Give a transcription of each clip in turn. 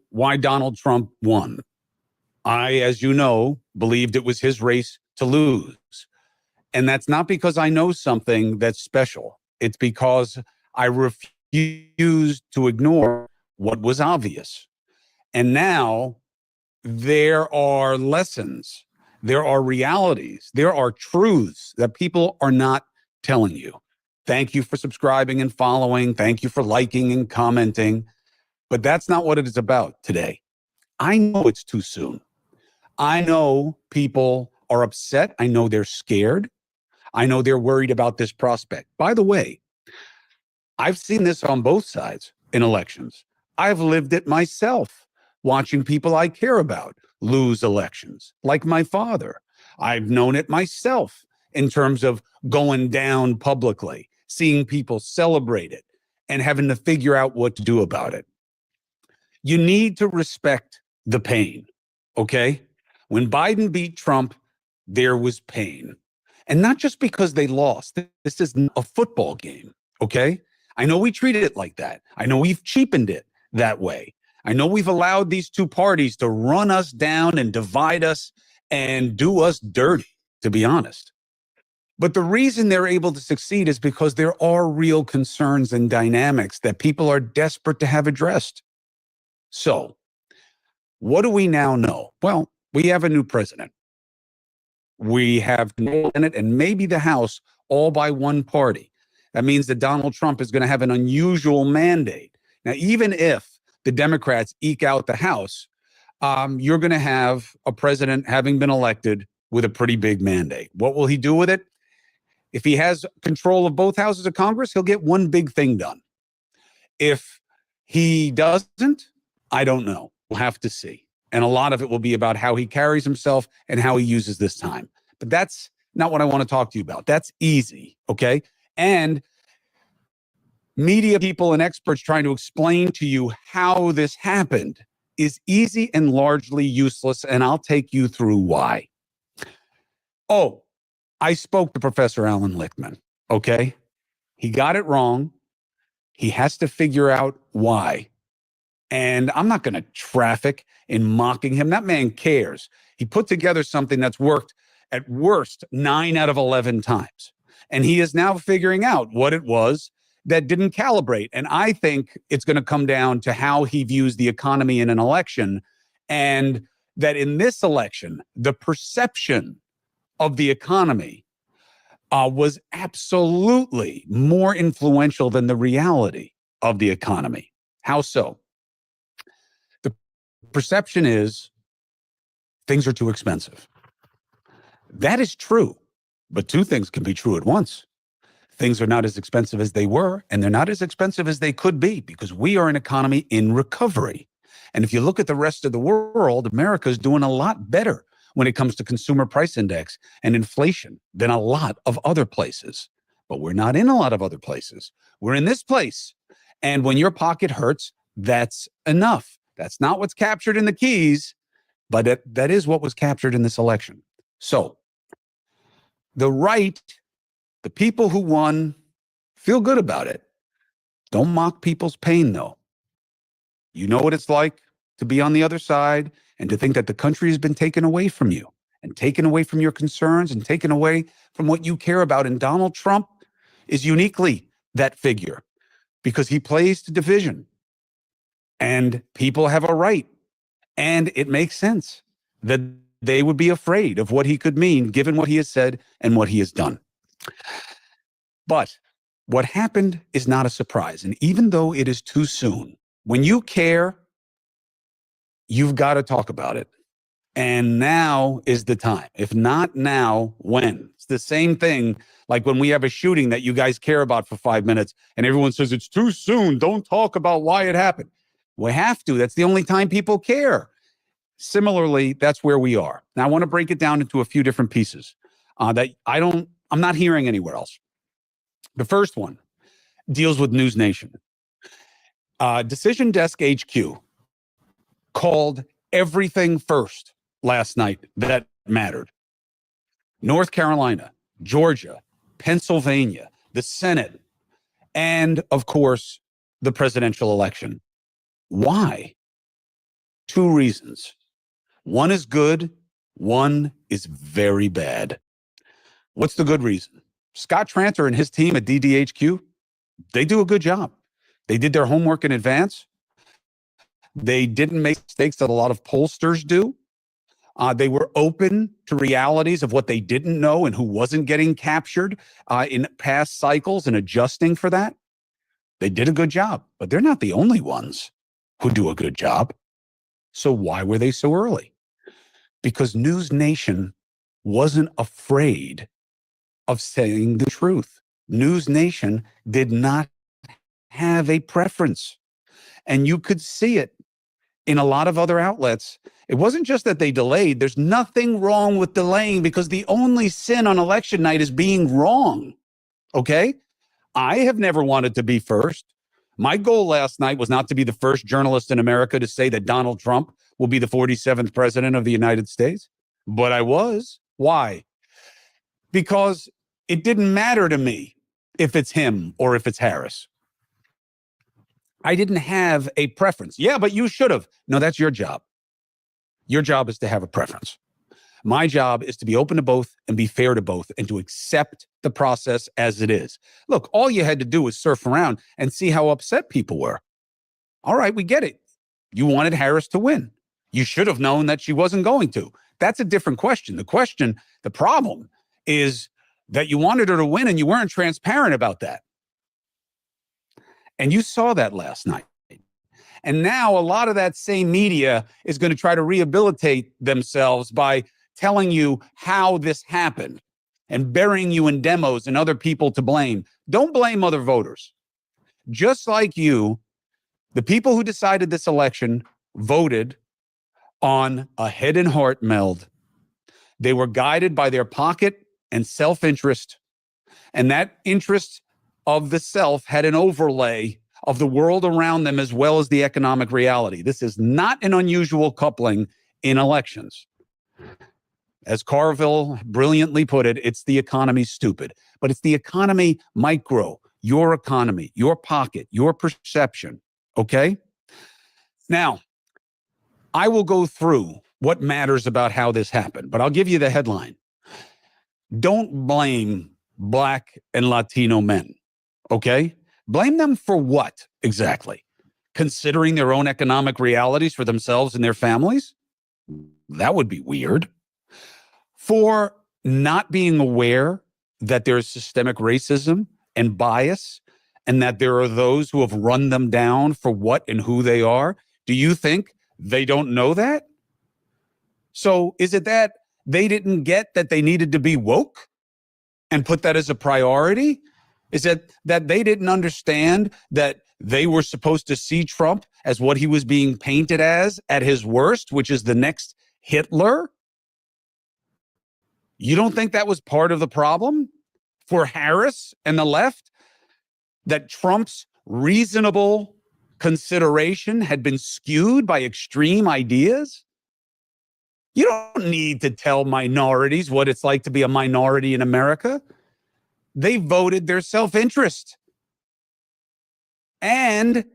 why Donald Trump won. I, as you know, believed it was his race to lose. And that's not because I know something that's special. It's because I refused to ignore what was obvious. And now there are lessons, there are realities, there are truths that people are not telling you. Thank you for subscribing and following. Thank you for liking and commenting. But that's not what it is about today. I know it's too soon. I know people are upset. I know they're scared. I know they're worried about this prospect. By the way, I've seen this on both sides in elections. I've lived it myself, watching people I care about lose elections, like my father. I've known it myself in terms of going down publicly, seeing people celebrate it, and having to figure out what to do about it. You need to respect the pain, okay? When Biden beat Trump, there was pain. And not just because they lost. This isn't a football game, okay? I know we treated it like that. I know we've cheapened it that way. I know we've allowed these two parties to run us down and divide us and do us dirty, to be honest. But the reason they're able to succeed is because there are real concerns and dynamics that people are desperate to have addressed. So, what do we now know? Well, we have a new president. We have the Senate and maybe the House all by one party. That means that Donald Trump is going to have an unusual mandate. Now, even if the Democrats eke out the House, you're going to have a president having been elected with a pretty big mandate. What will he do with it? If he has control of both houses of Congress, he'll get one big thing done. If he doesn't, I don't know. We'll have to see. And a lot of it will be about how he carries himself and how he uses this time. But that's not what I want to talk to you about. That's easy, okay? And media people and experts trying to explain to you how this happened is easy and largely useless, and I'll take you through why. Oh, I spoke to Professor Alan Lichtman, okay? He got it wrong. He has to figure out why. And I'm not going to traffic in mocking him. That man cares. He put together something that's worked at worst 9 out of 11 times. And he is now figuring out what it was that didn't calibrate. And I think it's going to come down to how he views the economy in an election. And that in this election, the perception of the economy was absolutely more influential than the reality of the economy. How so? The perception is things are too expensive. That is true, but two things can be true at once. Things are not as expensive as they were, and they're not as expensive as they could be because we are an economy in recovery. And if you look at the rest of the world, America is doing a lot better when it comes to consumer price index and inflation than a lot of other places. But we're not in a lot of other places. We're in this place. And when your pocket hurts, that's enough. That's not what's captured in the keys, but that is what was captured in this election. So the right, the people who won, feel good about it. Don't mock people's pain, though. You know what it's like to be on the other side and to think that the country has been taken away from you and taken away from your concerns and taken away from what you care about. And Donald Trump is uniquely that figure because he plays to division. And people have a right. And it makes sense that they would be afraid of what he could mean, given what he has said and what he has done. But what happened is not a surprise. And even though it is too soon, when you care, you've got to talk about it. And now is the time. If not now, when? It's the same thing like when we have a shooting that you guys care about for 5 minutes and everyone says it's too soon. Don't talk about why it happened. We have to. That's the only time people care. Similarly, that's where we are. Now, I want to break it down into a few different pieces that I'm not hearing anywhere else. The first one deals with News Nation. Decision Desk HQ called everything first last night that mattered. North Carolina, Georgia, Pennsylvania, the Senate, and of course, the presidential election. Why? Two reasons. One is good, one is very bad. What's the good reason? Scott Tranter and his team at DDHQ, they do a good job. They did their homework in advance. They didn't make mistakes that a lot of pollsters do. They were open to realities of what they didn't know and who wasn't getting captured in past cycles and adjusting for that. They did a good job, but they're not the only ones who do a good job. So why were they so early? Because News Nation wasn't afraid of saying the truth. News Nation did not have a preference. And you could see it in a lot of other outlets. It wasn't just that they delayed. There's nothing wrong with delaying, because the only sin on election night is being wrong. Okay? I have never wanted to be first. My goal last night was not to be the first journalist in America to say that Donald Trump will be the 47th president of the United States. But I was. Why? Because it didn't matter to me if it's him or if it's Harris. I didn't have a preference. Yeah, but you should have. No, that's your job. Your job is to have a preference. My job is to be open to both and be fair to both and to accept the process as it is. Look, all you had to do was surf around and see how upset people were. All right, we get it. You wanted Harris to win. You should have known that she wasn't going to. That's a different question. The problem is that you wanted her to win and you weren't transparent about that. And you saw that last night. And now a lot of that same media is going to try to rehabilitate themselves by telling you how this happened and burying you in demos and other people to blame. Don't blame other voters. Just like you, the people who decided this election voted on a head and heart meld. They were guided by their pocket and self-interest. And that interest of the self had an overlay of the world around them as well as the economic reality. This is not an unusual coupling in elections. As Carville brilliantly put it, it's the economy stupid, but it's the economy micro, your economy, your pocket, your perception. Okay? Now, I will go through what matters about how this happened, but I'll give you the headline. Don't blame Black and Latino men. Okay? Blame them for what exactly? Considering their own economic realities for themselves and their families? That would be weird. For not being aware that there's systemic racism and bias and that there are those who have run them down for what and who they are? Do you think they don't know that? So is it that they didn't get that they needed to be woke and put that as a priority? Is it that they didn't understand that they were supposed to see Trump as what he was being painted as at his worst, which is the next Hitler? You don't think that was part of the problem for Harris and the left? That Trump's reasonable consideration had been skewed by extreme ideas? You don't need to tell minorities what it's like to be a minority in America. They voted their self-interest. And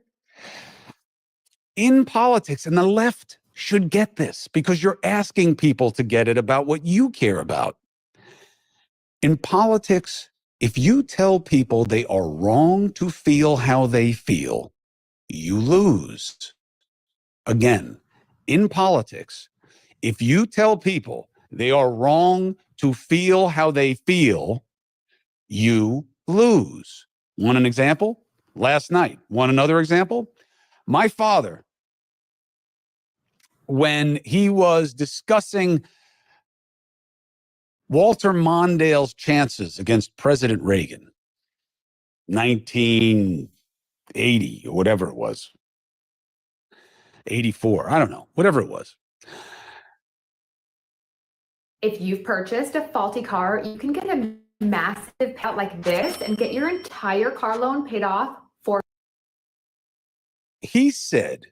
in politics, and the left should get this because you're asking people to get it about what you care about. In politics, if you tell people they are wrong to feel how they feel, you lose. Again, in politics, if you tell people they are wrong to feel how they feel, you lose. Want an example? Last night. Want another example? My father, when he was discussing Walter Mondale's chances against President Reagan, 1980 or whatever it was, 84, I don't know, whatever it was. If you've purchased a faulty car, you can get a massive payout like this and get your entire car loan paid off for. He said,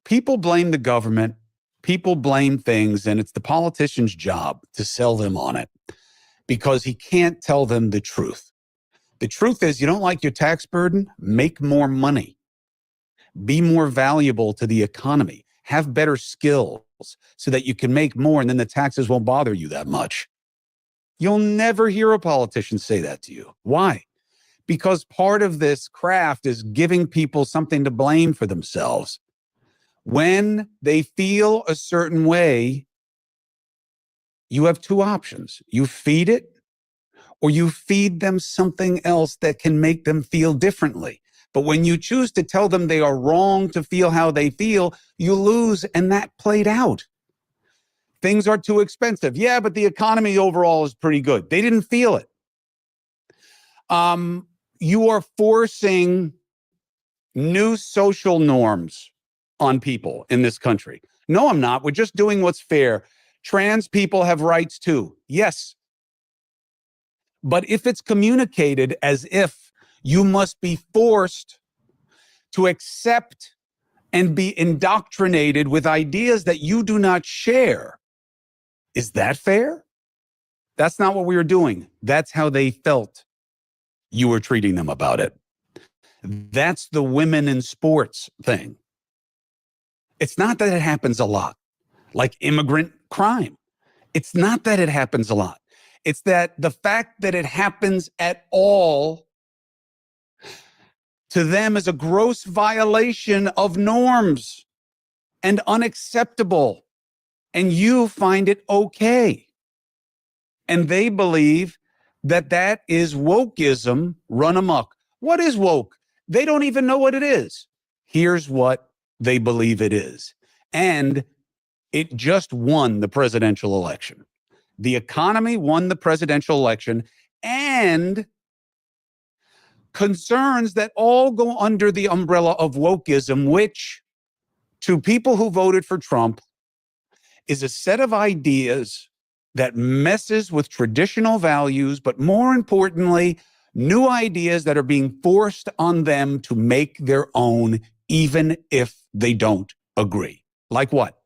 people blame the government, people blame things, and it's the politician's job to sell them on it because he can't tell them the truth. The truth is, you don't like your tax burden? Make more money. Be more valuable to the economy. Have better skills so that you can make more and then the taxes won't bother you that much. You'll never hear a politician say that to you. Why? Because part of this craft is giving people something to blame for themselves. When they feel a certain way, you have two options. You feed it, or you feed them something else that can make them feel differently. But when you choose to tell them they are wrong to feel how they feel, you lose, and that played out. Things are too expensive. Yeah, but the economy overall is pretty good. They didn't feel it. You are forcing new social norms on people in this country. No, I'm not. We're just doing what's fair. Trans people have rights too. Yes. But if it's communicated as if you must be forced to accept and be indoctrinated with ideas that you do not share, is that fair? That's not what we were doing. That's how they felt you were treating them about it. That's the women in sports thing. It's not that it happens a lot, like immigrant crime. It's not that it happens a lot. It's that the fact that it happens at all to them is a gross violation of norms and unacceptable. And you find it okay. And they believe that that is wokeism run amok. What is woke? They don't even know what it is. Here's what they believe it is. And it just won the presidential election. The economy won the presidential election, and concerns that all go under the umbrella of wokeism, which to people who voted for Trump is a set of ideas that messes with traditional values, but more importantly, new ideas that are being forced on them to make their own, even if they don't agree. Like what?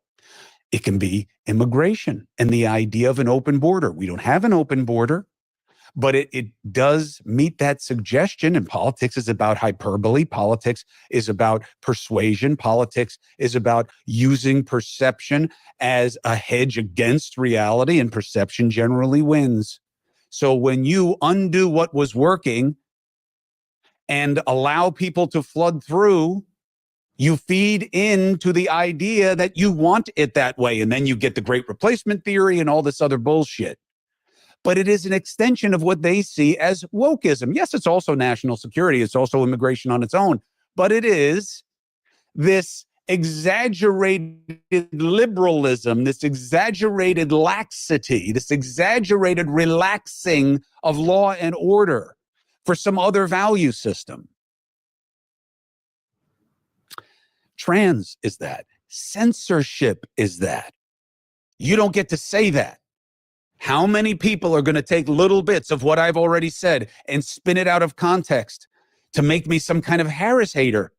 It can be immigration and the idea of an open border. We don't have an open border, but it does meet that suggestion. And politics is about hyperbole. Politics is about persuasion. Politics is about using perception as a hedge against reality, and perception generally wins. So when you undo what was working and allow people to flood through, you feed into the idea that you want it that way. And then you get the great replacement theory and all this other bullshit. But it is an extension of what they see as wokeism. Yes, it's also national security. It's also immigration on its own. But it is this exaggerated liberalism, this exaggerated laxity, this exaggerated relaxing of law and order for some other value system. Trans is that. Censorship is that. You don't get to say that. How many people are going to take little bits of what I've already said and spin it out of context to make me some kind of Harris hater,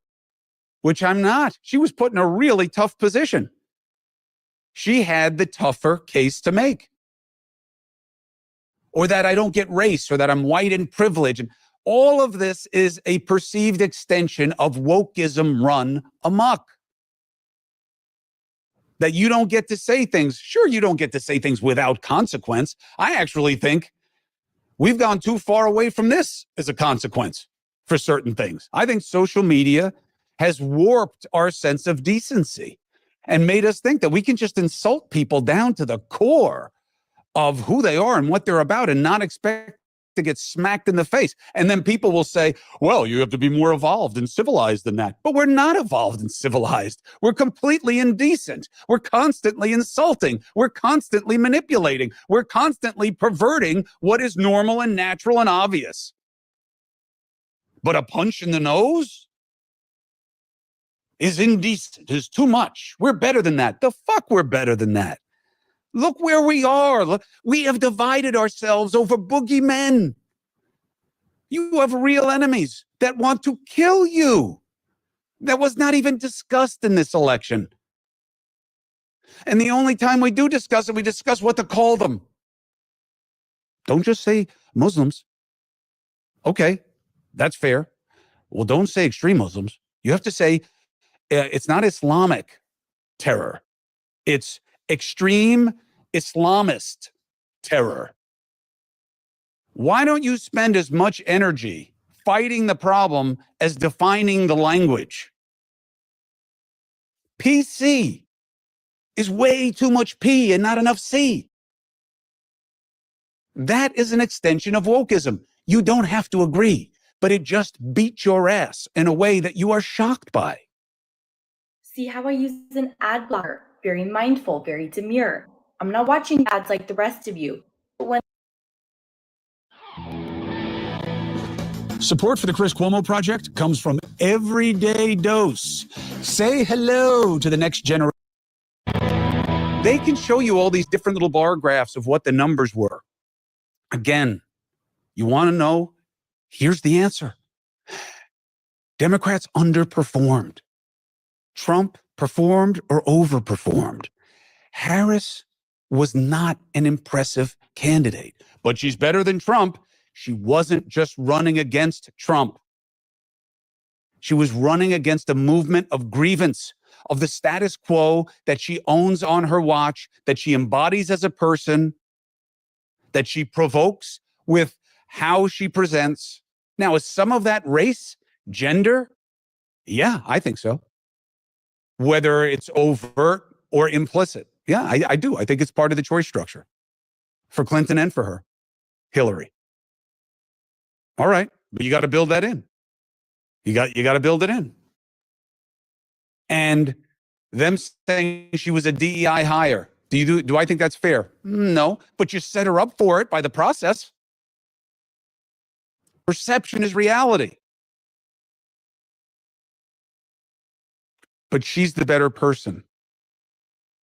which I'm not. She was put in a really tough position. She had the tougher case to make. Or that I don't get race, or that I'm white and privileged. And all of this is a perceived extension of wokeism run amok. That you don't get to say things. Sure, you don't get to say things without consequence. I actually think we've gone too far away from this as a consequence for certain things. I think social media has warped our sense of decency and made us think that we can just insult people down to the core of who they are and what they're about and not expect to get smacked in the face. And then people will say, well, you have to be more evolved and civilized than that. But we're not evolved and civilized. We're completely indecent. We're constantly insulting. We're constantly manipulating. We're constantly perverting what is normal and natural and obvious. But a punch in the nose is indecent, is too much. We're better than that. The fuck we're better than that. Look where we are. Look, we have divided ourselves over boogeymen. You have real enemies that want to kill you. That was not even discussed in this election. And the only time we do discuss it, we discuss what to call them. Don't just say Muslims. Okay, that's fair. Well, don't say extreme Muslims. You have to say It's not Islamic terror. It's extreme Islamist terror. Why don't you spend as much energy fighting the problem as defining the language? PC is way too much P and not enough C. That is an extension of wokeism. You don't have to agree, but it just beats your ass in a way that you are shocked by. See how I use an ad blocker. Very mindful, very demure. I'm not watching ads like the rest of you. But when Support for the Chris Cuomo Project comes from Everyday Dose. Say hello to the next generation. They can show you all these different little bar graphs of what the numbers were. Again, you want to know? Here's the answer. Democrats underperformed. Trump performed or overperformed. Harris was not an impressive candidate, but she's better than Trump. She wasn't just running against Trump. She was running against a movement of grievance, of the status quo that she owns on her watch, that she embodies as a person, that she provokes with how she presents. Now, is some of that race, gender? Yeah, I think so. Whether it's overt or implicit. Yeah, I do. I think it's part of the choice structure for Clinton and for her, Hillary. All right, but you got to build that in. You got to build it in. And them saying she was a DEI hire. Do I think that's fair? No, but you set her up for it by the process. Perception is reality. But she's the better person.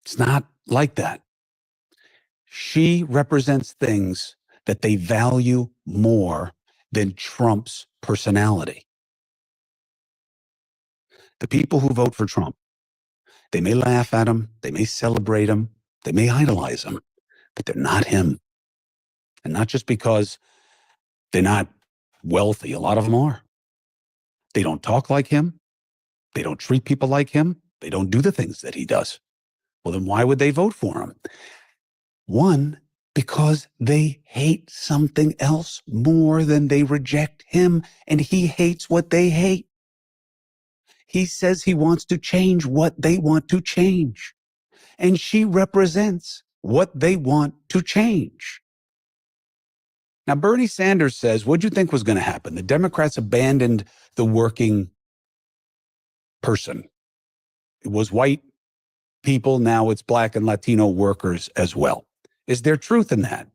It's not like that. She represents things that they value more than Trump's personality. The people who vote for Trump, they may laugh at him, they may celebrate him, they may idolize him, but they're not him. And not just because they're not wealthy. A lot of them are. They don't talk like him. They don't treat people like him. They don't do the things that he does. Well, then why would they vote for him? One, because they hate something else more than they reject him, and he hates what they hate. He says he wants to change what they want to change, and she represents what they want to change. Now, Bernie Sanders says, what'd you think was going to happen? The Democrats abandoned the working person. It was white people. Now it's Black and Latino workers as well. Is there truth in that?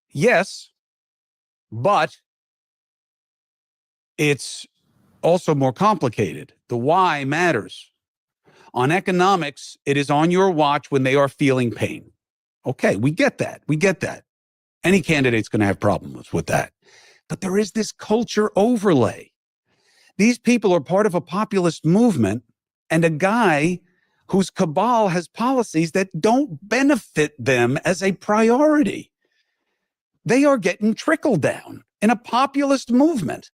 Yes, but it's also more complicated. The why matters. On economics, it is on your watch when they are feeling pain. Okay, we get that. We get that. Any candidate's going to have problems with that. But there is this culture overlay. These people are part of a populist movement and a guy whose cabal has policies that don't benefit them as a priority. They are getting trickled down in a populist movement.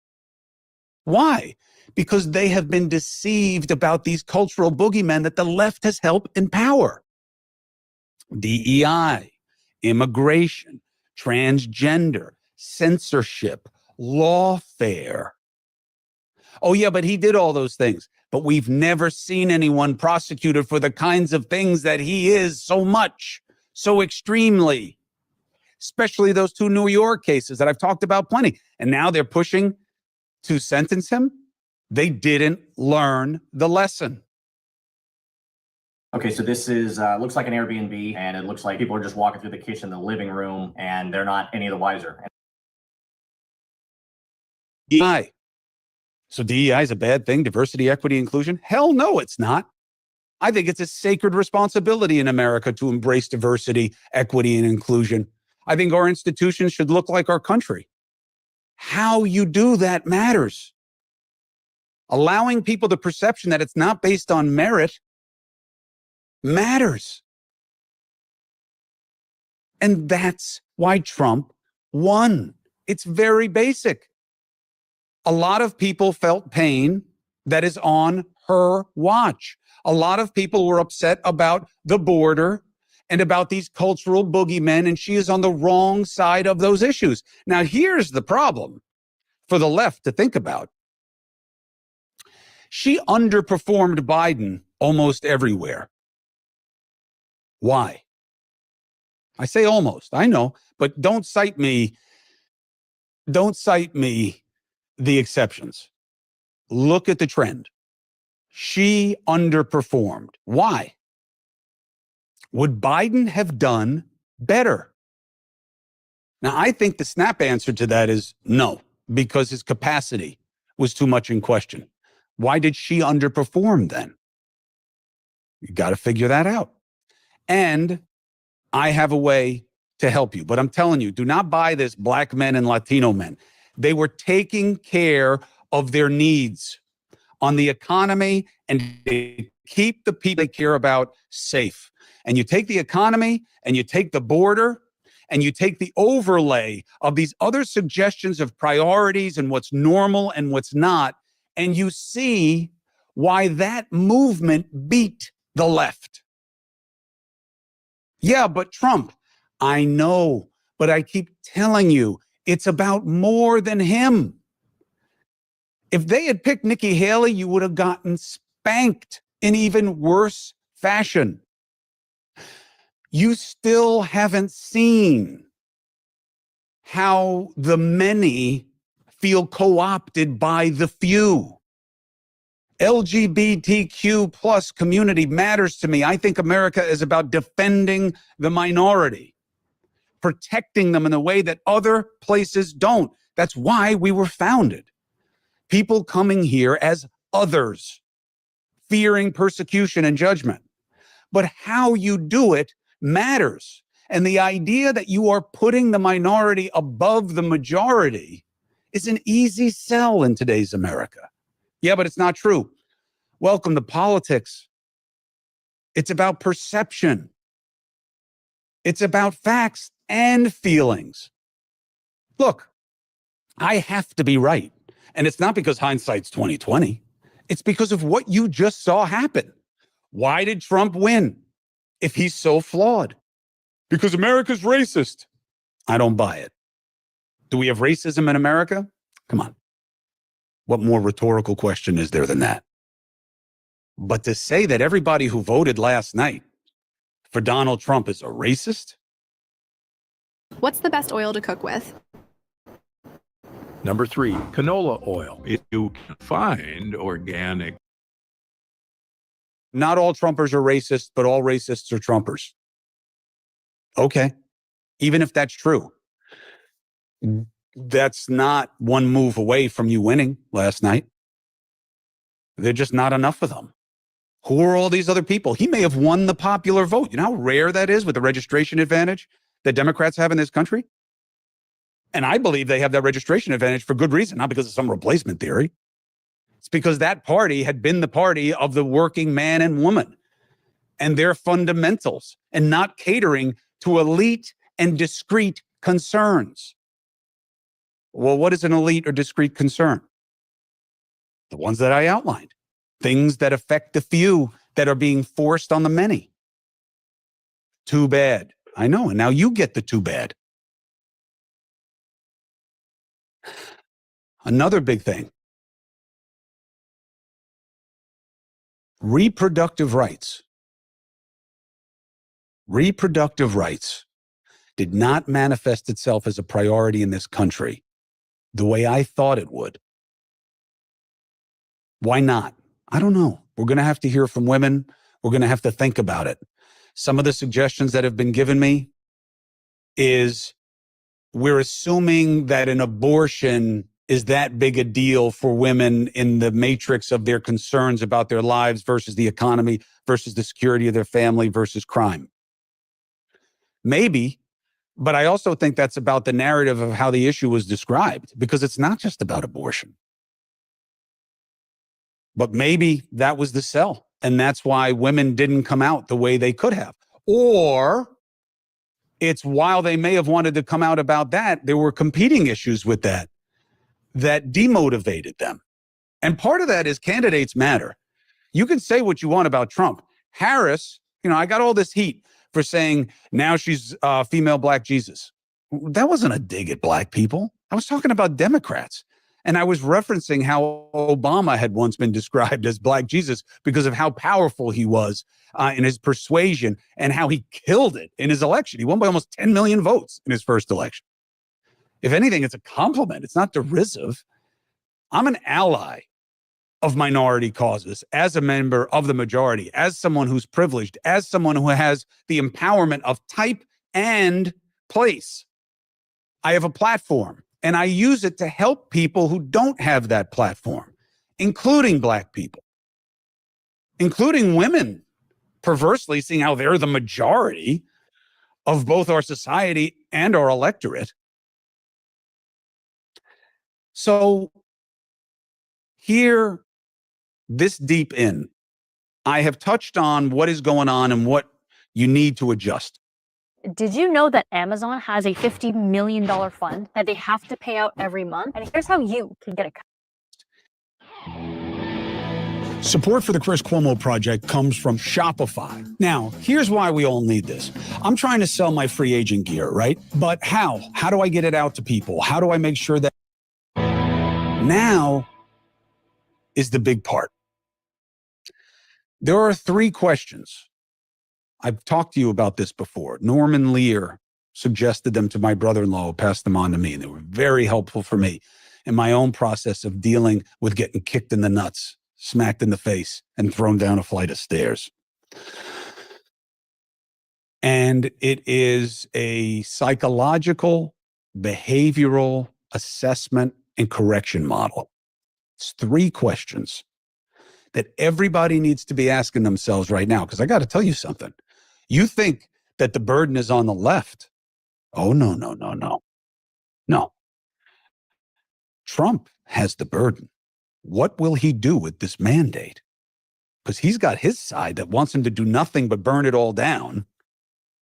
Why? Because they have been deceived about these cultural boogeymen that the left has helped empower. DEI, immigration, transgender, censorship, lawfare. Oh, yeah, but he did all those things. But we've never seen anyone prosecuted for the kinds of things that he is so much, so extremely, especially those two New York cases that I've talked about plenty. And now they're pushing to sentence him. They didn't learn the lesson. Okay, so this is looks like an Airbnb, and it looks like people are just walking through the kitchen, the living room, and they're not any of the wiser. DEI. So DEI is a bad thing, diversity, equity, inclusion? Hell no, it's not. I think it's a sacred responsibility in America to embrace diversity, equity, and inclusion. I think our institutions should look like our country. How you do that matters. Allowing people the perception that it's not based on merit matters. And that's why Trump won. It's very basic. A lot of people felt pain that is on her watch. A lot of people were upset about the border and about these cultural boogeymen, and she is on the wrong side of those issues. Now, here's the problem for the left to think about. She underperformed Biden almost everywhere. Why? I say almost, I know, but don't cite me the exceptions. Look at the trend. She underperformed. Why? Would Biden have done better? Now, I think the snap answer to that is no, because his capacity was too much in question. Why did she underperform then? You got to figure that out. And I have a way to help you, but I'm telling you, do not buy this black men and Latino men. They were taking care of their needs on the economy and they keep the people they care about safe. And you take the economy and you take the border and you take the overlay of these other suggestions of priorities and what's normal and what's not, and you see why that movement beat the left. Yeah, but Trump, I know, but I keep telling you, it's about more than him. If they had picked Nikki Haley, you would have gotten spanked in even worse fashion. You still haven't seen how the many feel co-opted by the few. LGBTQ plus community matters to me. I think America is about defending the minority, protecting them in a way that other places don't. That's why we were founded. People coming here as others, fearing persecution and judgment. But how you do it matters. And the idea that you are putting the minority above the majority is an easy sell in today's America. Yeah, but it's not true. Welcome to politics. It's about perception. It's about facts and feelings. Look, I have to be right. And it's not because hindsight's 2020. It's because of what you just saw happen. Why did Trump win if he's so flawed? Because America's racist. I don't buy it. Do we have racism in America? Come on. What more rhetorical question is there than that? But to say that everybody who voted last night for Donald Trump is a racist? What's the best oil to cook with? Number 3, canola oil. If you can find organic. Not all Trumpers are racist, but all racists are Trumpers. Okay. Even if that's true, that's not one move away from you winning last night. They're just not enough of them. Who are all these other people? He may have won the popular vote. You know how rare that is with the registration advantage that Democrats have in this country? And I believe they have that registration advantage for good reason, not because of some replacement theory. It's because that party had been the party of the working man and woman and their fundamentals and not catering to elite and discrete concerns. Well, what is an elite or discrete concern? The ones that I outlined. Things that affect the few that are being forced on the many. Too bad. I know. And now you get the too bad. Another big thing. Reproductive rights. Reproductive rights did not manifest itself as a priority in this country the way I thought it would. Why not? I don't know. We're going to have to hear from women. We're going to have to think about it. Some of the suggestions that have been given me is we're assuming that an abortion is that big a deal for women in the matrix of their concerns about their lives versus the economy versus the security of their family versus crime. Maybe, but I also think that's about the narrative of how the issue was described, because it's not just about abortion. But maybe that was the sell, and that's why women didn't come out the way they could have. Or it's while they may have wanted to come out about that, there were competing issues with that demotivated them. And part of that is candidates matter. You can say what you want about Trump. Harris, I got all this heat for saying now she's female Black Jesus. That wasn't a dig at Black people. I was talking about Democrats. And I was referencing how Obama had once been described as Black Jesus because of how powerful he was in his persuasion and how he killed it in his election. He won by almost 10 million votes in his first election. If anything, it's a compliment. It's not derisive. I'm an ally of minority causes as a member of the majority, as someone who's privileged, as someone who has the empowerment of type and place. I have a platform. And I use it to help people who don't have that platform, including Black people, including women, perversely seeing how they're the majority of both our society and our electorate. So here, this deep in, I have touched on what is going on and what you need to adjust. Did you know that Amazon has a $50 million fund that they have to pay out every month? And here's how you can get a cut. Support for the Chris Cuomo Project comes from Shopify. Now, here's why we all need this. I'm trying to sell my free agent gear, right? But how? How do I get it out to people? How do I make sure that now is the big part? There are 3 questions. I've talked to you about this before. Norman Lear suggested them to my brother-in-law, who passed them on to me. And they were very helpful for me in my own process of dealing with getting kicked in the nuts, smacked in the face, and thrown down a flight of stairs. And it is a psychological, behavioral assessment and correction model. It's 3 questions that everybody needs to be asking themselves right now. Because I got to tell you something. You think that the burden is on the left. Oh, no. No. Trump has the burden. What will he do with this mandate? Because he's got his side that wants him to do nothing but burn it all down,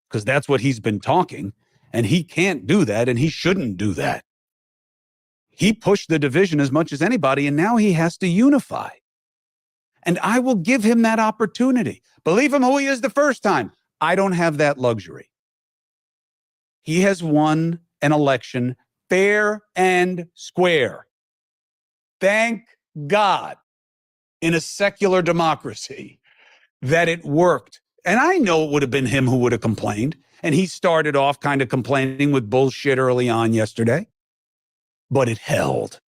because that's what he's been talking. And he can't do that, and he shouldn't do that. He pushed the division as much as anybody, and now he has to unify. And I will give him that opportunity. Believe him who he is the first time. I don't have that luxury. He has won an election fair and square. Thank God, in a secular democracy, that it worked. And I know it would have been him who would have complained. And he started off kind of complaining with bullshit early on yesterday. But it held.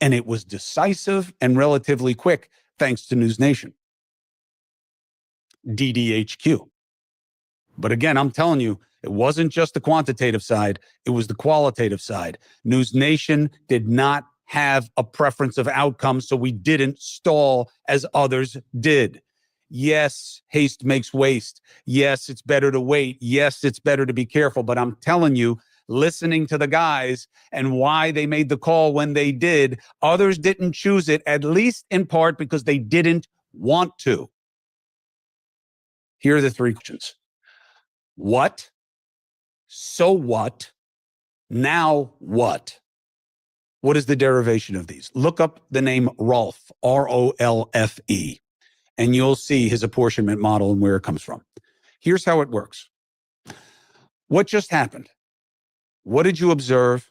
And it was decisive and relatively quick, thanks to News Nation. DDHQ. But again, I'm telling you, it wasn't just the quantitative side, it was the qualitative side. News Nation did not have a preference of outcome, so we didn't stall as others did. Yes, haste makes waste. Yes, it's better to wait. Yes, it's better to be careful. But I'm telling you, listening to the guys and why they made the call when they did, others didn't choose it, at least in part because they didn't want to. Here are the 3 questions. What? So what? Now what? What is the derivation of these? Look up the name Rolfe, R-O-L-F-E, and you'll see his apportionment model and where it comes from. Here's how it works. What just happened? What did you observe?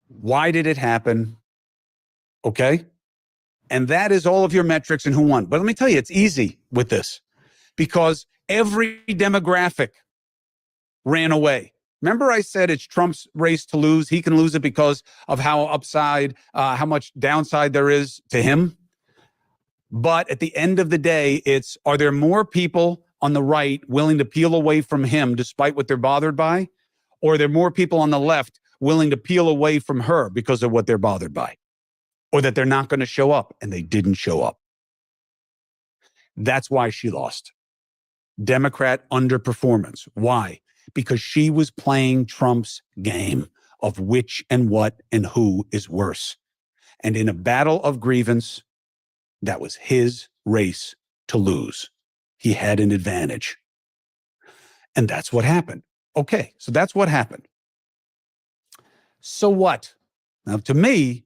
Why did it happen? Okay? And that is all of your metrics and who won. But let me tell you, it's easy with this because every demographic ran away. Remember I said it's Trump's race to lose. He can lose it because of how much downside there is to him. But at the end of the day, are there more people on the right willing to peel away from him despite what they're bothered by? Or are there more people on the left willing to peel away from her because of what they're bothered by? Or that they're not going to show up, and they didn't show up. That's why she lost. Democrat underperformance. Why? Because she was playing Trump's game of which and what and who is worse. And in a battle of grievance, that was his race to lose. He had an advantage. And that's what happened. Okay, so that's what happened. So what? Now, to me,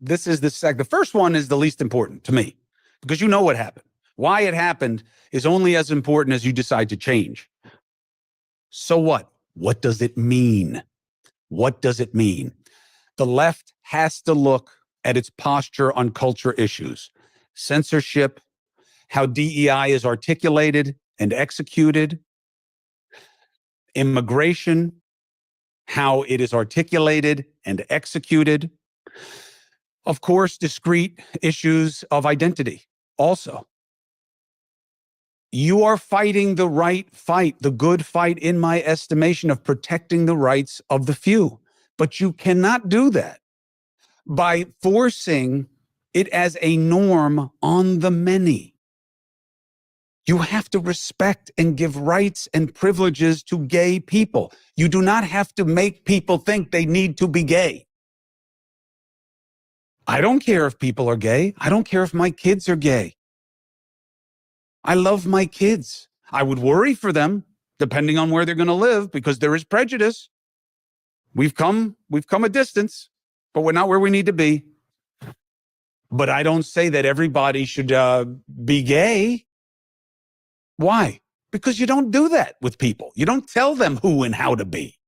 this is the first one is the least important to me. because you know what happened. Why it happened is only as important as you decide to change. So what? What does it mean? What does it mean? The left has to look at its posture on culture issues, censorship, how DEI is articulated and executed, immigration, how it is articulated and executed. Of course, discrete issues of identity also. You are fighting the right fight, the good fight, in my estimation, of protecting the rights of the few. But you cannot do that by forcing it as a norm on the many. You have to respect and give rights and privileges to gay people. You do not have to make people think they need to be gay. I don't care if people are gay. I don't care if my kids are gay. I love my kids. I would worry for them, depending on where they're going to live, because there is prejudice. We've come a distance, but we're not where we need to be. But I don't say that everybody should be gay. Why? Because you don't do that with people. You don't tell them who and how to be.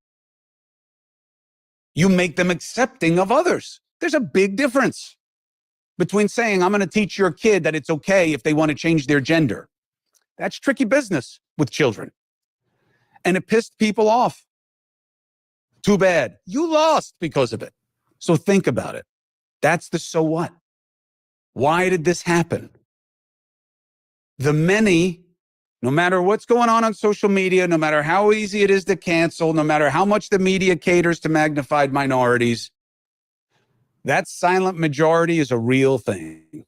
You make them accepting of others. There's a big difference between saying, I'm going to teach your kid that it's okay if they want to change their gender. That's tricky business with children. And it pissed people off. Too bad. You lost because of it. So think about it. That's the so what. Why did this happen? The many, no matter what's going on social media, no matter how easy it is to cancel, no matter how much the media caters to magnified minorities, that silent majority is a real thing.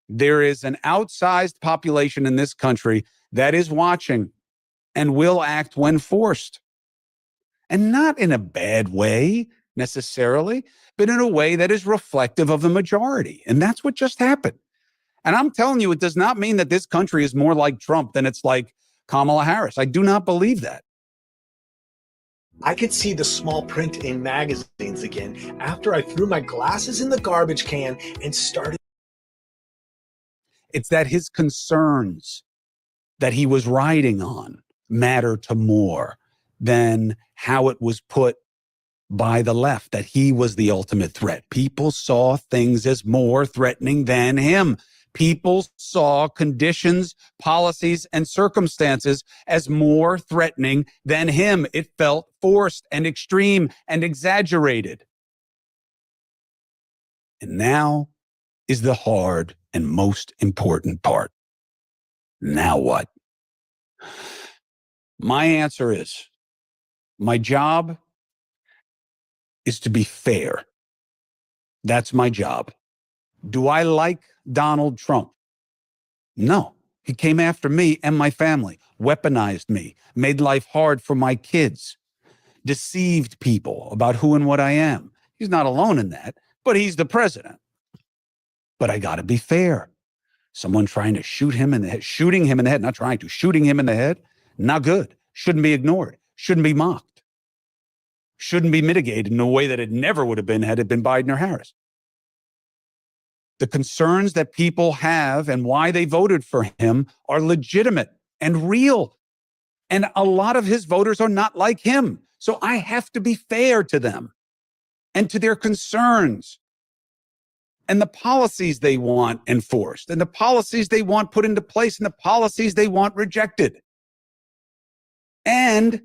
There is an outsized population in this country that is watching and will act when forced. And not in a bad way necessarily, but in a way that is reflective of the majority. And that's what just happened. And I'm telling you, it does not mean that this country is more like Trump than it's like Kamala Harris. I do not believe that. I could see the small print in magazines again after I threw my glasses in the garbage can and started. It's that his concerns that he was riding on matter to more than how it was put by the left, that he was the ultimate threat. People saw things as more threatening than him. People saw conditions, policies, and circumstances as more threatening than him. It felt forced and extreme and exaggerated. And now is the hard and most important part. Now what? My answer is, my job is to be fair. That's my job. Do I like Donald Trump? No. He came after me and my family, weaponized me, made life hard for my kids, deceived people about who and what I am. He's not alone in that, but he's the president. But I got to be fair. Someone trying to shoot him in the head, shooting him in the head, not trying to, shooting him in the head, not good. Shouldn't be ignored. Shouldn't be mocked. Shouldn't be mitigated in a way that it never would have been had it been Biden or Harris. The concerns that people have and why they voted for him are legitimate and real. And a lot of his voters are not like him. So I have to be fair to them and to their concerns and the policies they want enforced and the policies they want put into place and the policies they want rejected. And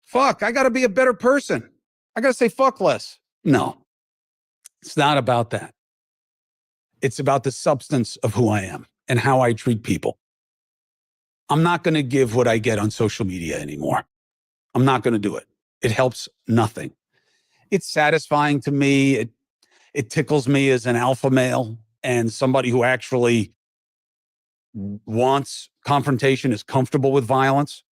fuck, I got to be a better person. I got to say fuck less. No, it's not about that. It's about the substance of who I am and how I treat people. I'm not going to give what I get on social media anymore. I'm not going to do it. It helps nothing. It's satisfying to me. It tickles me as an alpha male and somebody who actually wants confrontation, is comfortable with violence.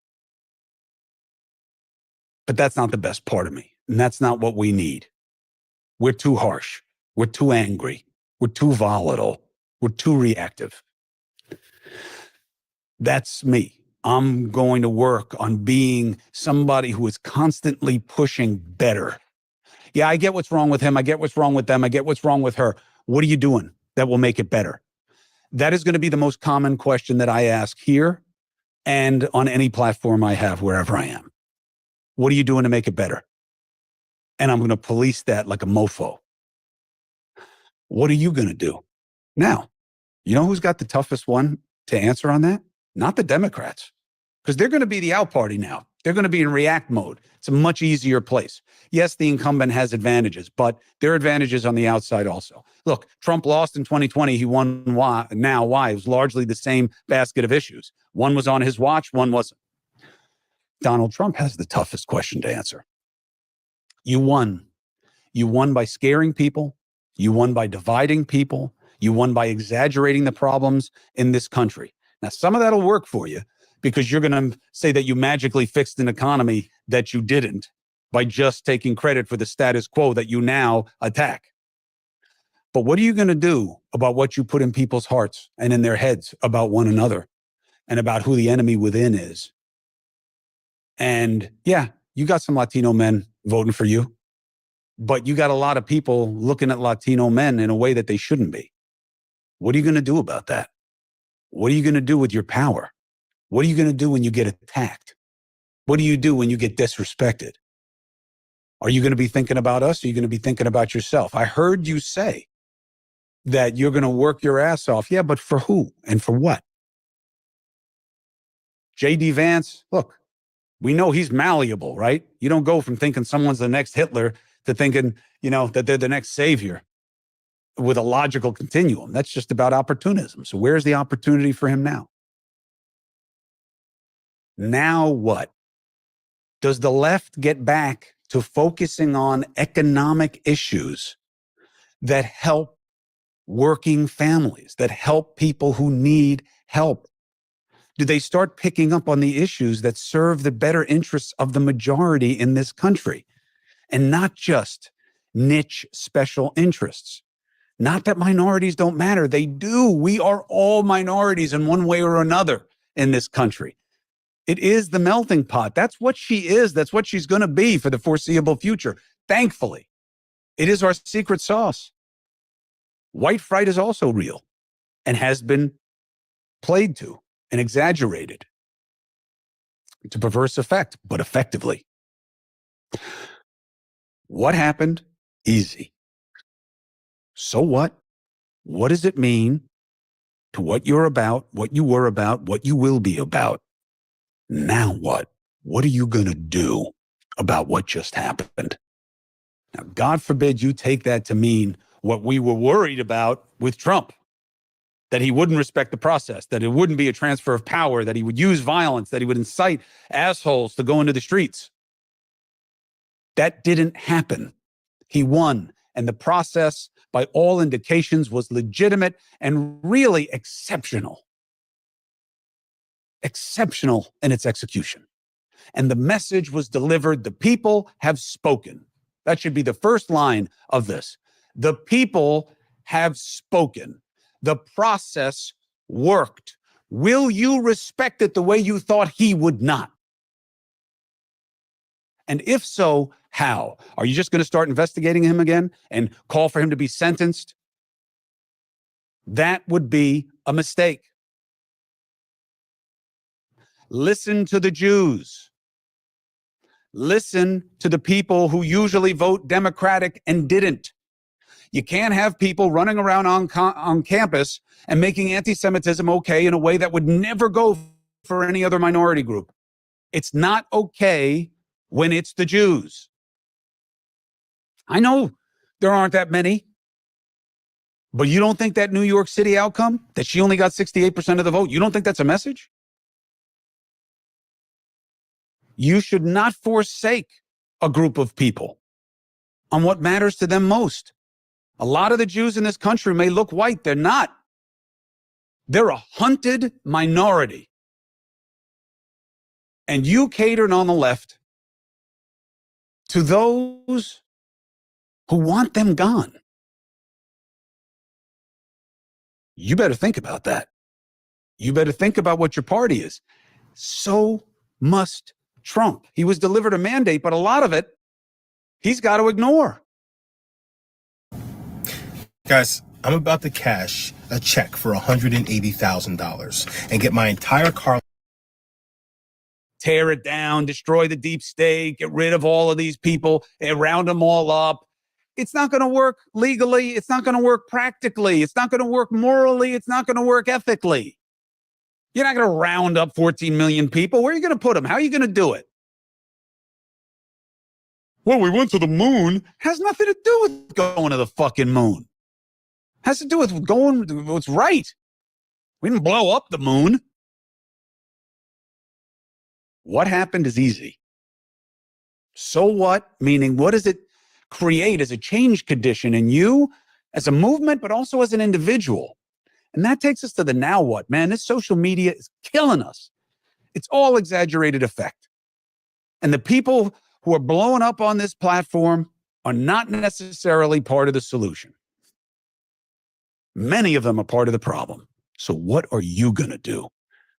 But that's not the best part of me. And that's not what we need. We're too harsh. We're too angry. We're too volatile. We're too reactive. That's me. I'm going to work on being somebody who is constantly pushing better. Yeah, I get what's wrong with him. I get what's wrong with them. I get what's wrong with her. What are you doing that will make it better? That is going to be the most common question that I ask here and on any platform I have, wherever I am. What are you doing to make it better? And I'm going to police that like a mofo. What are you going to do? Now, you know who's got the toughest one to answer on that? Not the Democrats, because they're going to be the out party now. They're going to be in react mode. It's a much easier place. Yes, the incumbent has advantages, but there are advantages on the outside also. Look, Trump lost in 2020. He won now. Why? It was largely the same basket of issues. One was on his watch, one wasn't. Donald Trump has the toughest question to answer. You won. You won by scaring people. You won by dividing people. You won by exaggerating the problems in this country. Now, some of that will work for you because you're going to say that you magically fixed an economy that you didn't by just taking credit for the status quo that you now attack. But what are you going to do about what you put in people's hearts and in their heads about one another and about who the enemy within is? And yeah, you got some Latino men voting for you, but you got a lot of people looking at Latino men in a way that they shouldn't be. What are you going to do about that? What are you going to do with your power? What are you going to do when you get attacked? What do you do when you get disrespected? Are you going to be thinking about us? Or are you going to be thinking about yourself? I heard you say that you're going to work your ass off. Yeah, but for who and for what? J.D. Vance, look, we know he's malleable, right? You don't go from thinking someone's the next Hitler to thinking, that they're the next savior with a logical continuum. That's just about opportunism. So where's the opportunity for him now? Now what? Does the left get back to focusing on economic issues that help working families, that help people who need help? Do they start picking up on the issues that serve the better interests of the majority in this country and not just niche special interests? Not that minorities don't matter. They do. We are all minorities in one way or another in this country. It is the melting pot. That's what she is. That's what she's going to be for the foreseeable future. Thankfully, it is our secret sauce. White fright is also real and has been played to and exaggerated to perverse effect, but effectively. What happened? Easy. So what? What does it mean to what you're about, what you were about, what you will be about? Now what? What are you going to do about what just happened? Now, God forbid you take that to mean what we were worried about with Trump, that he wouldn't respect the process, that it wouldn't be a transfer of power, that he would use violence, that he would incite assholes to go into the streets. That didn't happen. He won, and the process, by all indications, was legitimate and really exceptional. Exceptional in its execution. And the message was delivered. The people have spoken. That should be the first line of this. The people have spoken. The process worked. Will you respect it the way you thought he would not? And if so, how? Are you just going to start investigating him again and call for him to be sentenced? That would be a mistake. Listen to the Jews. Listen to the people who usually vote Democratic and didn't. You can't have people running around on campus and making anti-Semitism okay in a way that would never go for any other minority group. It's not okay when it's the Jews. I know there aren't that many, but you don't think that New York City outcome, that she only got 68% of the vote, you don't think that's a message? You should not forsake a group of people on what matters to them most. A lot of the Jews in this country may look white. They're not. They're a hunted minority. And you catered on the left to those who want them gone. You better think about that. You better think about what your party is. So must Trump. He was delivered a mandate, but a lot of it he's got to ignore. Guys, I'm about to cash a check for $180,000 and get my entire car. Tear it down, destroy the deep state, get rid of all of these people, and round them all up. It's not going to work legally. It's not going to work practically. It's not going to work morally. It's not going to work ethically. You're not going to round up 14 million people. Where are you going to put them? How are you going to do it? Well, we went to the moon. Has nothing to do with going to the fucking moon. Has to do with going what's right. We didn't blow up the moon. What happened is easy. So what? Meaning, what does it create as a change condition in you, as a movement, but also as an individual? And that takes us to the now what, man. This social media is killing us. It's all exaggerated effect. And the people who are blowing up on this platform are not necessarily part of the solution. Many of them are part of the problem. So what are you going to do?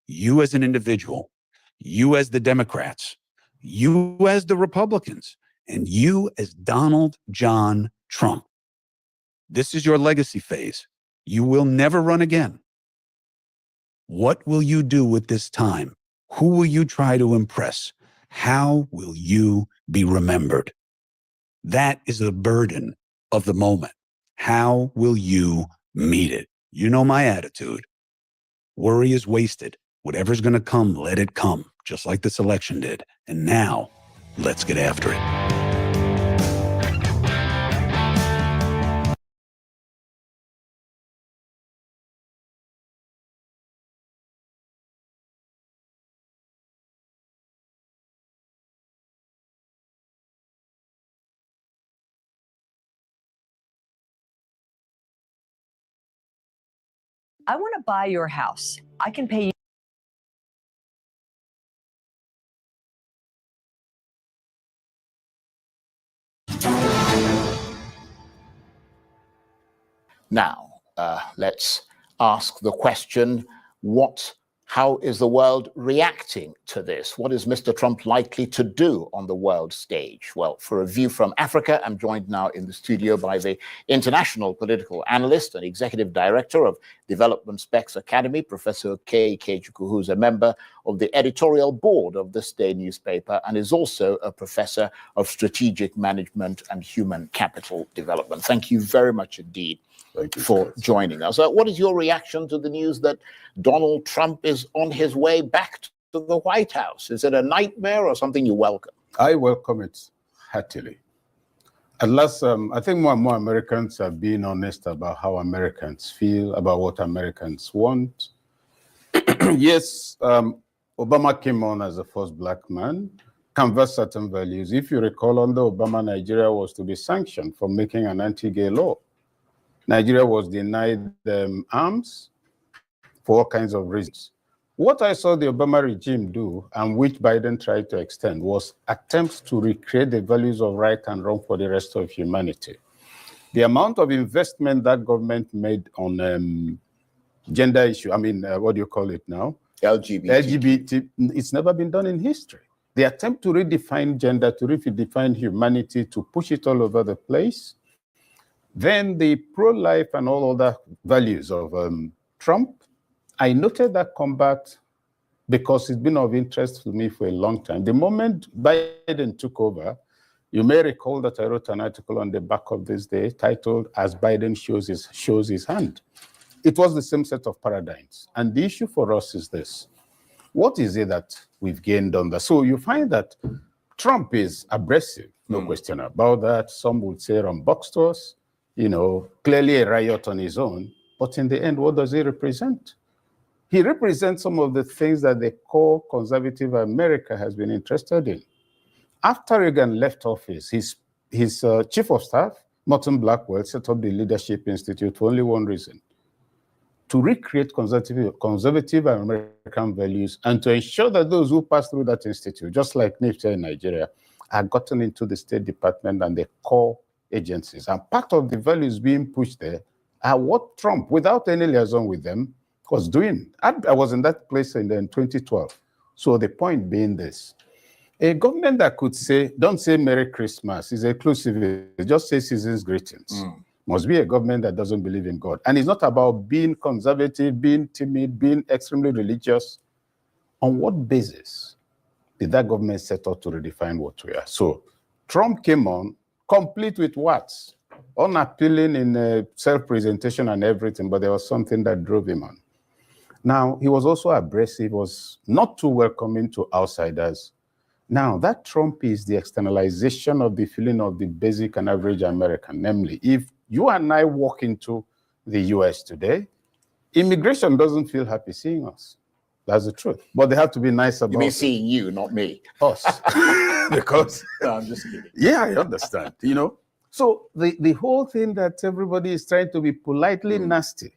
You as an individual, you as the Democrats, you as the Republicans, and you as Donald John Trump. This is your legacy phase. You will never run again. What will you do with this time? Who will you try to impress? How will you be remembered? That is the burden of the moment. How will you meet it? You know my attitude. Worry is wasted. Whatever's going to come, let it come, just like this election did. And now, let's get after it. I want to buy your house. I can pay you. Now, let's ask the question, how is the world reacting to this? What is Mr. Trump likely to do on the world stage? Well, for a view from Africa, I'm joined now in the studio by the international political analyst and executive director of Development Specs Academy, Professor K. Ikechukwu, who's a member of the editorial board of this day newspaper and is also a professor of strategic management and human capital development. Thank you very much indeed for joining us. What is your reaction to the news that Donald Trump is on his way back to the White House? Is it a nightmare or something you welcome? I welcome it heartily. At last, I think more and more Americans are being honest about how Americans feel, about what Americans want. Yes, Obama came on as the first black man, canvassed certain values. If you recall, under Obama, Nigeria was to be sanctioned for making an anti-gay law. Nigeria was denied arms for all kinds of reasons. What I saw the Obama regime do, and which Biden tried to extend, was attempts to recreate the values of right and wrong for the rest of humanity. The amount of investment that government made on gender issue, what do you call it now? LGBT, it's never been done in history. The attempt to redefine gender, to redefine humanity, to push it all over the place. Then the pro-life and all other values of Trump, I noted that combat because it's been of interest to me for a long time. The moment Biden took over, you may recall that I wrote an article on the back of this day titled, As Biden Shows His Hand. It was the same set of paradigms. And the issue for us is this. What is it that we've gained on that? So you find that Trump is abrasive, no question about that. Some would say rambunctious to us. Clearly a riot on his own. But in the end, what does he represent? He represents some of the things that the core conservative America has been interested in. After Reagan left office, his chief of staff, Morton Blackwell, set up the Leadership Institute for only one reason: to recreate conservative American values and to ensure that those who pass through that institute, just like NIFTA in Nigeria, are gotten into the State Department and the core agencies. And part of the values being pushed there are what Trump, without any liaison with them, was doing. I was in that place in 2012. So the point being this: a government that could say, don't say Merry Christmas, is inclusive, just say season's greetings. Must be a government that doesn't believe in God. And it's not about being conservative, being timid, being extremely religious. On what basis did that government set out to redefine what we are? So Trump came on, complete with what? Unappealing in self-presentation and everything, but there was something that drove him on. Now, he was also abrasive, was not too welcoming to outsiders. Now, that Trump is the externalization of the feeling of the basic and average American. Namely, if you and I walk into the US today, immigration doesn't feel happy seeing us. That's the truth. But they have to be nice about it. You mean seeing you, not me? Us. Because, no, I'm just kidding. Yeah, I understand, you know. So the whole thing that everybody is trying to be politely nasty.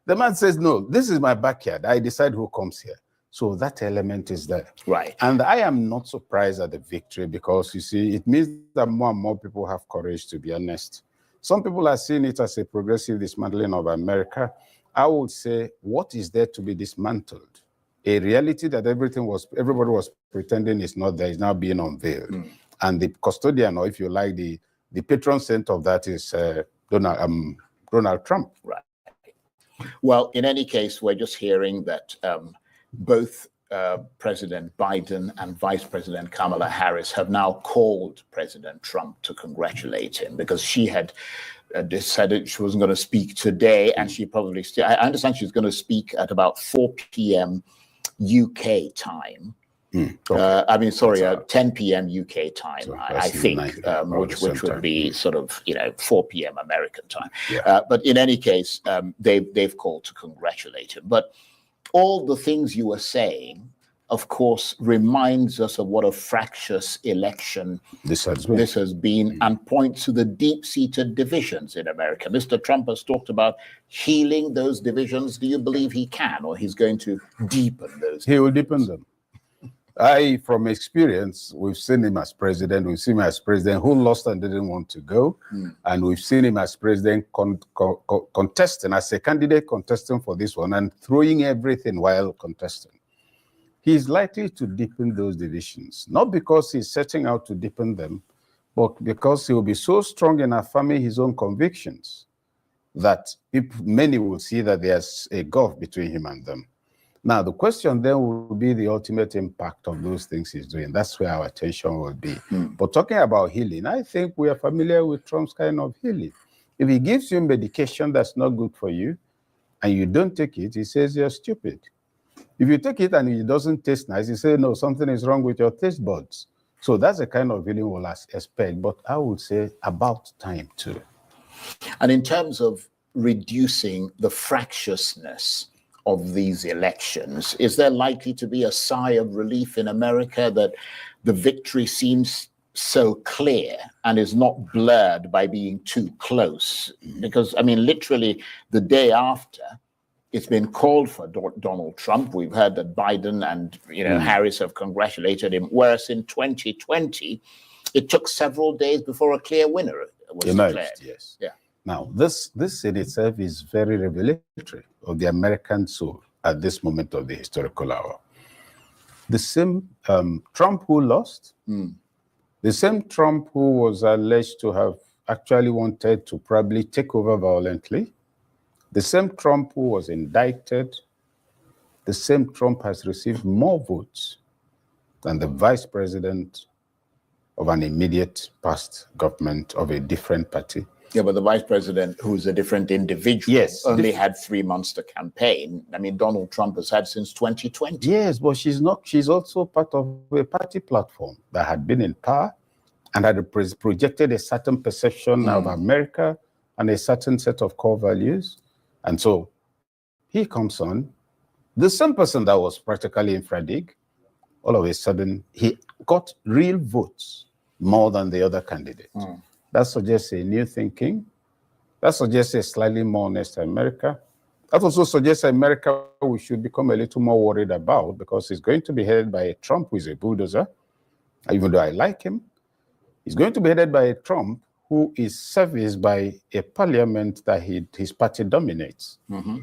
The man says, no, this is my backyard. I decide who comes here. So that element is there. Right. And I am not surprised at the victory because, you see, it means that more and more people have courage to be honest. Some people are seeing it as a progressive dismantling of America. I would say, what is there to be dismantled? A reality that everybody was pretending is not there is now being unveiled. And the custodian, or if you like, the patron saint of that is Donald Trump. Right. Well, in any case, we're just hearing that both President Biden and Vice President Kamala Harris have now called President Trump to congratulate him because she had decided she wasn't going to speak today, and she probably still, I understand she's going to speak at about 4 p.m. UK time. Okay. I mean, sorry, 10 p.m. UK time, so I think, which would be sort of, 4 p.m. American time. Yeah. But in any case, they've called to congratulate him. But all the things you were saying, of course, reminds us of what a fractious election this has been and points to the deep-seated divisions in America. Mr. Trump has talked about healing those divisions. Do you believe he can, or he's going to deepen those divisions? He will deepen them. From experience, we've seen him as president. We've seen him as president who lost and didn't want to go. And we've seen him as president contesting, as a candidate contesting for this one and throwing everything while contesting. He's likely to deepen those divisions, not because he's setting out to deepen them, but because he will be so strong in affirming his own convictions that many will see that there's a gulf between him and them. Now, the question then will be the ultimate impact of those things he's doing. That's where our attention will be. But talking about healing, I think we are familiar with Trump's kind of healing. If he gives you medication that's not good for you and you don't take it, he says you're stupid. If you take it and it doesn't taste nice, he says, no, something is wrong with your taste buds. So that's the kind of healing we'll expect. But I would say about time too. And in terms of reducing the fractiousness of these elections, is there likely to be a sigh of relief in America that the victory seems so clear and is not blurred by being too close? Because, I mean, literally the day after, it's been called for Donald Trump. We've heard that Biden and Harris have congratulated him, whereas in 2020, it took several days before a clear winner was declared. Yes. Yeah. Now, this in itself is very revelatory of the American soul at this moment of the historical hour. The same Trump who lost, the same Trump who was alleged to have actually wanted to probably take over violently, the same Trump who was indicted, the same Trump has received more votes than the vice president of an immediate past government of a different party. Yeah, but the vice president, who's a different individual, only had 3 months to campaign. I mean, Donald Trump has had since 2020. Yes, but she's also part of a party platform that had been in power and had projected a certain perception of America and a certain set of core values. And so he comes on, the same person that was practically infradig, all of a sudden he got real votes more than the other candidate. That suggests a new thinking. That suggests a slightly more honest America. That also suggests America we should become a little more worried about because it's going to be headed by a Trump who is a bulldozer. Even though I like him, he's going to be headed by a Trump who is serviced by a parliament that his party dominates.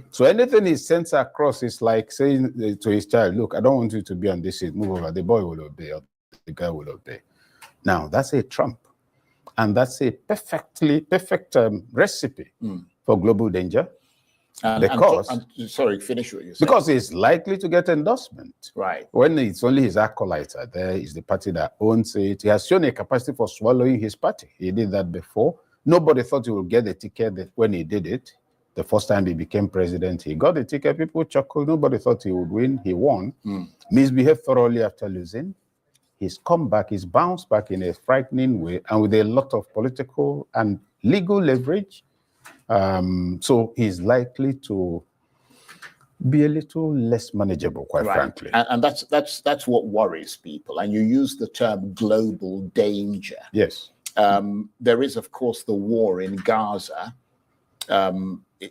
So anything he sends across is like saying to his child, look, I don't want you to be on this seat, move over. The boy will obey, or the girl will obey. Now, that's a Trump. And that's a perfect recipe for global danger. Sorry, finish what you said. Because he's likely to get endorsement. Right. When it's only his acolytes are there, is the party that owns it. He has shown a capacity for swallowing his party. He did that before. Nobody thought he would get the ticket when he did it. The first time he became president, he got the ticket. People chuckled. Nobody thought he would win. He won. Misbehaved thoroughly after losing. He's come back. He's bounced back in a frightening way and with a lot of political and legal leverage. So he's likely to be a little less manageable, quite frankly. And that's what worries people. And you use the term global danger. Yes. There is, of course, the war in Gaza.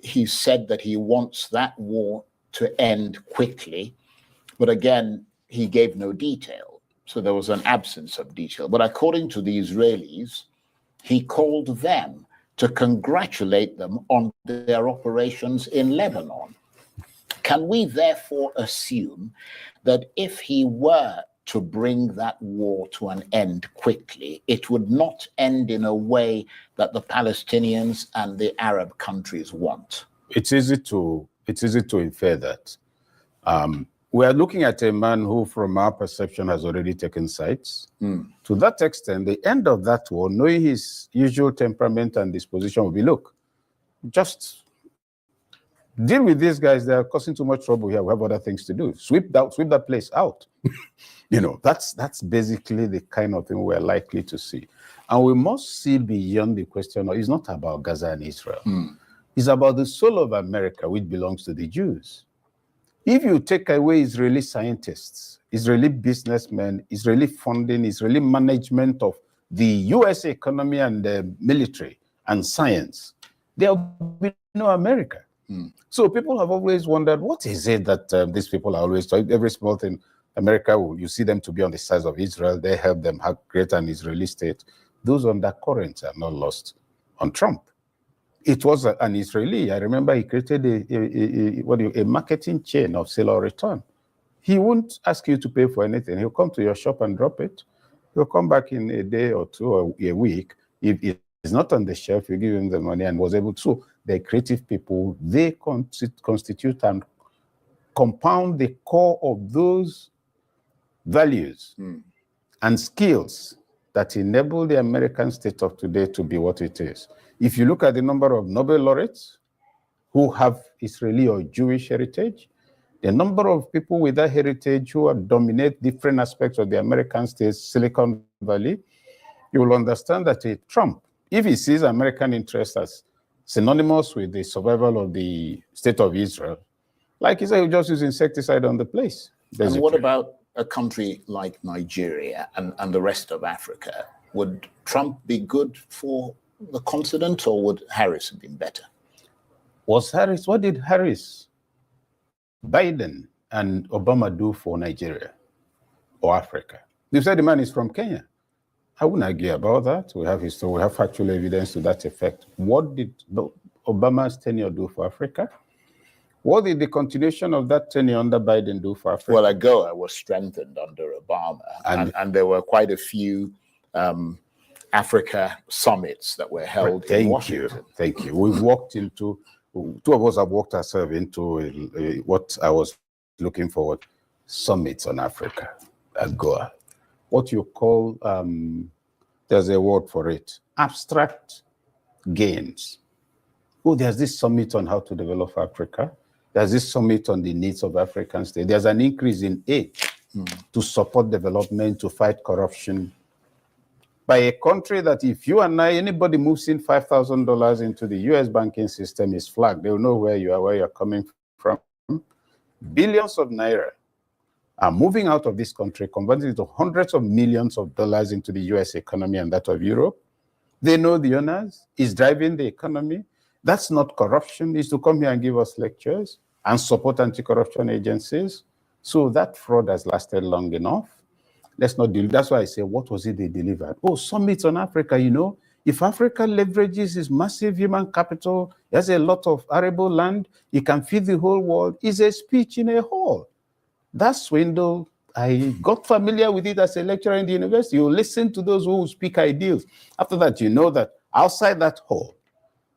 He said that he wants that war to end quickly. But again, he gave no detail. So there was an absence of detail. But according to the Israelis, he called them to congratulate them on their operations in Lebanon. Can we therefore assume that if he were to bring that war to an end quickly, it would not end in a way that the Palestinians and the Arab countries want? It's easy to infer that. We are looking at a man who, from our perception, has already taken sides. To that extent, the end of that war, knowing his usual temperament and disposition, will be, look, just deal with these guys. They are causing too much trouble here. We have other things to do. Sweep that place out. That's basically the kind of thing we're likely to see. And we must see beyond the question. It's not about Gaza and Israel. It's about the soul of America, which belongs to the Jews. If you take away Israeli scientists, Israeli businessmen, Israeli funding, Israeli management of the US economy and the military and science, there will be no America. So people have always wondered, what is it that these people are always talking? Every small thing, America, you see them to be on the side of Israel. They help them create an Israeli state. Those undercurrents are not lost on Trump. It was an Israeli. I remember he created a marketing chain of sale or return. He won't ask you to pay for anything. He'll come to your shop and drop it. He'll come back in a day or two or a week. If it's not on the shelf, you give him the money, and was able to. So they're creative people. They constitute and compound the core of those values and skills that enable the American state of today to be what it is. If you look at the number of Nobel laureates who have Israeli or Jewish heritage, the number of people with that heritage who dominate different aspects of the American state, Silicon Valley, you will understand that Trump, if he sees American interests as synonymous with the survival of the state of Israel, like he said, he'll just use insecticide on the place. Basically. And what about a country like Nigeria and the rest of Africa? Would Trump be good for the continent, or would Harris have been better? What did Harris, Biden, and Obama do for Nigeria or Africa? They said the man is from Kenya. I wouldn't argue about that. We have history, we have factual evidence to that effect. What did Obama's tenure do for Africa? What did the continuation of that tenure under Biden do for Africa? Well, AGOA was strengthened under Obama, and there were quite a few Africa summits that were held in Washington. Thank you. We've walked into, two of us have walked ourselves into what I was looking forward, summits on Africa, AGOA. What you call, there's a word for it, abstract gains. Oh, there's this summit on how to develop Africa. There's this summit on the needs of African states. There's an increase in aid to support development, to fight corruption. By a country that if you and I, anybody moves in $5,000 into the US banking system is flagged. They'll know where you are, where you're coming from. Billions of naira are moving out of this country, converting into hundreds of millions of dollars into the US economy and that of Europe. They know the owners. It's driving the economy. That's not corruption. It's to come here and give us lectures and support anti-corruption agencies. So that fraud has lasted long enough. Let's not do. That's why I say, what was it they delivered? Oh, summits on Africa, if Africa leverages its massive human capital, there's a lot of arable land, it can feed the whole world, it's a speech in a hall. That swindle I got familiar with it as a lecturer in the university. You listen to those who speak ideals. After that, you know that outside that hall,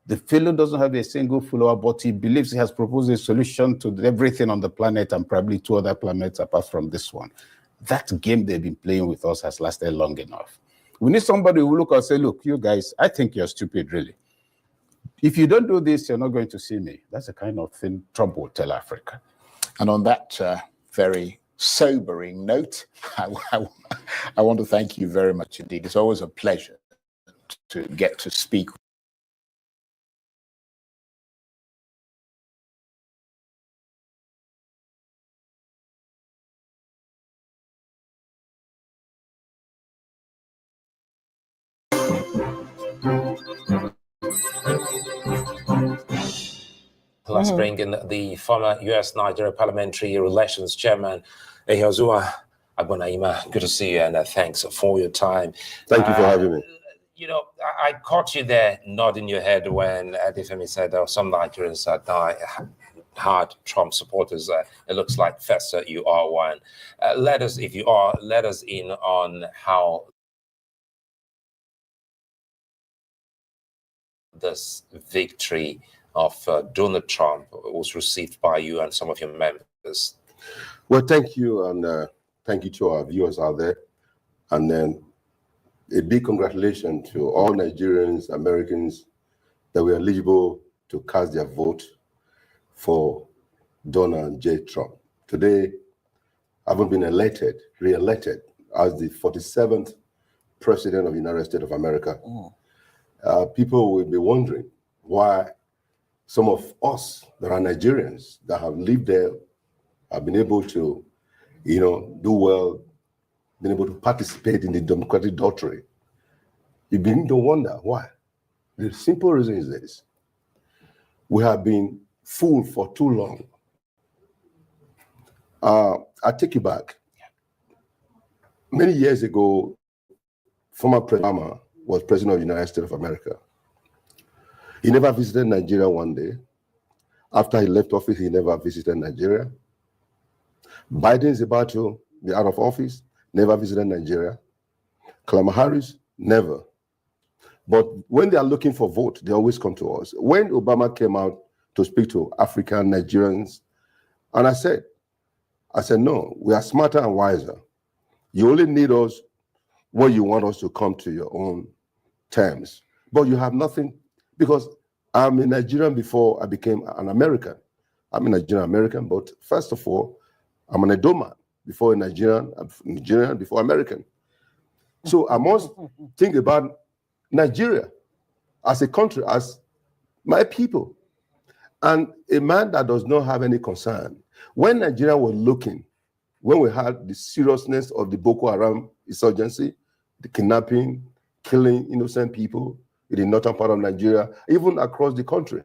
the fellow doesn't have a single follower, but he believes he has proposed a solution to everything on the planet and probably 2 other planets apart from this one. That game they've been playing with us has lasted long enough. We need somebody who will look and say, look, you guys, I think you're stupid, really. If you don't do this, you're not going to see me. That's the kind of thing Trump will tell Africa. And on that very sobering note, I want to thank you very much indeed. It's always a pleasure to get to speak. Let's bring in the former U.S.-Nigeria Parliamentary Relations Chairman, Ehozua Agbonaima. Good to see you, and thanks for your time. Thank you for having me. You know, I caught you there nodding your head when Adifemi said some Nigerians die hard Trump supporters. It looks like, Fester, you are one. Let us in on how this victory of Donald Trump was received by you and some of your members. Well, thank you, and thank you to our viewers out there. And then a big congratulations to all Nigerians, Americans that were eligible to cast their vote for Donald J. Trump. Today, having been re-elected as the 47th President of the United States of America, people will be wondering why some of us that are Nigerians that have lived there have been able to, do well, been able to participate in the democratic doctrine. You begin to wonder why. The simple reason is this: we have been fooled for too long. I take you back. Many years ago, former President Obama was President of the United States of America. He never visited Nigeria one day. After he left office, he never visited Nigeria. Biden is about to be out of office, never visited Nigeria. Kamala Harris, never. But when they are looking for vote, they always come to us. When Obama came out to speak to African Nigerians, and I said, no, we are smarter and wiser. You only need us when you want us to come to your own terms. But you have nothing, because I'm a Nigerian before I became an American. I'm a Nigerian American, but first of all, I'm an Edoman before a Nigerian before American. So I must think about Nigeria as a country, as my people. And a man that does not have any concern. When Nigeria was looking, when we had the seriousness of the Boko Haram insurgency, the kidnapping, killing innocent people in the northern part of Nigeria, even across the country,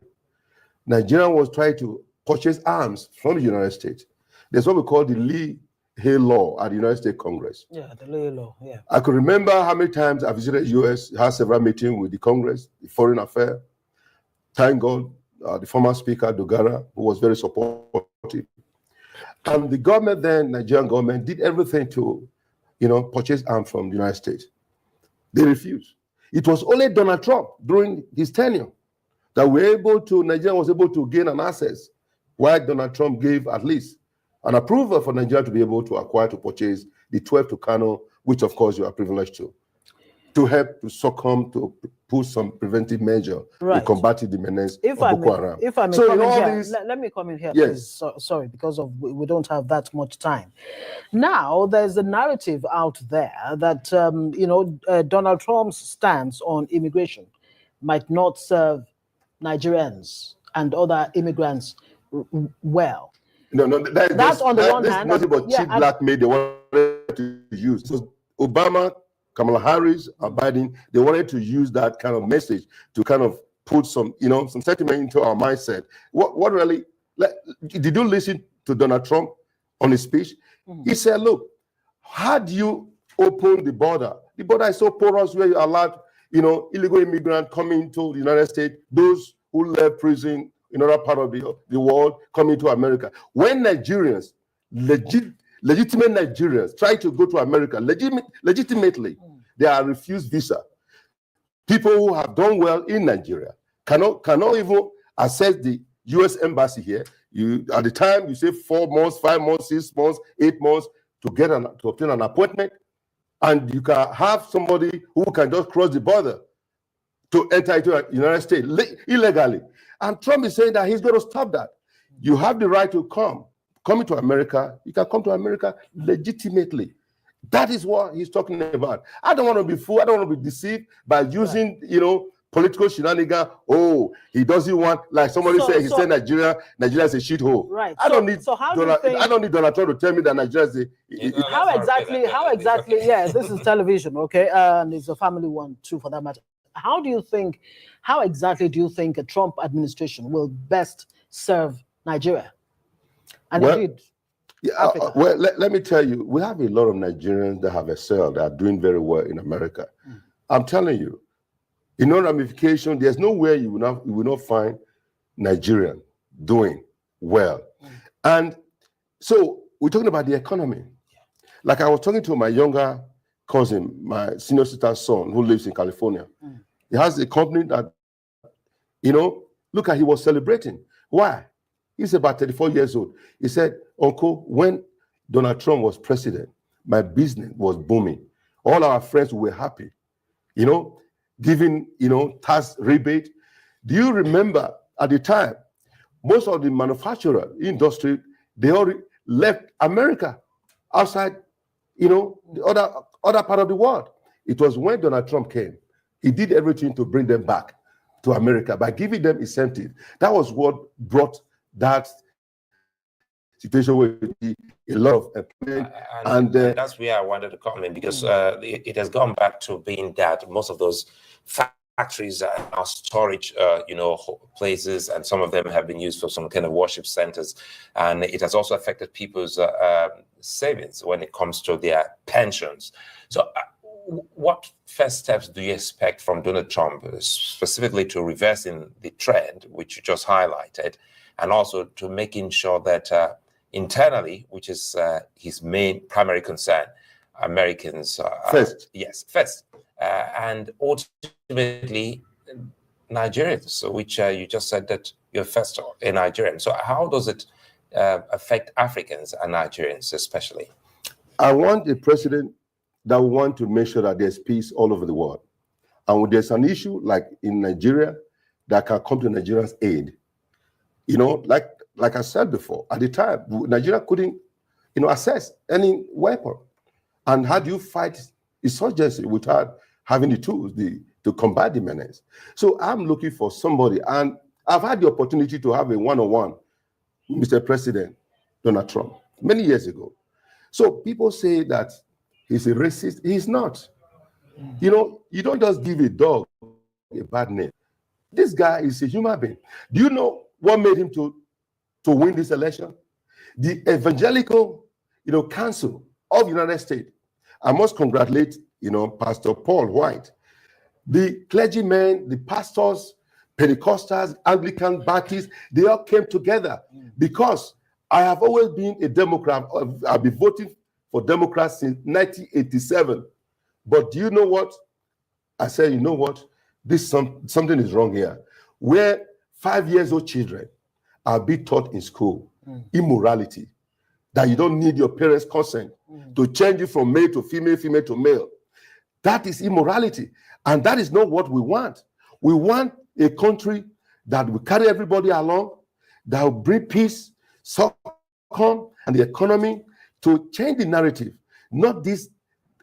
Nigeria was trying to purchase arms from the United States. There's what we call the Lee-Hay Law at the United States Congress. Yeah, the Lee-Hay Law, yeah. I could remember how many times I visited the U.S., had several meetings with the Congress, the Foreign Affairs. Thank God, the former Speaker, Dogara, who was very supportive. And the government then, Nigerian government, did everything to, purchase arms from the United States. They refused. It was only Donald Trump during his tenure that Nigeria was able to gain an access, while Donald Trump gave at least an approval for Nigeria to be able to acquire, to purchase the 12 Tucano, which of course you are privileged to help to succumb, to put some preventive measure in combating the menace of Boko Haram. If I may come in here, let me come in here, yes. please. Sorry, because we don't have that much time. Now, there's a narrative out there that, Donald Trump's stance on immigration might not serve Nigerians and other immigrants well. No, that's on the one hand. Nothing but cheap blackmail they wanted to use. So Obama, Kamala Harris, and Biden, they wanted to use that kind of message to kind of put some, some sentiment into our mindset. What really, did you listen to Donald Trump on his speech? He said, look, how do you open the border? The border is so porous where you allowed, illegal immigrants coming into the United States, those who left prison in other part of the world coming to America. When Nigerians legitimate Nigerians try to go to America legitimately. They are refused visa. People who have done well in Nigeria cannot even access the U.S. embassy here. You at the time you say 4 months, 5 months, 6 months, 8 months to obtain an appointment, and you can have somebody who can just cross the border to enter into the United States illegally. And Trump is saying that he's going to stop that. You have the right to come to America. You can come to America legitimately. That is what he's talking about. I don't want to be fooled. I don't want to be deceived by using, political shenanigans. Oh, he doesn't want, like somebody said, he said Nigeria is a shithole. Right. I don't need Donald Trump to tell me that Nigeria is a how exactly, yeah, this is television, okay? And it's a family one too, for that matter. How exactly do you think a Trump administration will best serve Nigeria? And indeed, Africa? Well, let me tell you, we have a lot of Nigerians that have excelled, that are doing very well in America. I'm telling you, in no ramification, there's nowhere you will not find Nigerian doing well. And so we're talking about the economy. Like I was talking to my younger cousin, my senior sister's son, who lives in California. He has a company that, look at, he was celebrating. Why? He's about 34 years old. He said, Uncle, when Donald Trump was president, my business was booming. All our friends were happy, giving, tax rebate. Do you remember at the time, most of the manufacturer industry, they all left America outside, the other part of the world. It was when Donald Trump came, he did everything to bring them back to America by giving them incentive. That was what brought that situation where a lot of employment. And that's where I wanted to come in, because it has gone back to being that most of those factories are now storage, places, and some of them have been used for some kind of worship centers. And it has also affected people's savings when it comes to their pensions. So what first steps do you expect from Donald Trump, specifically to reversing the trend, which you just highlighted, and also to making sure that internally, which is his main primary concern, Americans first. Yes, first. And ultimately, Nigerians, so which you just said that you're first in Nigerian. So how does it affect Africans and Nigerians especially? I want a president that will want to make sure that there's peace all over the world. And when there's an issue like in Nigeria that can come to Nigerians' aid, like I said before, at the time, Nigeria couldn't, access any weapon. And how do you fight insurgency without having the tools to combat the menace? So I'm looking for somebody, and I've had the opportunity to have a one-on-one with Mr. President Donald Trump many years ago. So people say that he's a racist. He's not. You don't just give a dog a bad name. This guy is a human being. Do you know what made him to win this election? The Evangelical, Council of the United States. I must congratulate, Pastor Paul White. The clergymen, the pastors, Pentecostals, Anglican, Baptists, they all came together because I have always been a Democrat. I've been voting for Democrats since 1987. But do you know what? I said, you know what? Something is wrong here. Where 5-year-old children are being taught in school immorality, that you don't need your parents' consent to change you from male to female, female to male. That is immorality. And that is not what we want. We want a country that will carry everybody along, that will bring peace, and the economy, to change the narrative. Not this.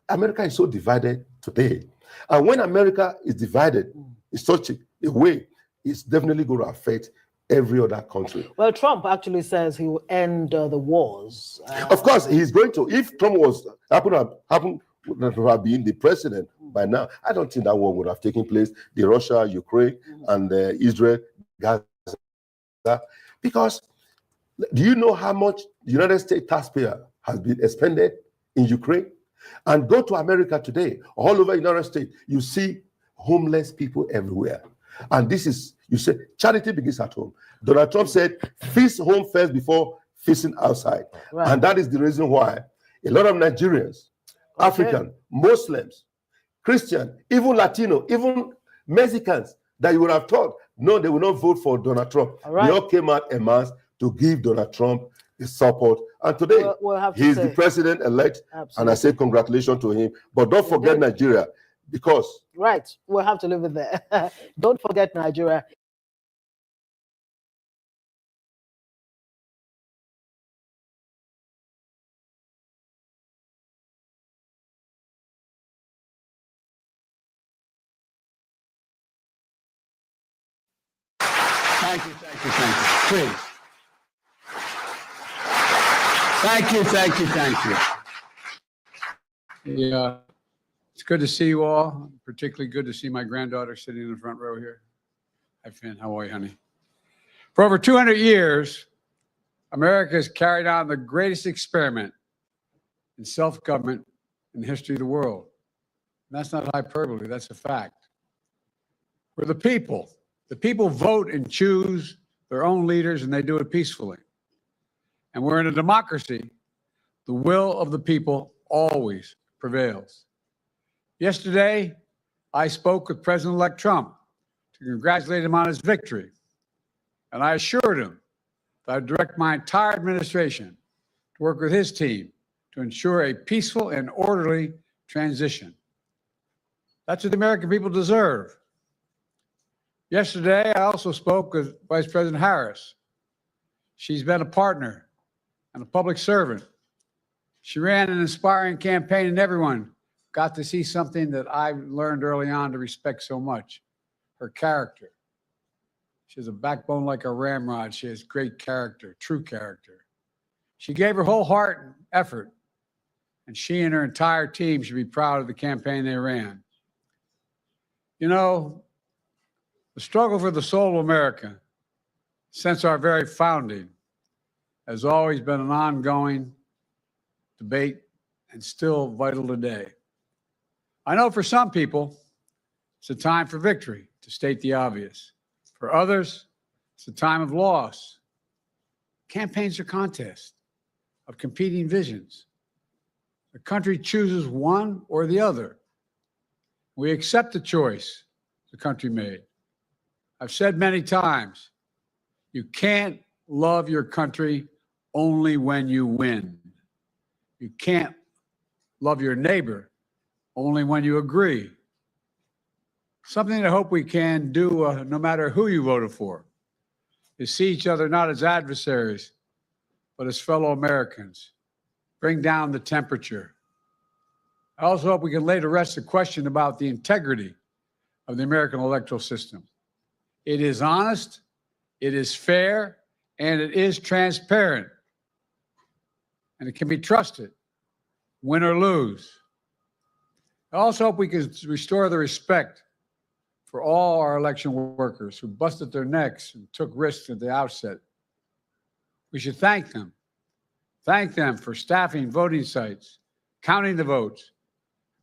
America is so divided today. And when America is divided in such a way, it's definitely going to affect every other country. Well, Trump actually says he will end the wars. Of course, he's going to. If Trump happened to have been the president by now, I don't think that war would have taken place. The Russia, Ukraine, and Israel, Gaza. Because do you know how much the United States taxpayer has been expended in Ukraine? And go to America today, all over the United States, you see homeless people everywhere. And this is, you say, charity begins at home. Donald Trump said, feast home first before facing outside. Right. And that is the reason why a lot of Nigerians, African, Muslims, Christian, even Latino, even Mexicans that you would have thought, no, they will not vote for Donald Trump. They all came out en masse to give Donald Trump his support. And today, we'll have to he is say, the president-elect, and I say congratulations to him. But don't forget Nigeria, because... Right, we'll have to leave it there. Don't forget Nigeria. Thank you, thank you, thank you. Please. Thank you, thank you, thank you. Yeah, it's good to see you all. Particularly good to see my granddaughter sitting in the front row here. Hi, Finn. How are you, honey? For over 200 years, America has carried on the greatest experiment in self-government in the history of the world. And that's not hyperbole, that's a fact. We're the people. The people vote and choose their own leaders, and they do it peacefully. And we're in a democracy. The will of the people always prevails. Yesterday, I spoke with President-elect Trump to congratulate him on his victory. And I assured him that I'd direct my entire administration to work with his team to ensure a peaceful and orderly transition. That's what the American people deserve. Yesterday, I also spoke with Vice President Harris. She's been a partner and a public servant. She ran an inspiring campaign, and everyone got to see something that I learned early on to respect so much, her character. She has a backbone like a ramrod. She has great character, true character. She gave her whole heart and effort, and she and her entire team should be proud of the campaign they ran. You know, the struggle for the soul of America since our very founding has always been an ongoing debate and still vital today. I know for some people, it's a time for victory, to state the obvious. For others, it's a time of loss. Campaigns are contests of competing visions. The country chooses one or the other. We accept the choice the country made. I've said many times, you can't love your country only when you win. You can't love your neighbor only when you agree. Something I hope we can do, no matter who you voted for, is see each other not as adversaries, but as fellow Americans. Bring down the temperature. I also hope we can lay to rest the question about the integrity of the American electoral system. It is honest, it is fair, and it is transparent. And it can be trusted, win or lose. I also hope we can restore the respect for all our election workers who busted their necks and took risks at the outset. We should thank them. Thank them for staffing voting sites, counting the votes,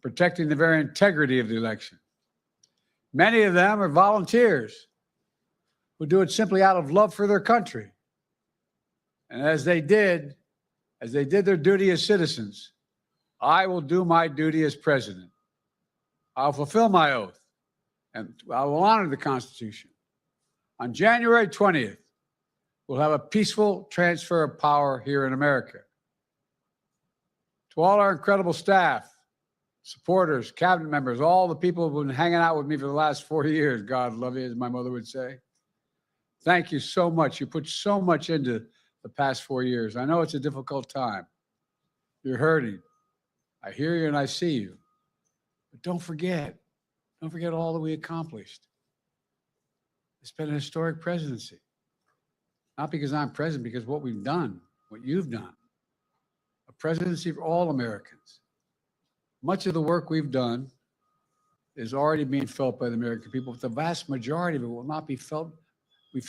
protecting the very integrity of the election. Many of them are volunteers who do it simply out of love for their country. And as they did their duty as citizens, I will do my duty as president. I'll fulfill my oath, and I will honor the Constitution. On January 20th, we'll have a peaceful transfer of power here in America. To all our incredible staff, supporters, cabinet members, all the people who've been hanging out with me for the last 4 years, God love you, as my mother would say. Thank you so much. You put so much into the past 4 years. I know it's a difficult time. You're hurting. I hear you and I see you. But don't forget all that we accomplished. It's been a historic presidency. Not because I'm president, because what we've done, what you've done. A presidency for all Americans. Much of the work we've done is already being felt by the American people, but the vast majority of it will not be felt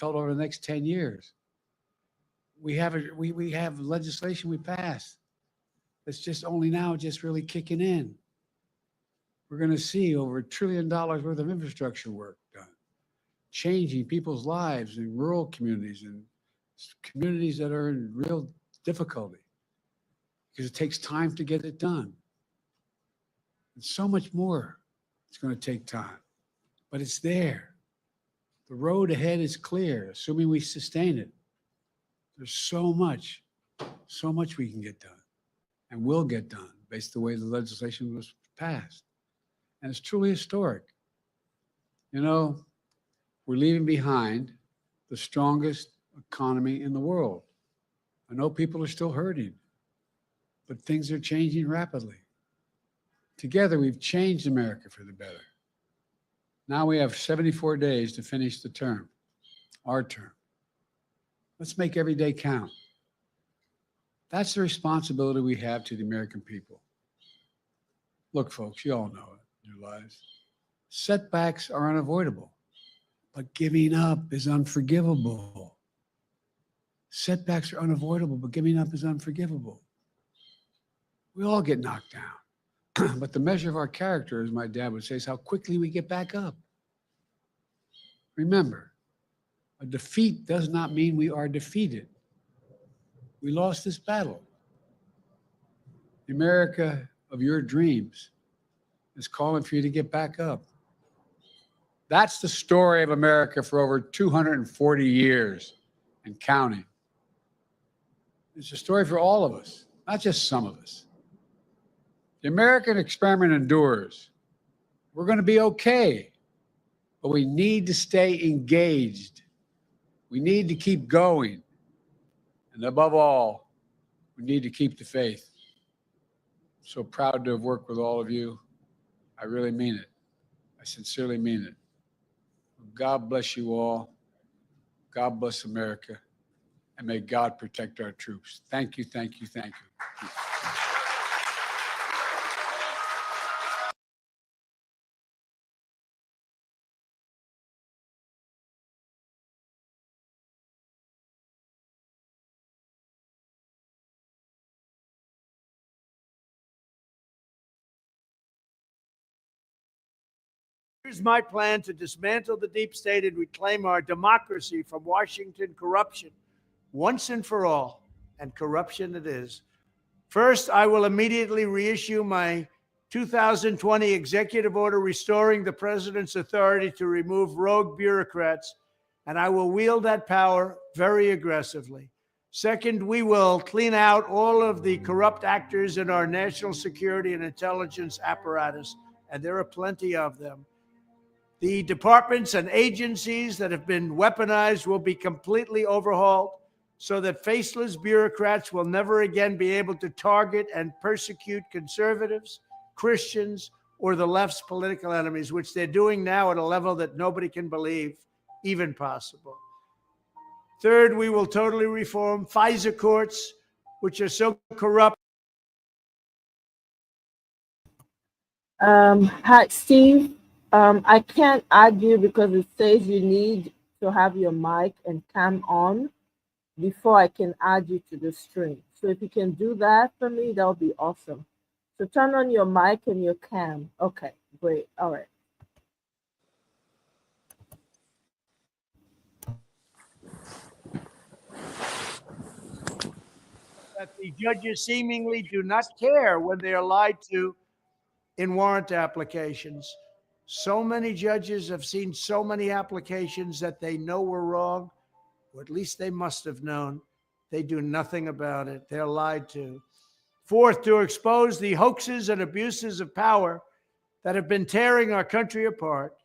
over the next 10 years. We have legislation we passed that's just only now just really kicking in. We're going to see over $1 trillion worth of infrastructure work done, changing people's lives in rural communities and communities that are in real difficulty because it takes time to get it done. And so much more it's going to take time, but it's there. The road ahead is clear, assuming we sustain it. There's so much we can get done and will get done based on the way the legislation was passed. And it's truly historic. You know, we're leaving behind the strongest economy in the world. I know people are still hurting, but things are changing rapidly. Together, we've changed America for the better. Now we have 74 days to finish the term, our term. Let's make every day count. That's the responsibility we have to the American people. Look, folks, you all know it in your lives. Setbacks are unavoidable, but giving up is unforgivable. Setbacks are unavoidable, but giving up is unforgivable. We all get knocked down, but the measure of our character, as my dad would say, is how quickly we get back up. Remember, a defeat does not mean we are defeated. We lost this battle. The America of your dreams is calling for you to get back up. That's the story of America for over 240 years and counting. It's a story for all of us, not just some of us. The American experiment endures. We're going to be okay, but we need to stay engaged. We need to keep going. And above all, we need to keep the faith. I'm so proud to have worked with all of you. I really mean it. I sincerely mean it. God bless you all. God bless America. And may God protect our troops. Thank you, thank you, thank you. Here's my plan to dismantle the deep state and reclaim our democracy from Washington corruption once and for all, and corruption it is. First, I will immediately reissue my 2020 executive order restoring the president's authority to remove rogue bureaucrats, and I will wield that power very aggressively. Second, we will clean out all of the corrupt actors in our national security and intelligence apparatus, and there are plenty of them. The departments and agencies that have been weaponized will be completely overhauled so that faceless bureaucrats will never again be able to target and persecute conservatives, Christians, or the left's political enemies, which they're doing now at a level that nobody can believe even possible. Third, we will totally reform FISA courts, which are so corrupt. Hi, Steve. I can't add you because it says you need to have your mic and cam on before I can add you to the stream. So if you can do that for me, that would be awesome. So turn on your mic and your cam. Okay, great. All right. That the judges seemingly do not care when they are lied to in warrant applications. So many judges have seen so many applications that they know were wrong, or at least they must have known. They do nothing about it. They're lied to. Fourth, to expose the hoaxes and abuses of power that have been tearing our country apart,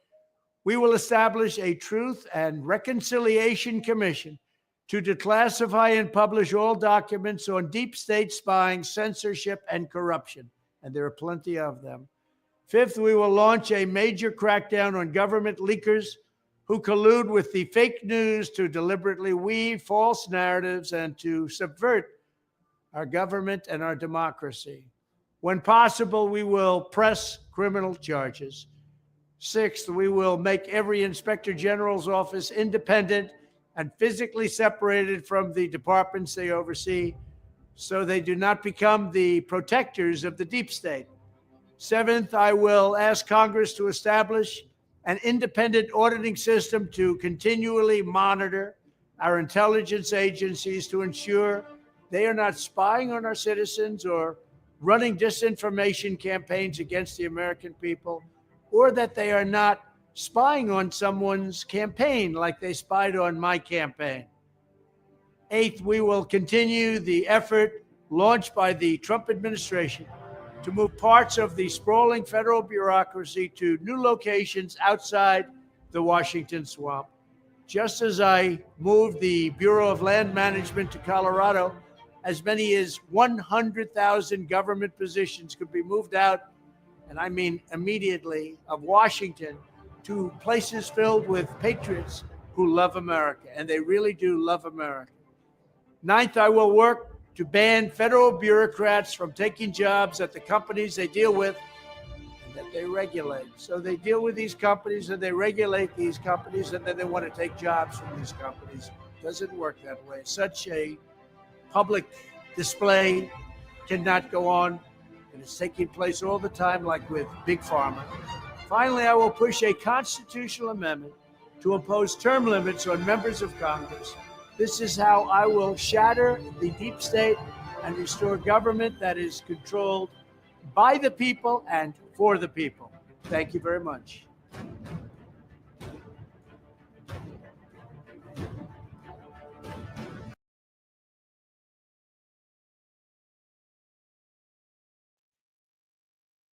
we will establish a Truth and Reconciliation Commission to declassify and publish all documents on deep state spying, censorship, and corruption. And there are plenty of them. Fifth, we will launch a major crackdown on government leakers who collude with the fake news to deliberately weave false narratives and to subvert our government and our democracy. When possible, we will press criminal charges. Sixth, we will make every inspector general's office independent and physically separated from the departments they oversee so they do not become the protectors of the deep state. Seventh, I will ask Congress to establish an independent auditing system to continually monitor our intelligence agencies to ensure they are not spying on our citizens or running disinformation campaigns against the American people, or that they are not spying on someone's campaign like they spied on my campaign. Eighth, we will continue the effort launched by the Trump administration to move parts of the sprawling federal bureaucracy to new locations outside the Washington swamp. Just as I moved the Bureau of Land Management to Colorado, as many as 100,000 government positions could be moved out, and I mean immediately, of Washington to places filled with patriots who love America, and they really do love America. Ninth, I will work to ban federal bureaucrats from taking jobs at the companies they deal with and that they regulate. So they deal with these companies and they regulate these companies, and then they want to take jobs from these companies. It doesn't work that way. Such a public display cannot go on, and it's taking place all the time, like with Big Pharma. Finally, I will push a constitutional amendment to impose term limits on members of Congress. This is how I will shatter the deep state and restore government that is controlled by the people and for the people. Thank you very much.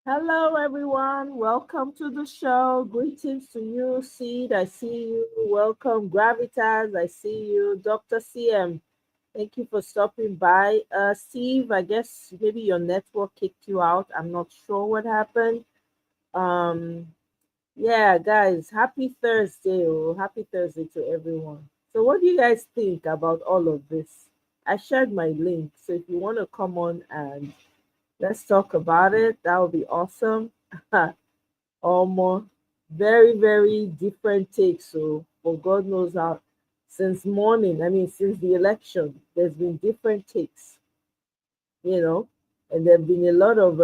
Hello, everyone. Welcome to the show. Greetings to you, Seed. I see you. Welcome, Gravitas. I see you. Dr. CM, thank you for stopping by. Steve, I guess maybe your network kicked you out. I'm not sure what happened. Yeah, guys, happy Thursday. Oh, happy Thursday to everyone. So, what do you guys think about all of this? I shared my link. So, if you want to come on and let's talk about it, that would be awesome. Almost very, very different takes. So, for God knows how, since morning, I mean, since the election, there's been different takes, and there have been a lot of,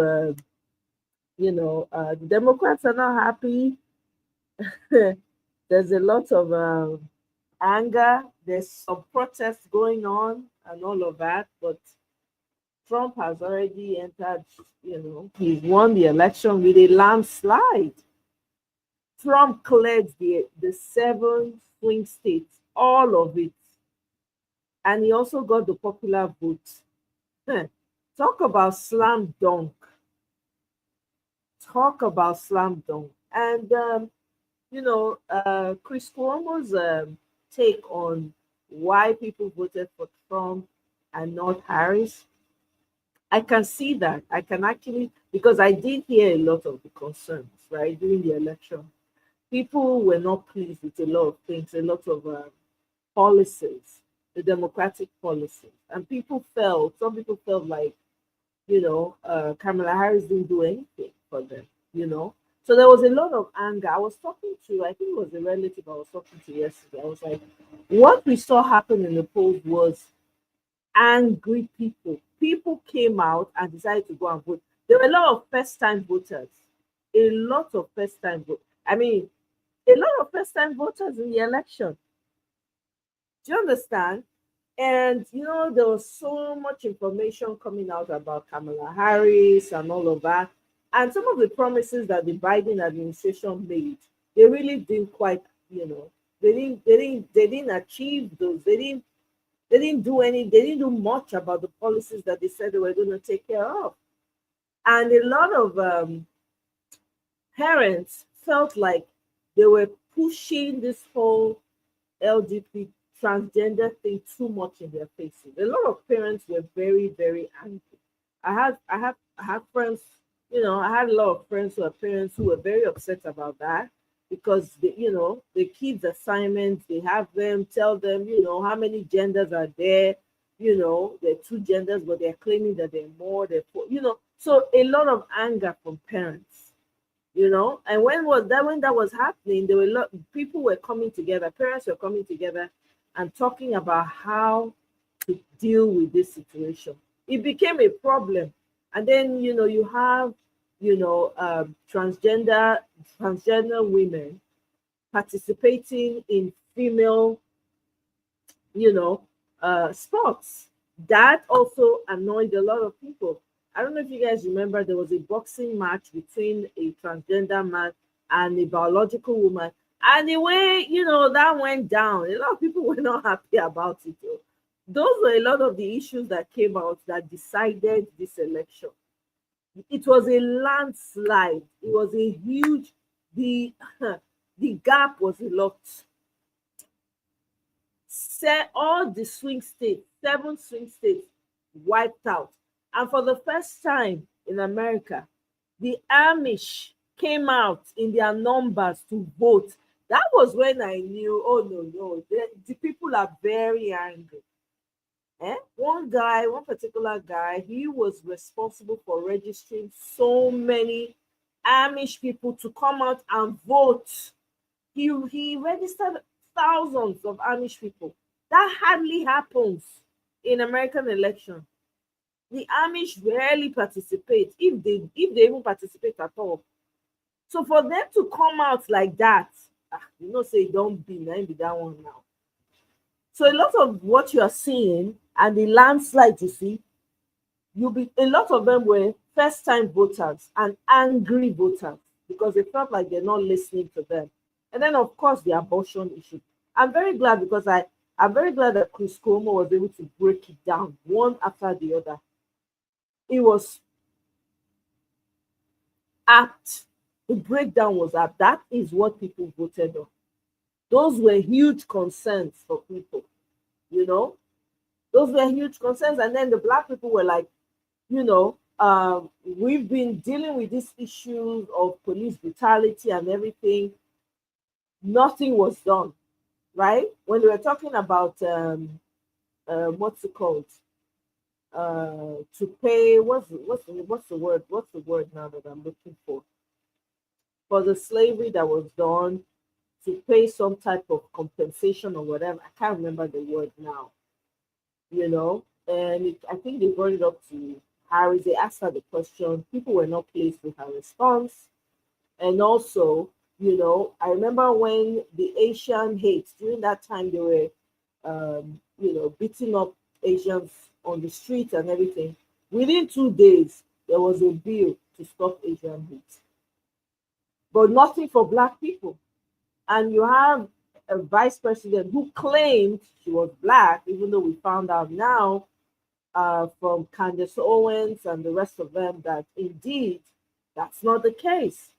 the Democrats are not happy. There's a lot of anger. There's some protests going on and all of that, but Trump has already entered, he's won the election with a landslide. Trump cleared the 7 swing states, all of it. And he also got the popular vote. Talk about slam dunk. Talk about slam dunk. And, Chris Cuomo's take on why people voted for Trump and not Harris, I can see that. I can actually, because I did hear a lot of the concerns, right, during the election. People were not pleased with a lot of things, a lot of policies, the Democratic policies. And some people felt like, Kamala Harris didn't do anything for them, So there was a lot of anger. I was talking to, I think it was a relative I was talking to yesterday. I was like, what we saw happen in the polls was angry people. People came out and decided to go and vote. There were a lot of first-time voters. A lot of first-time voters. I mean, a lot of first-time voters in the election. Do you understand? And, there was so much information coming out about Kamala Harris and all of that. And some of the promises that the Biden administration made, they really didn't quite, they didn't achieve those. They didn't do much about the policies that they said they were going to take care of. And a lot of parents felt like they were pushing this whole LGBT transgender thing too much in their faces. A lot of parents were very, very angry. I have friends, I had a lot of friends who are parents who were very upset about that, because the kids' assignments, they have them tell them, how many genders are there, there are 2 genders, but they're claiming that they're more, so a lot of anger from parents, and when that was happening, there were people were coming together, parents were coming together and talking about how to deal with this situation. It became a problem. And then, you have transgender women participating in female, sports, That also annoyed a lot of people. I don't know if you guys remember there was a boxing match between a transgender man and a biological woman. And the way, that went down, a lot of people were not happy about it. Though. Those were a lot of the issues that came out that decided this election. It was a landslide. It was a huge, the the gap was a lot. All the swing states, 7 swing states, wiped out. And for the first time in America, the Amish came out in their numbers to vote. That was when I knew, oh no, the people are very angry. One particular guy, he was responsible for registering so many Amish people to come out and vote. He registered thousands of Amish people. That hardly happens in American election. The Amish rarely participate, if they even participate at all. So for them to come out like that, say don't be that one now. So a lot of what you are seeing and the landslide you see, a lot of them were first-time voters and angry voters because they felt like they're not listening to them. And then, of course, the abortion issue. I'm very glad because I'm very glad that Chris Cuomo was able to break it down one after the other. It was apt. The breakdown was apt. That is what people voted on. Those were huge concerns for people, Those were huge concerns. And then the Black people were like, we've been dealing with these issues of police brutality and everything. Nothing was done, right? When they were talking about what's it called? To pay what's the word now that I'm looking for the slavery that was done, to pay some type of compensation or whatever. I can't remember the word now, and I think they brought it up to Harris. They asked her the question. People were not pleased with her response. And also, I remember when the Asian hate, during that time, they were, beating up Asians on the street and everything. Within 2 days, there was a bill to stop Asian hate. But nothing for Black people. And you have a vice president who claimed she was Black, even though we found out now from Candace Owens and the rest of them that indeed that's not the case.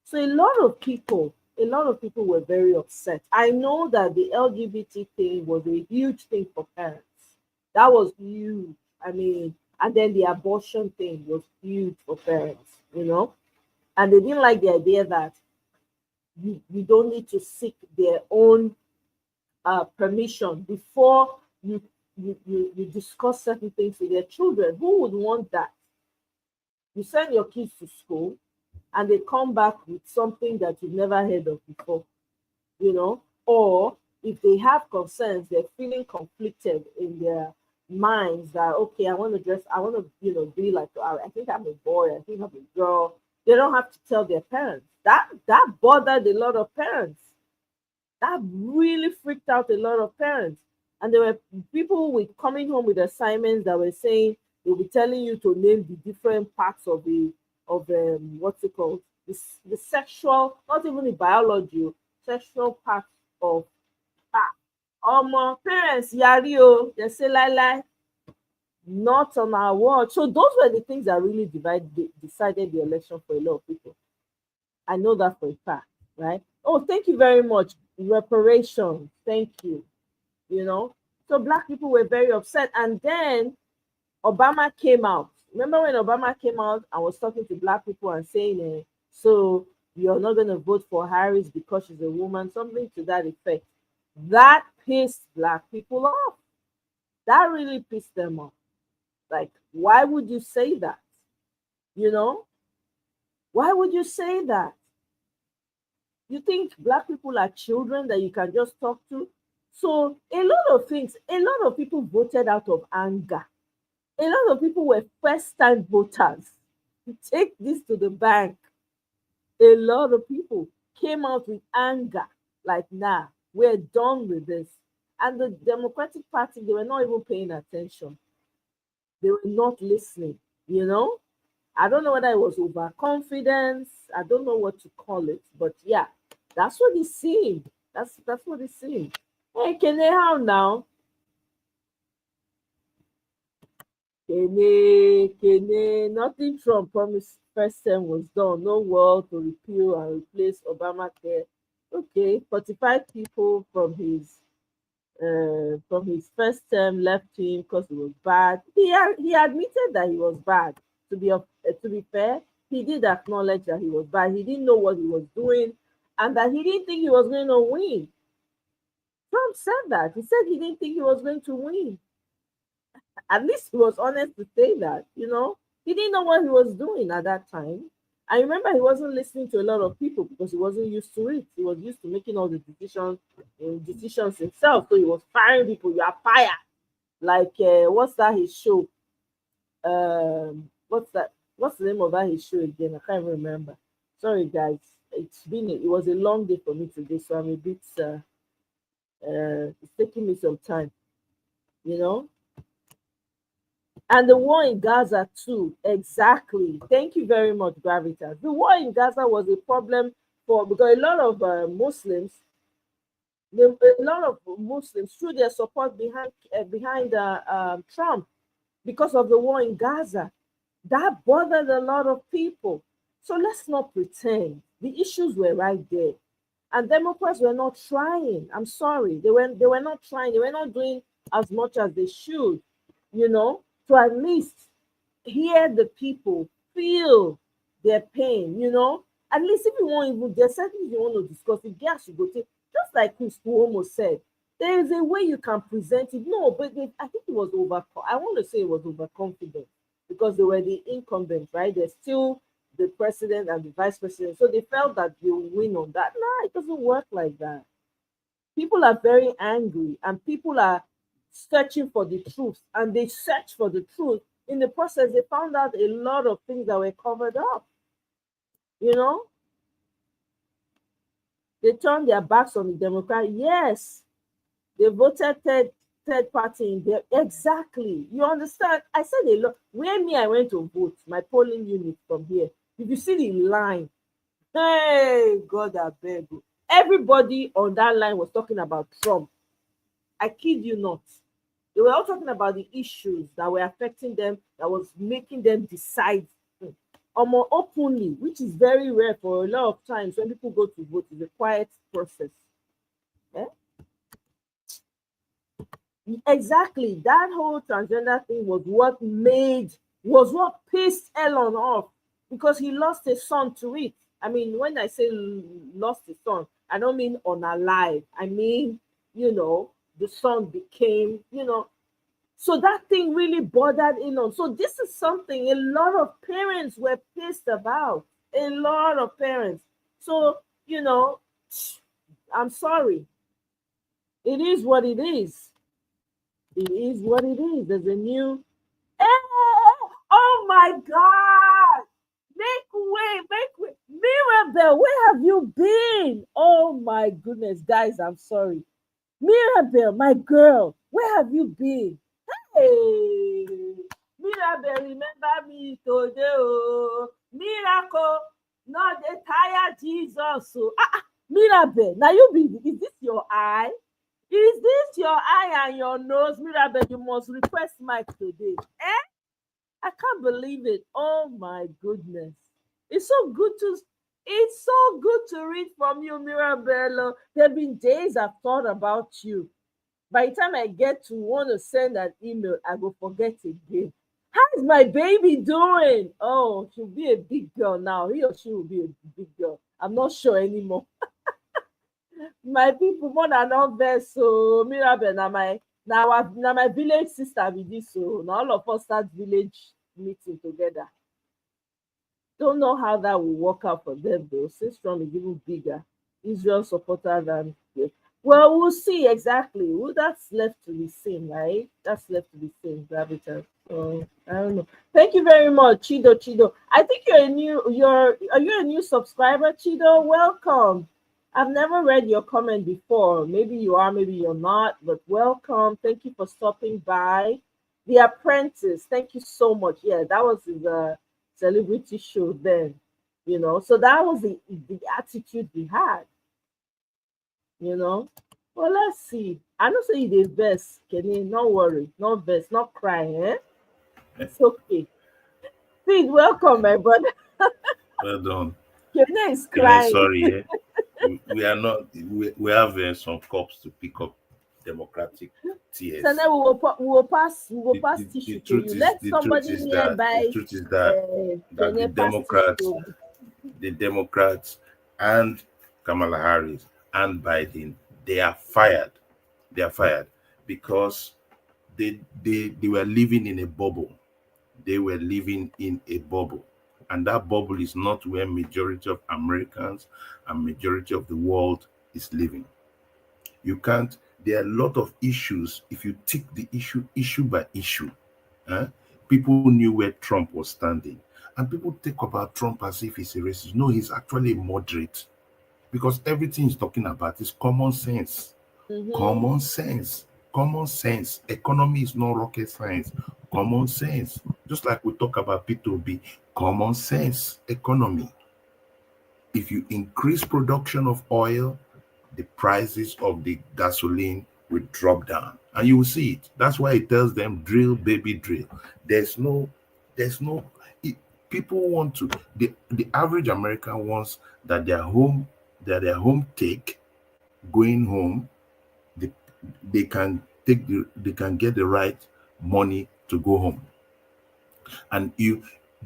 So a lot of people were very upset. I know that the LGBT thing was a huge thing for parents. That was huge. I mean, and then the abortion thing was huge for parents, and they didn't like the idea that you don't need to seek their own permission before you discuss certain things with their children. Who would want that? You send your kids to school and they come back with something that you've never heard of before, or if they have concerns, they're feeling conflicted in their minds that, okay, I want to be like, I think I'm a boy, I think I'm a girl. They don't have to tell their parents. That bothered a lot of parents. That really freaked out a lot of parents. And there were people coming home with assignments that were saying they'll be telling you to name the different parts of what's it called? The sexual, not even the biology, sexual parts of parents, yario, they say lie, not on our watch. So those were the things that really decided the election for a lot of people. I know that for a fact, right? Oh, thank you very much. Reparations, thank you. So Black people were very upset. And then Obama came out. Remember when Obama came out and was talking to Black people and saying, so you're not going to vote for Harris because she's a woman, something to that effect. That pissed Black people off. That really pissed them off. Like, why would you say that? Why would you say that? You think Black people are children that you can just talk to? So a lot of people voted out of anger. A lot of people were first-time voters. Take this to the bank. A lot of people came out with anger, like, nah, we're done with this. And the Democratic Party, they were not even paying attention. They were not listening, you know. I don't know whether it was overconfidence. I don't know what to call it, but yeah, that's what it seemed. That's what it seemed. Hey, Kene, how now? Kene, nothing Trump promised first term was done. No wall to repeal and replace Obamacare. Okay, 45 people from his first term left him because he was bad. He admitted that he was bad. To be fair, he did acknowledge that he was bad. He didn't know what he was doing, and that he didn't think he was going to win. Trump said that. He said he didn't think he was going to win. At least he was honest to say that. You know, he didn't know what he was doing at that time. I remember he wasn't listening to a lot of people because he wasn't used to it. He was used to making all the decisions himself. So he was firing people. You are fired. Like what's that his show? What's that? What's the name of that his show again? I can't even remember. Sorry guys. It was a long day for me today, so I'm a bit it's taking me some time, you know. And the war in Gaza too. Exactly. Thank you very much, Gravitas. The war in Gaza was a problem because a lot of Muslims, threw their support behind Trump because of the war in Gaza. That bothered a lot of people. So let's not pretend the issues were right there, and Democrats were not trying. I'm sorry, they were not trying. They were not doing as much as they should, you know, to at least hear the people, feel their pain, you know. At least if you want, even there's certain things you want to discuss, if gas you go take, just like Chris Cuomo said, there is a way you can present it. No, but I think it was I want to say it was overconfident because they were the incumbents, right? They're still the president and the vice president. So they felt that they will win on that. No, it doesn't work like that. People are very angry and people are searching for the truth, and they search for the truth. In the process, they found out a lot of things that were covered up. You know, they turned their backs on the Democrat. Yes, they voted third party in there. Exactly. You understand? I said a lot. Where I went to vote, my polling unit from here. If you see the line, hey, God, I beg you. Everybody on that line was talking about Trump. I kid you not. They were all talking about the issues that were affecting them, that was making them decide more openly, which is very rare for a lot of times when people go to vote. It's a quiet process. Yeah? Exactly. That whole transgender thing was what pissed Elon off, because he lost his son to it. I mean, when I say lost his son, I don't mean unalive. I mean, you know, the son became, you know, so that thing really bothered Elon. So this is something a lot of parents were pissed about. A lot of parents. So, you know, I'm sorry. It is what it is. It is what it is. There's a new. Oh my God! Make way! Mirabelle, where have you been? Oh my goodness, guys, I'm sorry. Mirabelle, my girl, where have you been? Hey, Mirabelle, remember me today, oh, miracle, not the tired Jesus. So, Mirabelle, now you be, is this your eye? Is this your eye and your nose? Mirabelle, you must request mic today. I can't believe it. Oh my goodness. It's so good to read from you, Mirabelle. There have been days I've thought about you. By the time I get to want to send an email, I will forget again. How is my baby doing? Oh, she'll be a big girl now. He or she will be a big girl. I'm not sure anymore. My people, more than all best. So Mirabelle, now my village sister with this. So now all of us start village meeting together. Don't know how that will work out for them though, since Trump is even bigger Israel supporter than well, we'll see exactly. Well, that's left to be seen, right? That's left to be seen, Gravitas. So I don't know. Thank you very much, Chido. I think are you a new subscriber, Chido? Welcome. I've never read your comment before. Maybe you are, maybe you're not, but welcome. Thank you for stopping by. The Apprentice. Thank you so much. Yeah, that was his celebrity show then. So that was the attitude he had. Well, let's see. I know say you the best, Kenny. No worry, no best, not crying, eh? It's okay. Sid, welcome, my brother. Well done. Kenny is Kenny, crying. sorry, we are not. We have some cups to pick up democratic tears. So now we will pass tissue to you. Let The truth somebody is that the nearby truth is that that Kenny pass tissue. the Democrats and Kamala Harris and Biden, they are fired. They are fired because they were living in a bubble. They were living in a bubble. And that bubble is not where majority of Americans and majority of the world is living. You can't, there are a lot of issues. If you take the issue by issue, people knew where Trump was standing. And people think about Trump as if he's a racist. No, he's actually moderate. Because everything he's talking about is common sense. Common sense. Common sense. Economy is not rocket science. Common sense. Just like we talk about P2B, common sense economy. If you increase production of oil, the prices of the gasoline will drop down. And you will see it. That's why it tells them drill, baby, drill. People want to, the average American wants that their home take, going home, they can get the right money to go home. And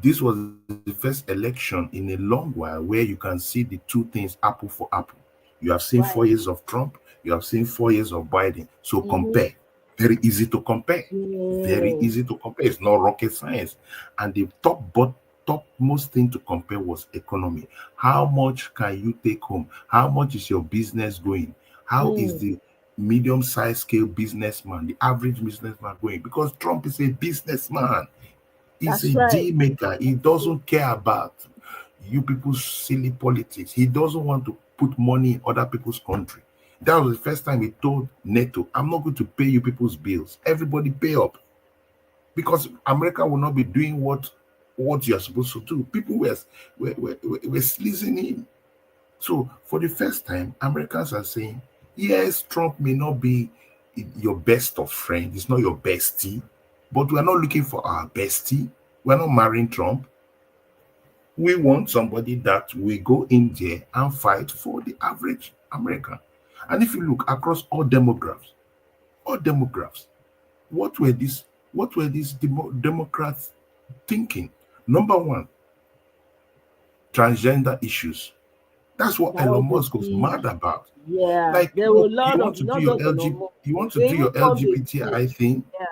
this was the first election in a long while where you can see the two things apple for apple. You have seen 4 years of Trump, you have seen 4 years of Biden. So compare. Very easy to compare. Very easy to compare. It's not rocket science. And the topmost thing to compare was economy. How much can you take home? How much is your business going? How is the medium-sized scale businessman, the average businessman going? Because Trump is a businessman. He's a deal maker. He doesn't care about you people's silly politics. He doesn't want to put money in other people's country. That was the first time he told NATO, I'm not going to pay you people's bills. Everybody pay up. Because America will not be doing what you're supposed to do. People were sleazing him. So for the first time, Americans are saying, yes, Trump may not be your best of friends. It's not your bestie. But we're not looking for our bestie. We're not marrying Trump. We want somebody that will go in there and fight for the average American. And if you look across all demographics, what were these Democrats thinking? Number one, transgender issues. That's what Elon Musk was mad about. Yeah, like, there were a you lot want of to do not your just you want to they do even your called it LGBTI thing. Yeah.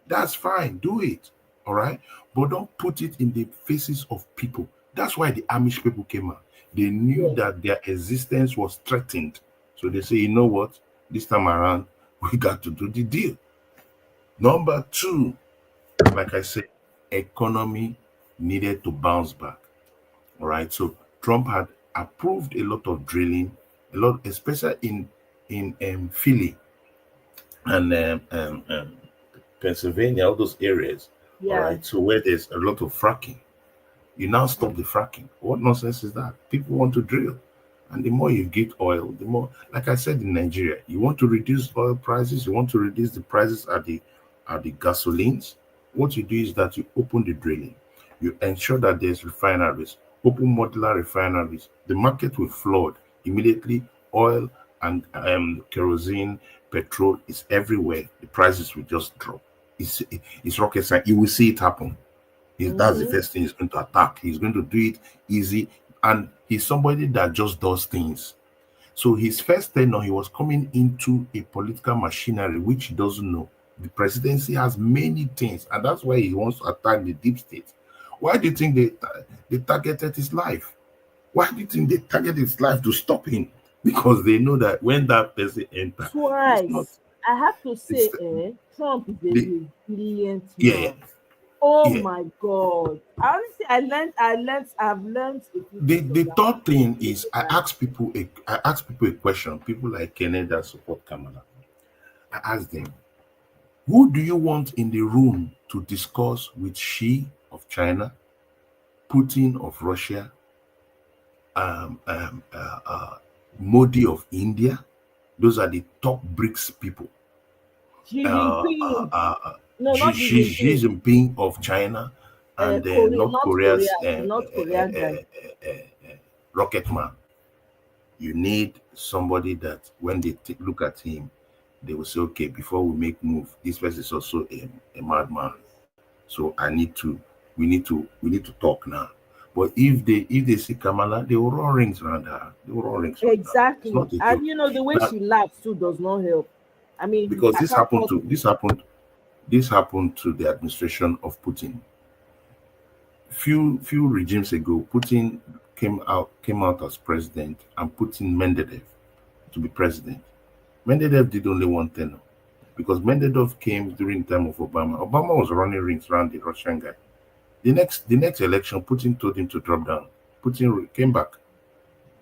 That's fine, do it, all right? But don't put it in the faces of people. That's why the Amish people came out. They knew that their existence was threatened. So they say, you know what? This time around, we got to do the deal. Number two, like I said, economy needed to bounce back. All right. So Trump had approved a lot of drilling, especially in Philly and Pennsylvania, all those areas. Yeah. All right. So where there's a lot of fracking, you now stop the fracking. What nonsense is that? People want to drill. And the more you get oil, the more, like I said, in Nigeria, you want to reduce oil prices, you want to reduce the prices at the gasolines. What you do is that you open the drilling, you ensure that there's refineries, open modular refineries. The market will flood immediately. Oil and kerosene, petrol is everywhere. The prices will just drop. It's rocket science. You will see it happen. That's the first thing he's going to attack. He's going to do it easy. And he's somebody that just does things. So his first tenure, he was coming into a political machinery, which he doesn't know. The presidency has many things, and that's why he wants to attack the deep state. Why do you think they targeted his life? Why do you think they targeted his life to stop him? Because they know that when that person enters, Twice. I have to say, Trump is a brilliant man. Oh my God! Honestly, I've learned. The third thing is I ask people a question. People like Kenneth that support Kamala. I ask them, Who do you want in the room to discuss with Xi of China, Putin of Russia, Modi of India? Those are the top BRICS people. Xi Jinping. No, not Xi Xi Jinping. Jinping of China and North Korea's North Korean guy. rocket man. You need somebody that when they look at him, they will say, okay, before we make move, this person is also a madman. So we need to talk now. But if they see Kamala, they will roll rings around her. They will roll rings around her. Exactly. It's not a joke. And you know the way Now, she laughs too does not help. I mean, because I this can't happened talk- to the administration of Putin. Few regimes ago, Putin came out as president and put in Medvedev to be president. Medvedev did only one tenure because Medvedev came during the time of Obama. Obama was running rings around the Russian guy. The next election, Putin told him to drop down. Putin came back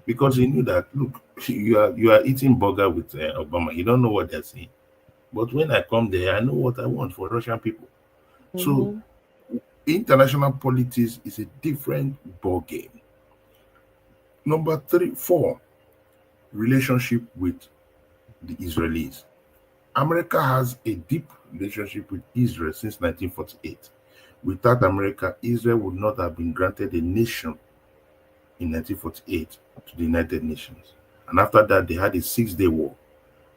because he knew that, look, you are eating burger with Obama. You don't know what they're saying. But when I come there, I know what I want for Russian people. So international politics is a different ball game. Number 4, relationship with the Israelis. America has a deep relationship with Israel since 1948. Without America, Israel would not have been granted a nation in 1948 to the United Nations. And after that, they had a 6-day war.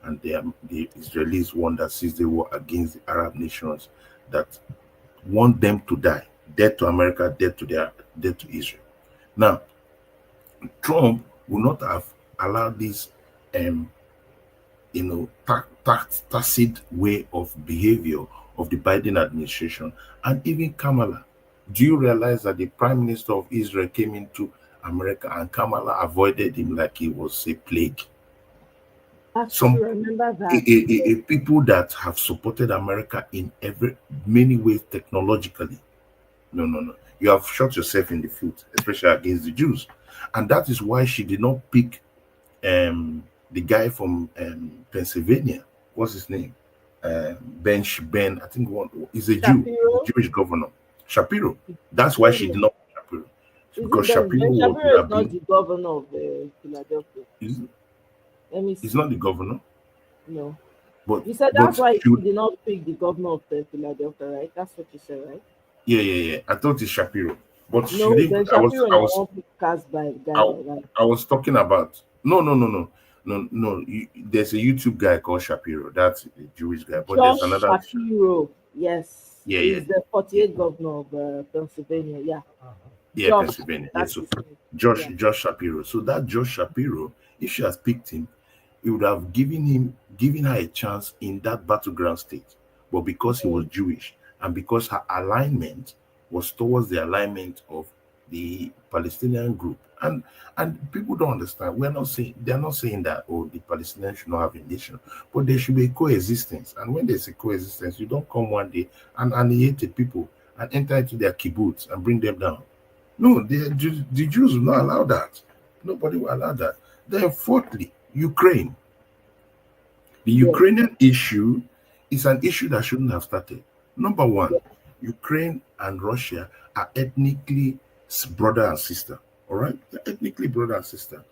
And the Israelis won that 6-day war against the Arab nations that want them to die. Death to America, death to Israel. Now, Trump would not have allowed this tacit way of behavior of the Biden administration and even Kamala. Do you realize that the Prime Minister of Israel came into America and Kamala avoided him like he was a plague? Remember that. People that have supported America in many ways technologically. No. You have shot yourself in the foot, especially against the Jews. And that is why she did not pick the guy from Pennsylvania. What's his name? Ben, I think he's a Jew, the Jewish governor. Shapiro. That's why she did not pick Shapiro. Because Shapiro is not the governor of Philadelphia. He's not the governor. No. But you said that's why he did not pick the governor of Philadelphia, right? That's what you said, right? Yeah. I thought it's Shapiro. But no, I was talking about no. There's a YouTube guy called Shapiro. That's a Jewish guy. But there's another Shapiro. Yes. Yeah. He's the 48th governor of Pennsylvania. Yeah. Yeah, Pennsylvania. Yeah, so Josh Shapiro. So that Josh Shapiro, if she has picked him, it would have given her a chance in that battleground state. But because he was Jewish and because her alignment was towards the alignment of the Palestinian group, and people don't understand. They're not saying that the Palestinians should not have a nation, but there should be a coexistence. And when there's a coexistence, you don't come one day and annihilate the people and enter into their kibbutz and bring them down. No, the Jews will not allow that. Nobody will allow that. Then fourthly, Ukraine. The Ukrainian issue is an issue that shouldn't have started. Number one, Ukraine and Russia are ethnically brother and sister. All right? They're ethnically brother and sister.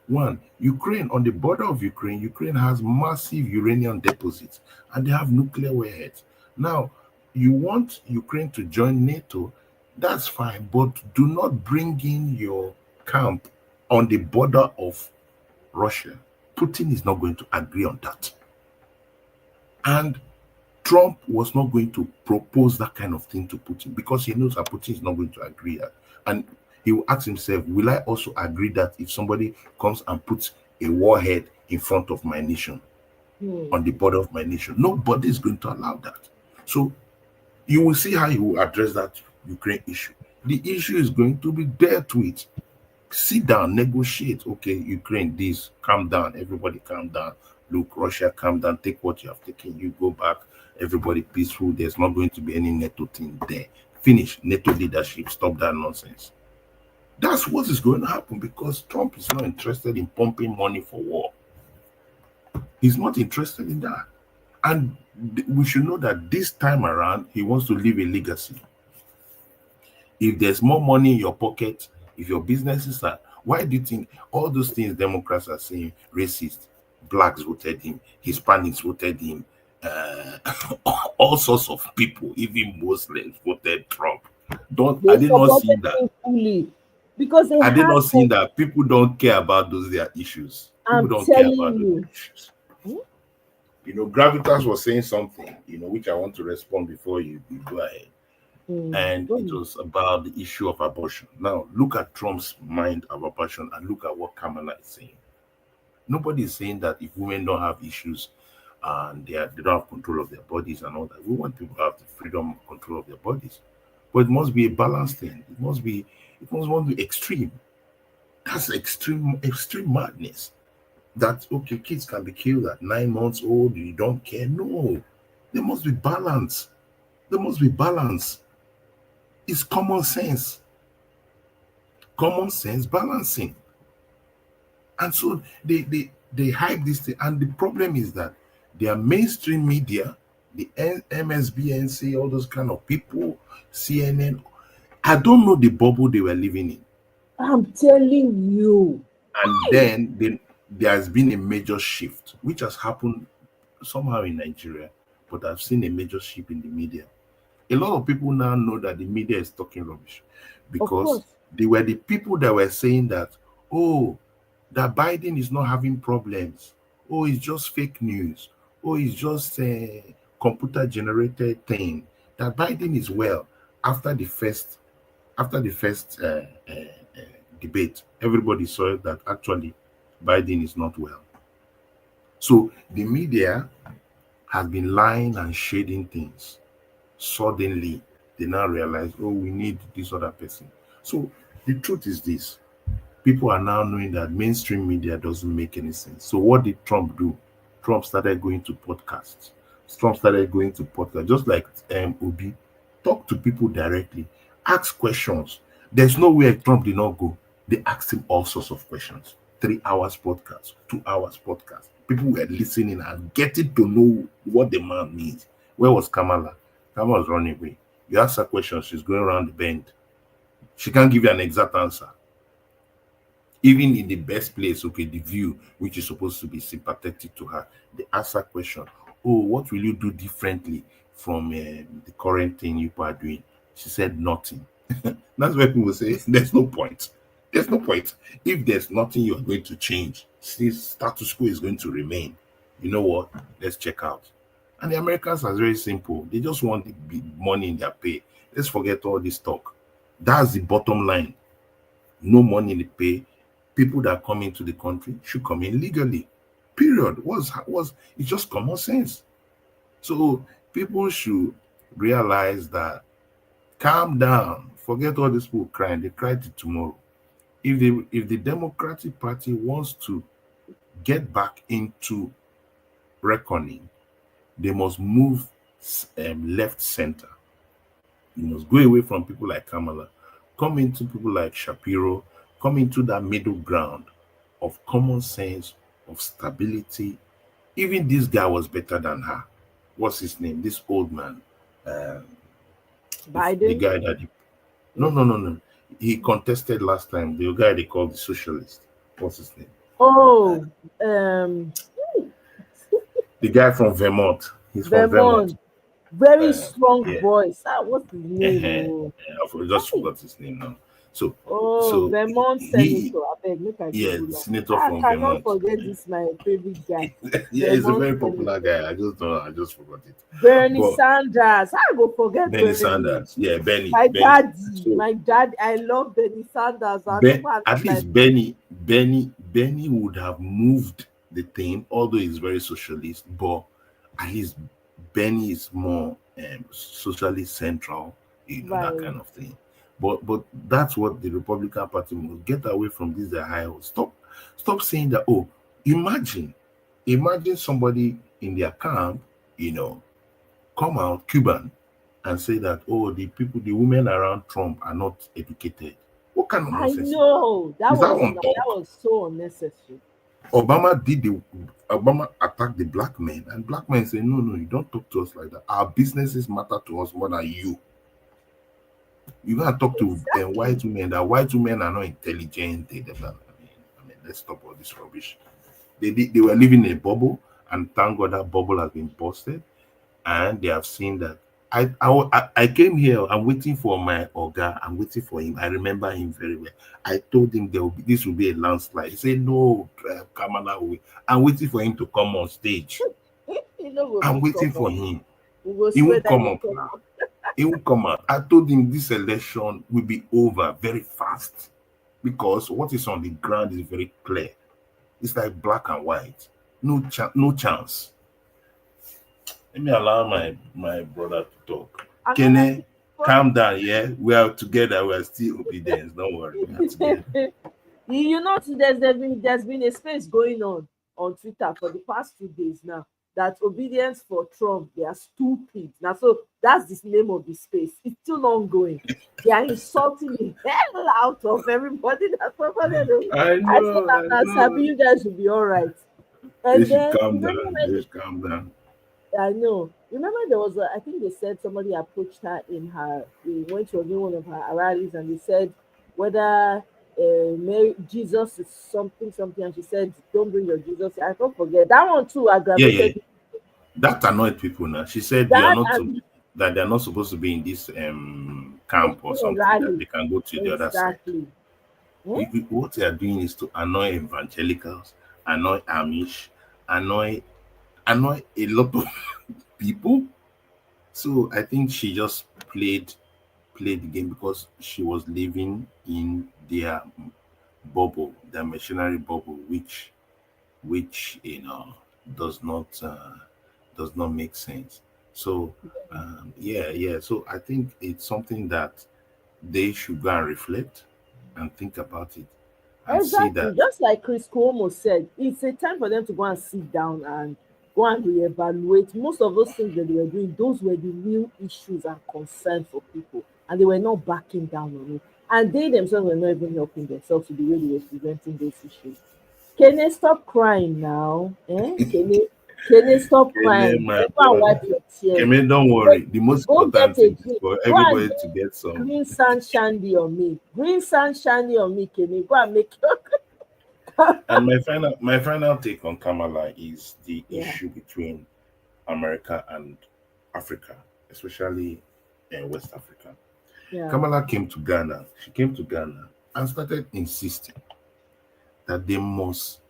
One, Ukraine, on the border of Ukraine has massive uranium deposits and they have nuclear warheads. Now, you want Ukraine to join NATO, that's fine, but do not bring in your camp on the border of Russia. Putin is not going to agree on that. And Trump was not going to propose that kind of thing to Putin because he knows that Putin is not going to agree that. And he will ask himself, will I also agree that if somebody comes and puts a warhead in front of my nation, on the border of my nation? Nobody is going to allow that. So you will see how he will address that Ukraine issue. The issue is going to be dealt with. Sit down, negotiate. Okay, Ukraine, this, calm down. Everybody calm down. Look, Russia, calm down. Take what you have taken. You go back. Everybody peaceful. There's not going to be any NATO thing there. Finish. NATO leadership. Stop that nonsense. That's what is going to happen because Trump is not interested in pumping money for war. He's not interested in that. And we should know that this time around, he wants to leave a legacy. If there's more money in your pocket, if your businesses are, why do you think all those things Democrats are saying, racist, blacks voted him, Hispanics voted him, all sorts of people, even Muslims voted Trump? Are they not seeing that? Fully because they Are they have not seeing that people don't care about those their issues? People I'm don't care telling about those you. issues. Gravitas was saying something, which I want to respond before you go ahead. And it was about the issue of abortion. Now, look at Trump's mind of abortion and look at what Kamala is saying. Nobody is saying that if women don't have issues and they don't have control of their bodies and all that, we want people to have the freedom of control of their bodies. But it must be a balanced thing. It must not be extreme. That's extreme madness. That, okay, kids can be killed at 9 months old, you don't care. No, there must be balance. There must be balance. It's common sense. Common sense balancing. And so they hype this thing. And the problem is that their mainstream media, the MSBNC, all those kind of people, CNN, I don't know the bubble they were living in. I'm telling you. And then there has been a major shift, which has happened somehow in Nigeria, but I've seen a major shift in the media. A lot of people now know that the media is talking rubbish because they were the people that were saying that, oh, that Biden is not having problems. Oh, it's just fake news. Oh, it's just a computer-generated thing. That Biden is well. After the first debate, everybody saw that actually Biden is not well. So the media has been lying and shading things. Suddenly, they now realize, oh, we need this other person. So the truth is this. People are now knowing that mainstream media doesn't make any sense. So what did Trump do? Trump started going to podcasts. Just like Obi. Talk to people directly. Ask questions. There's nowhere Trump did not go. They asked him all sorts of questions. 3 hours podcast, 2 hours podcast. People were listening and getting to know what the man means. Where was Kamala? Kamala was running away. You ask her questions, she's going around the bend. She can't give you an exact answer. Even in the best place, okay, the View, which is supposed to be sympathetic to her, they ask her question, oh, what will you do differently from the current thing you are doing? She said nothing. That's why people say there's no point. There's no point. If there's nothing you're going to change, status quo is going to remain. You know what? Let's check out. And the Americans are very simple. They just want the money in their pay. Let's forget all this talk. That's the bottom line. No money in the pay. People that come into the country should come in legally. Period. It's just common sense. So people should realize that, calm down. Forget all these people crying. They cry till tomorrow. If the Democratic Party wants to get back into reckoning, they must move left center. You must go away from people like Kamala, come into people like Shapiro, come into that middle ground of common sense, of stability. Even this guy was better than her. What's his name? This old man. Biden? The guy that... No. He contested last time. The guy they called the socialist. What's his name? Oh, the guy from Vermont. He's from Vermont. Very strong voice. What's his name? I just forgot his name now. So Vermont senator. I beg, look at the senator from Vermont. I cannot forget this, my favorite guy. Yeah, he's a very popular guy. I just forgot it. Bernie Sanders. I go forget Bernie Sanders. Yeah, Bernie. My dad. I love Bernie Sanders. At least Bernie would have moved the thing, although he's very socialist, but at least Bernie is more socially central, that kind of thing. But that's what the Republican Party must get away from. This high. Stop saying that. Oh, imagine somebody in their camp, come out Cuban and say that, oh, the women around Trump are not educated. What kind of nonsense? I know that was so unnecessary. Obama did Obama attacked the black men, and black men say, no, no, you don't talk to us like that. Our businesses matter to us more than you. You gotta talk to white women. That white women are not intelligent. I mean, let's stop all this rubbish. They were living in a bubble, and thank God that bubble has been busted, and they have seen that. I came here. I'm waiting for my Oga. I'm waiting for him. I remember him very well. I told him this will be a landslide. He said, "No, Kamala, I'm waiting for him to come on stage. I'm waiting for him. He won't come up now. He won't come out. I told him this election will be over very fast because what is on the ground is very clear. It's like black and white. No chance. Let me allow my brother to talk. Kene, calm down, yeah? We are together. We are still obedience. Don't worry. We are together. You know, there's been a space going on Twitter for the past 2 days now that obedience for Trump, they are stupid. Now, so that's the name of the space. It's still ongoing. They are insulting the hell out of everybody that's over there. I said, Sabi, you guys will be all right. And They should then, calm down. They should calm down. I know. Remember, there was I think they said somebody approached her when she was doing one of her rallies, and they said whether Mary, Jesus is something, and she said, "Don't bring your Jesus." I don't forget that one too. Aggravated. Yeah. That annoyed people now. She said that they're not supposed to be in this camp or something, that they can go to the other side. What they are doing is to annoy evangelicals, annoy Amish, annoy a lot of people. So I think she just played the game because she was living in their bubble, their missionary bubble, which does not make sense. So so I think it's something that they should go and reflect and think about it and see that. Just like Chris Cuomo said, it's a time for them to go and sit down and go and reevaluate. Most of those things that they were doing, those were the real issues and concerns for people, and they were not backing down on it. And they themselves were not even helping themselves to the way they were presenting those issues. Can they stop crying now? Can they stop crying? Go and wipe your tears. Kemi, don't worry. The most important thing is for everybody to get some green sand shandy on me. Green sand shandy on me, Kemi. Go and make And my final take on Kamala is the issue between America and Africa, especially in West Africa. Kamala came to Ghana. She came to Ghana and started insisting that they must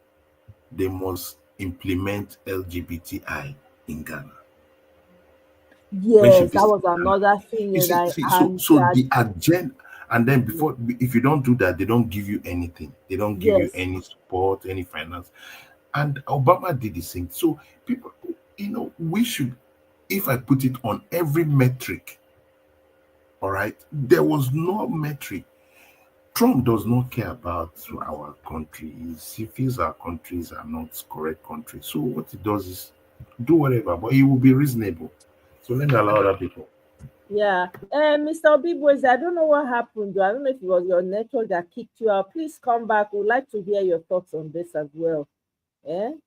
implement LGBTI in Ghana. Yes, that was another thing. So the agenda, and then if you don't do that, they don't give you anything. They don't give you any support, any finance. And Obama did the same. So people, we should, if I put it on every metric, all right, there was no metric. Trump does not care about our country. He feels our countries are not correct countries. So what he does is do whatever, but he will be reasonable. So let me allow other people. Yeah. Mr. Obiboys, I don't know what happened. I don't know if it was your network that kicked you out. Please come back. We'd like to hear your thoughts on this as well.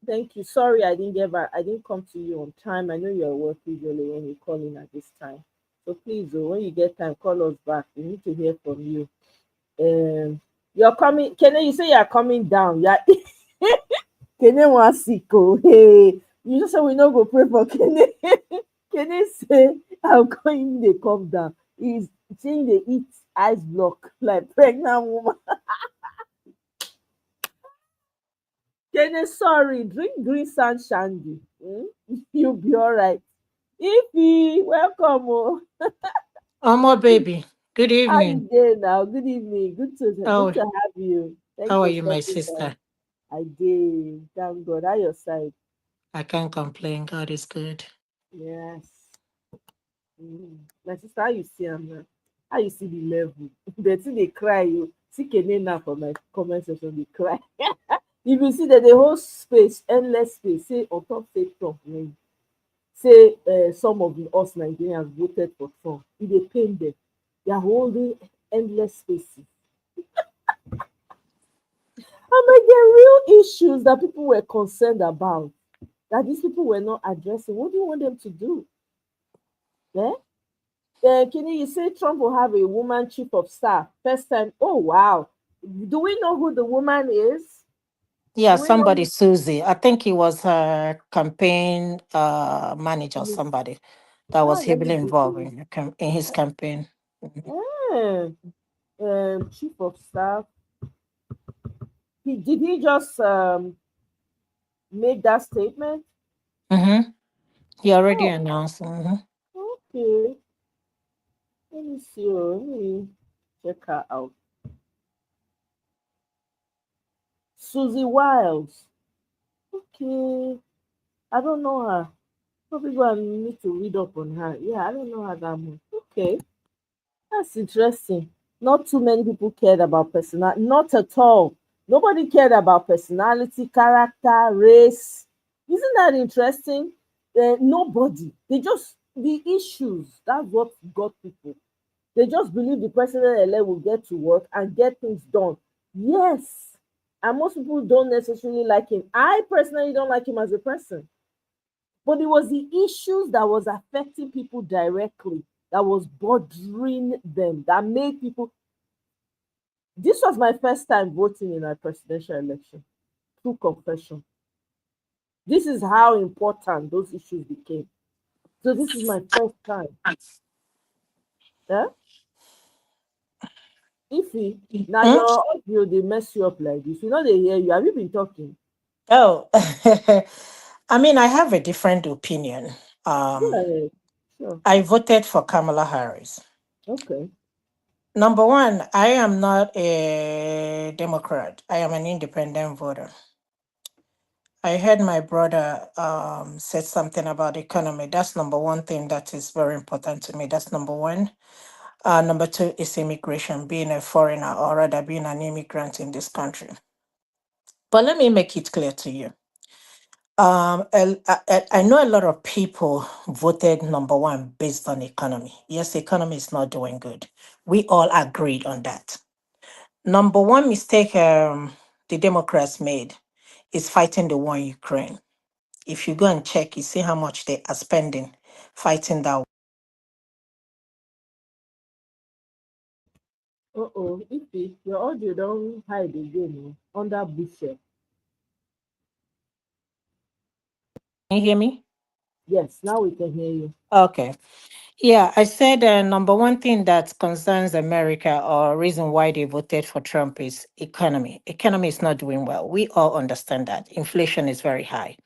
Thank you. Sorry I didn't get back. I didn't come to you on time. I know you're at work usually when you call in at this time. So please, when you get time, call us back. We need to hear from you. You're coming, Kene, you say you're coming down. Yeah. Kene wants sick. Hey, you just say we no go pray for Kene. Kene say I'm going to come down. He's saying they eat ice block like pregnant woman. Kene, sorry, drink green sand shandy. You'll be all right. Ify, welcome. Omo baby, good How evening. you doing now? Good evening. Good to have you. How are you, my sister? I did. Thank God. How your side? I can't complain. God is good. Yes. My sister, how you see him now? How you see the level? They see they cry. You see Kene now for my comment section, they cry. If you see that the whole space, endless space, say on top fake Trump name. Say some of us Nigerians voted for Trump. If they pain them, they are holding endless spaces. I mean, there are real issues that people were concerned about. that these people were not addressing. What do you want them to do? Yeah? Kenny, you say Trump will have a woman chief of staff. First time. Oh, wow. Do we know who the woman is? Yeah, Do we know somebody, Susie. I think he was her campaign manager, who? somebody that was Let me heavily involved Google. in his campaign. Eh, chief of staff. Did he just make that statement? Mm-hmm. He already Oh, announced. Mm-hmm. okay. Let me see. Let me check her out. Susie Wiles. Okay. I don't know her. Probably go and need to read up on her. Yeah, I don't know her that much. Okay. That's interesting. Not too many people cared about personality. Not at all. Nobody cared about personality, character, race. Isn't that interesting? Nobody. They just, the issues. That's what got people. They just believe the president-elect will get to work and get things done. Yes. And most people don't necessarily like him. I personally don't like him as a person. But it was the issues that was affecting people directly, that was bothering them, that made people. This was my first time voting in a presidential election. True confession. This is how important those issues became. So this is my first time. Yeah? Ify, now Mm? your audio they mess you up like this. You know they hear you. Have you been talking? Oh, I mean, I have a different opinion. Go Um, ahead. Sure. I voted for Kamala Harris. Okay. Number one, I am not a Democrat. I am an independent voter. I heard my brother said something about economy. That's number one thing that is very important to me. That's number one. Number two is immigration, being a foreigner or rather being an immigrant in this country. But let me make it clear to you. I know a lot of people voted number one based on economy. Yes, the economy is not doing good. We all agreed on that. Number one mistake the Democrats made is fighting the war in Ukraine. If you go and check, you see how much they are spending fighting that war. Uh-oh. Ify, your audio don't hide again. Under bushel. Can you hear me? Yes, now we can hear you. Okay. Yeah, I said number one thing that concerns America or reason why they voted for Trump is economy. Economy is not doing well. We all understand that. Inflation is very high.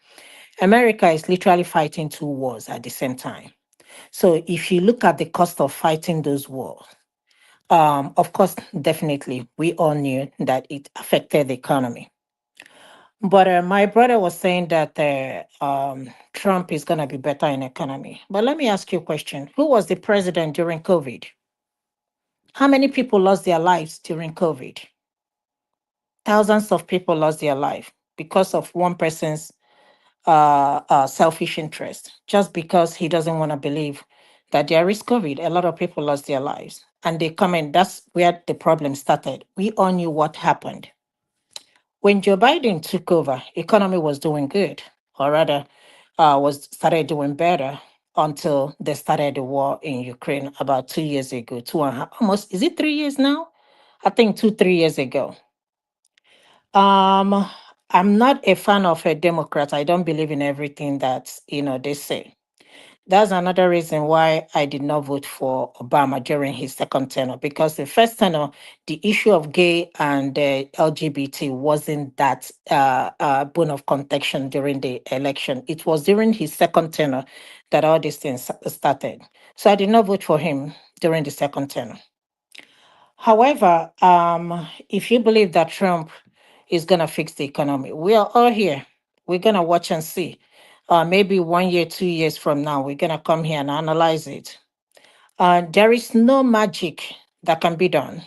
America is literally fighting two wars at the same time. So if you look at the cost of fighting those wars, of course, definitely, we all knew that it affected the economy. But my brother was saying that Trump is going to be better in economy. But let me ask you a question. Who was the president during COVID? How many people lost their lives during COVID? Thousands of people lost their life because of one person's selfish interest, just because he doesn't want to believe that there is COVID. A lot of people lost their lives. And they come in, that's where the problem started. We all knew what happened. When Joe Biden took over, economy was doing good, or rather, was started doing better until they started the war in Ukraine about 2 years ago. Two and a half, almost, is it 3 years now? I think 2, 3 years ago. I'm not a fan of a Democrat. I don't believe in everything that they say. That's another reason why I did not vote for Obama during his second tenure, because the first tenure, the issue of gay and LGBT wasn't that bone of contention during the election. It was during his second tenure that all these things started. So I did not vote for him during the second tenure. However, if you believe that Trump is going to fix the economy, we are all here. We're going to watch and see. Maybe 1 year, 2 years from now, we're going to come here and analyze it. There is no magic that can be done.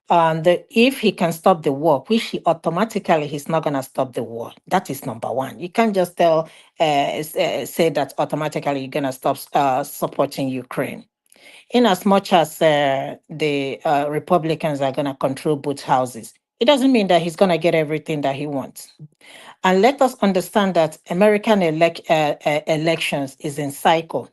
And if he can stop the war, which he automatically he's not going to stop the war. That is number one. You can't just say that automatically you're going to stop supporting Ukraine. In as much as the Republicans are going to control both houses, It doesn't mean that he's going to get everything that he wants. And let us understand that American elections is in cycle.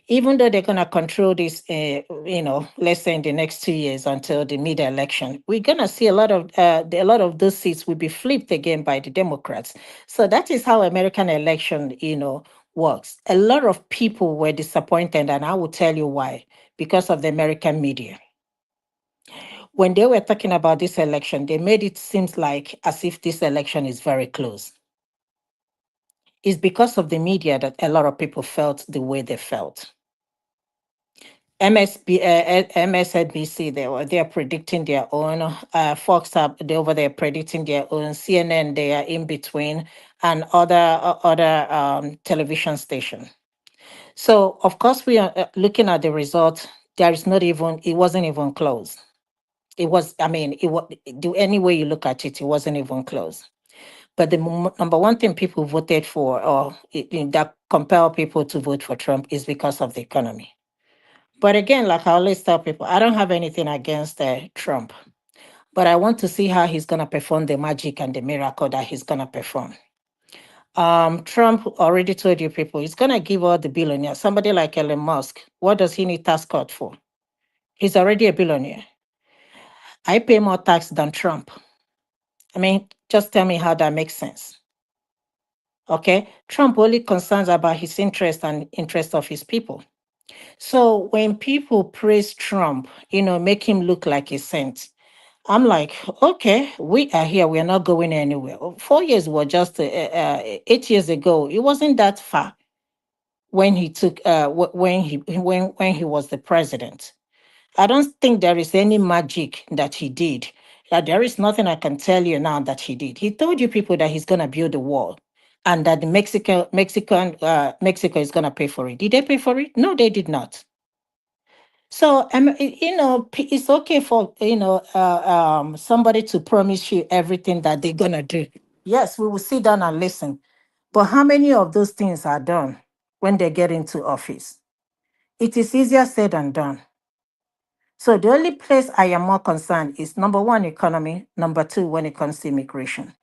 Even though they're going to control this, let's say in the next 2 years until the mid-election, we're going to see a lot of those seats will be flipped again by the Democrats. So that is how American election, works. A lot of people were disappointed, and I will tell you why. Because of the American media. When they were talking about this election, they made it seem like as if this election is very close. It's because of the media that a lot of people felt the way they felt. MSNBC, they are predicting their own. Fox up they over there predicting their own. CNN, they are in between, and other television station. So of course we are looking at the result. It wasn't even close. It was, any way you look at it, it wasn't even close. But the number one thing people voted for, or that compel people to vote for Trump, is because of the economy. But again, like I always tell people, I don't have anything against Trump, but I want to see how he's going to perform the magic and the miracle that he's going to perform. Trump already told you people, he's going to give all the billionaires, somebody like Elon Musk, what does he need tax cut for? He's already a billionaire. I pay more tax than Trump. Just tell me how that makes sense. Okay? Trump only concerns about his interest and interest of his people. So when people praise Trump, make him look like a saint, I'm like, okay, we are here. We're not going anywhere. 4 years was just 8 years ago. It wasn't that far when he took when he was the president. I don't think there is any magic that he did. There is nothing I can tell you now that he did. He told you people that he's going to build a wall and that Mexico is going to pay for it. Did they pay for it? No, they did not. So, it's okay for, somebody to promise you everything that they're going to do. Yes, we will sit down and listen. But how many of those things are done when they get into office? It is easier said than done. So the only place I am more concerned is number one, economy. Number two, when it comes to immigration.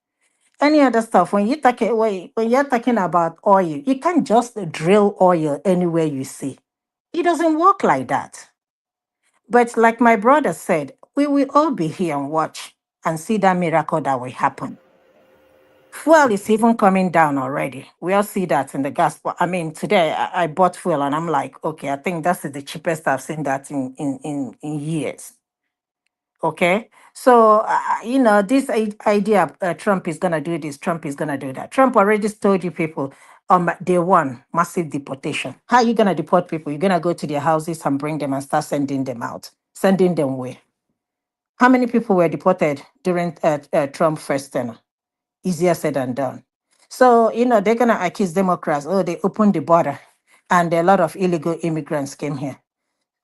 Any other stuff, when you're talking about oil, you can't just drill oil anywhere you see. It doesn't work like that. But like my brother said, we will all be here and watch and see that miracle that will happen. Fuel is even coming down already. We all see that in the gas. Today I bought fuel and I'm like, okay, I think that's the cheapest I've seen that in years. Okay, so this idea Trump is gonna do this, Trump is gonna do that. Trump already told you people day one, massive deportation. How are you gonna deport people? You're gonna go to their houses and bring them and start sending them out, sending them where? How many people were deported during Trump first tenure? Easier said than done. So they're gonna accuse Democrats. Oh, they opened the border, and a lot of illegal immigrants came here.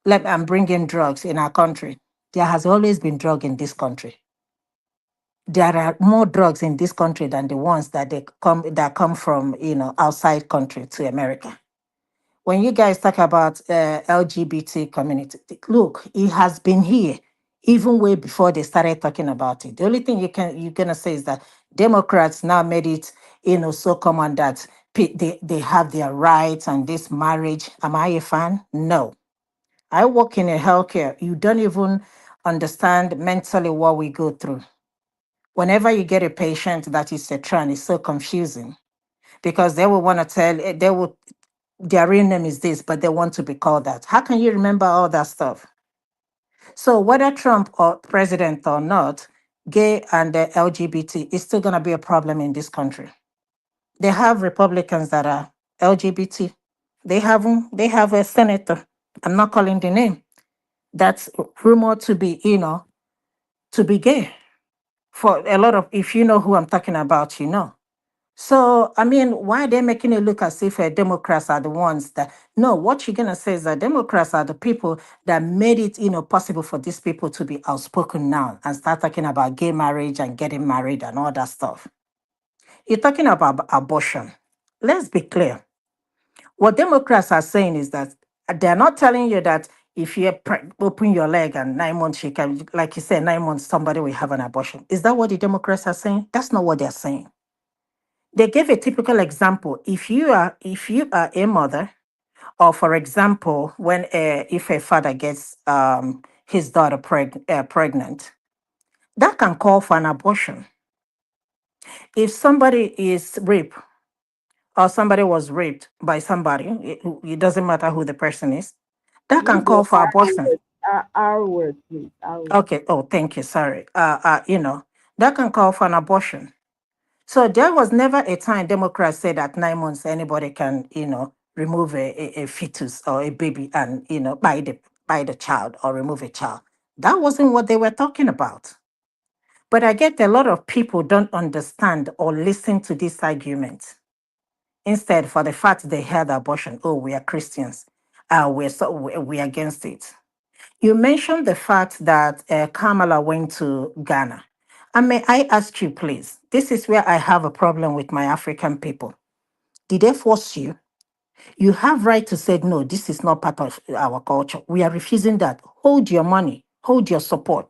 I'm bringing drugs in our country. There has always been drug in this country. There are more drugs in this country than the ones that come from outside country to America. When you guys talk about LGBT community, look, it has been here even way before they started talking about it. The only thing you're gonna say is that Democrats now made it so common that they have their rights and this marriage. Am I a fan? No. I work in a healthcare. You don't even understand mentally what we go through. Whenever you get a patient that is a trans, it's so confusing because they will want to their real name is this, but they want to be called that. How can you remember all that stuff? So whether Trump or president or not, gay and the LGBT is still going to be a problem in this country. They have Republicans that are LGBT. They have a senator. I'm not calling the name. That's rumored to be, to be gay. For a lot of, if you know who I'm talking about, you know. So, why are they making it look as if Democrats are the ones that, no, what you're going to say is that Democrats are the people that made it, possible for these people to be outspoken now and start talking about gay marriage and getting married and all that stuff. You're talking about abortion. Let's be clear. What Democrats are saying is that they're not telling you that if you open your leg and 9 months, you can, like you said, 9 months, somebody will have an abortion. Is that what the Democrats are saying? That's not what they're saying. They gave a typical example. If you are a mother, or for example, when if a father gets his daughter pregnant, that can call for an abortion. If somebody is raped or somebody was raped by somebody, it doesn't matter who the person is, that can Use call the for abortion. R word, please. R word. Okay. Oh, thank you. Sorry. That can call for an abortion. So there was never a time Democrats said at 9 months anybody can, remove a fetus or a baby and, buy the child or remove a child. That wasn't what they were talking about. But I get a lot of people don't understand or listen to this argument. Instead, for the fact they heard abortion, oh, we are Christians, we're against it. You mentioned the fact that Kamala went to Ghana. And may I ask you, please, this is where I have a problem with my African people. Did they force you? You have right to say, no, this is not part of our culture. We are refusing that. Hold your money, hold your support.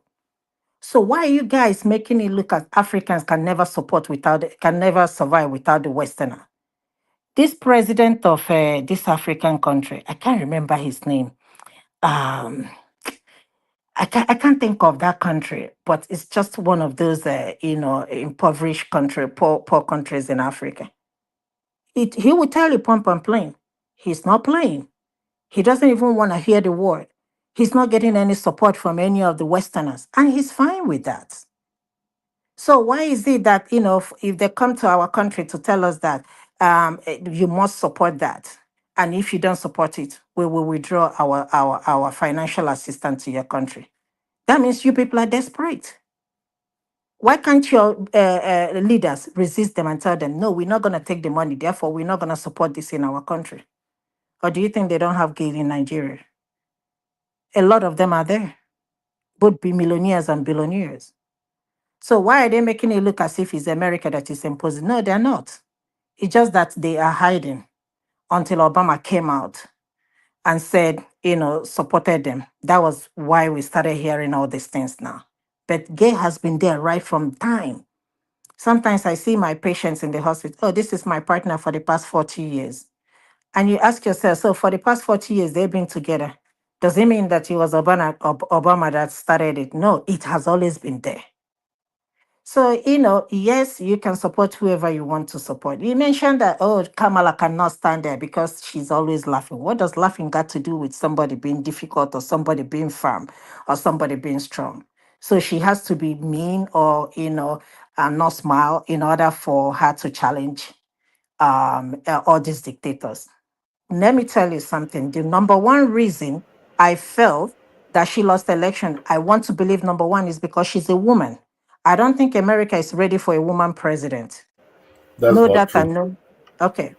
So why are you guys making it look as Africans can never can never survive without the Westerner? This president of this African country, I can't remember his name. I can't think of that country, but it's just one of those, impoverished country, poor countries in Africa. He will tell you pump and plain. He's not playing. He doesn't even want to hear the word. He's not getting any support from any of the Westerners, and he's fine with that. So why is it that, if they come to our country to tell us that you must support that, and if you don't support it, we will withdraw our financial assistance to your country? That means you people are desperate. Why can't your leaders resist them and tell them, no, we're not going to take the money, therefore we're not going to support this in our country? Or do you think they don't have gays in Nigeria? A lot of them are there, both be millionaires and billionaires. So why are they making it look as if it's America that is imposing? No, they're not. It's just that they are hiding until Obama came out and said, supported them. That was why we started hearing all these things now. But gay has been there right from time. Sometimes I see my patients in the hospital, oh, this is my partner for the past 40 years. And you ask yourself, so for the past 40 years, they've been together. Does it mean that it was Obama that started it? No, it has always been there. So, yes, you can support whoever you want to support. You mentioned that, oh, Kamala cannot stand there because she's always laughing. What does laughing got to do with somebody being difficult or somebody being firm or somebody being strong? So she has to be mean or, and not smile in order for her to challenge all these dictators. Let me tell you something. The number one reason I felt that she lost the election, I want to believe number one is because she's a woman. I don't think America is ready for a woman president. That's No, not that I true. know. Okay.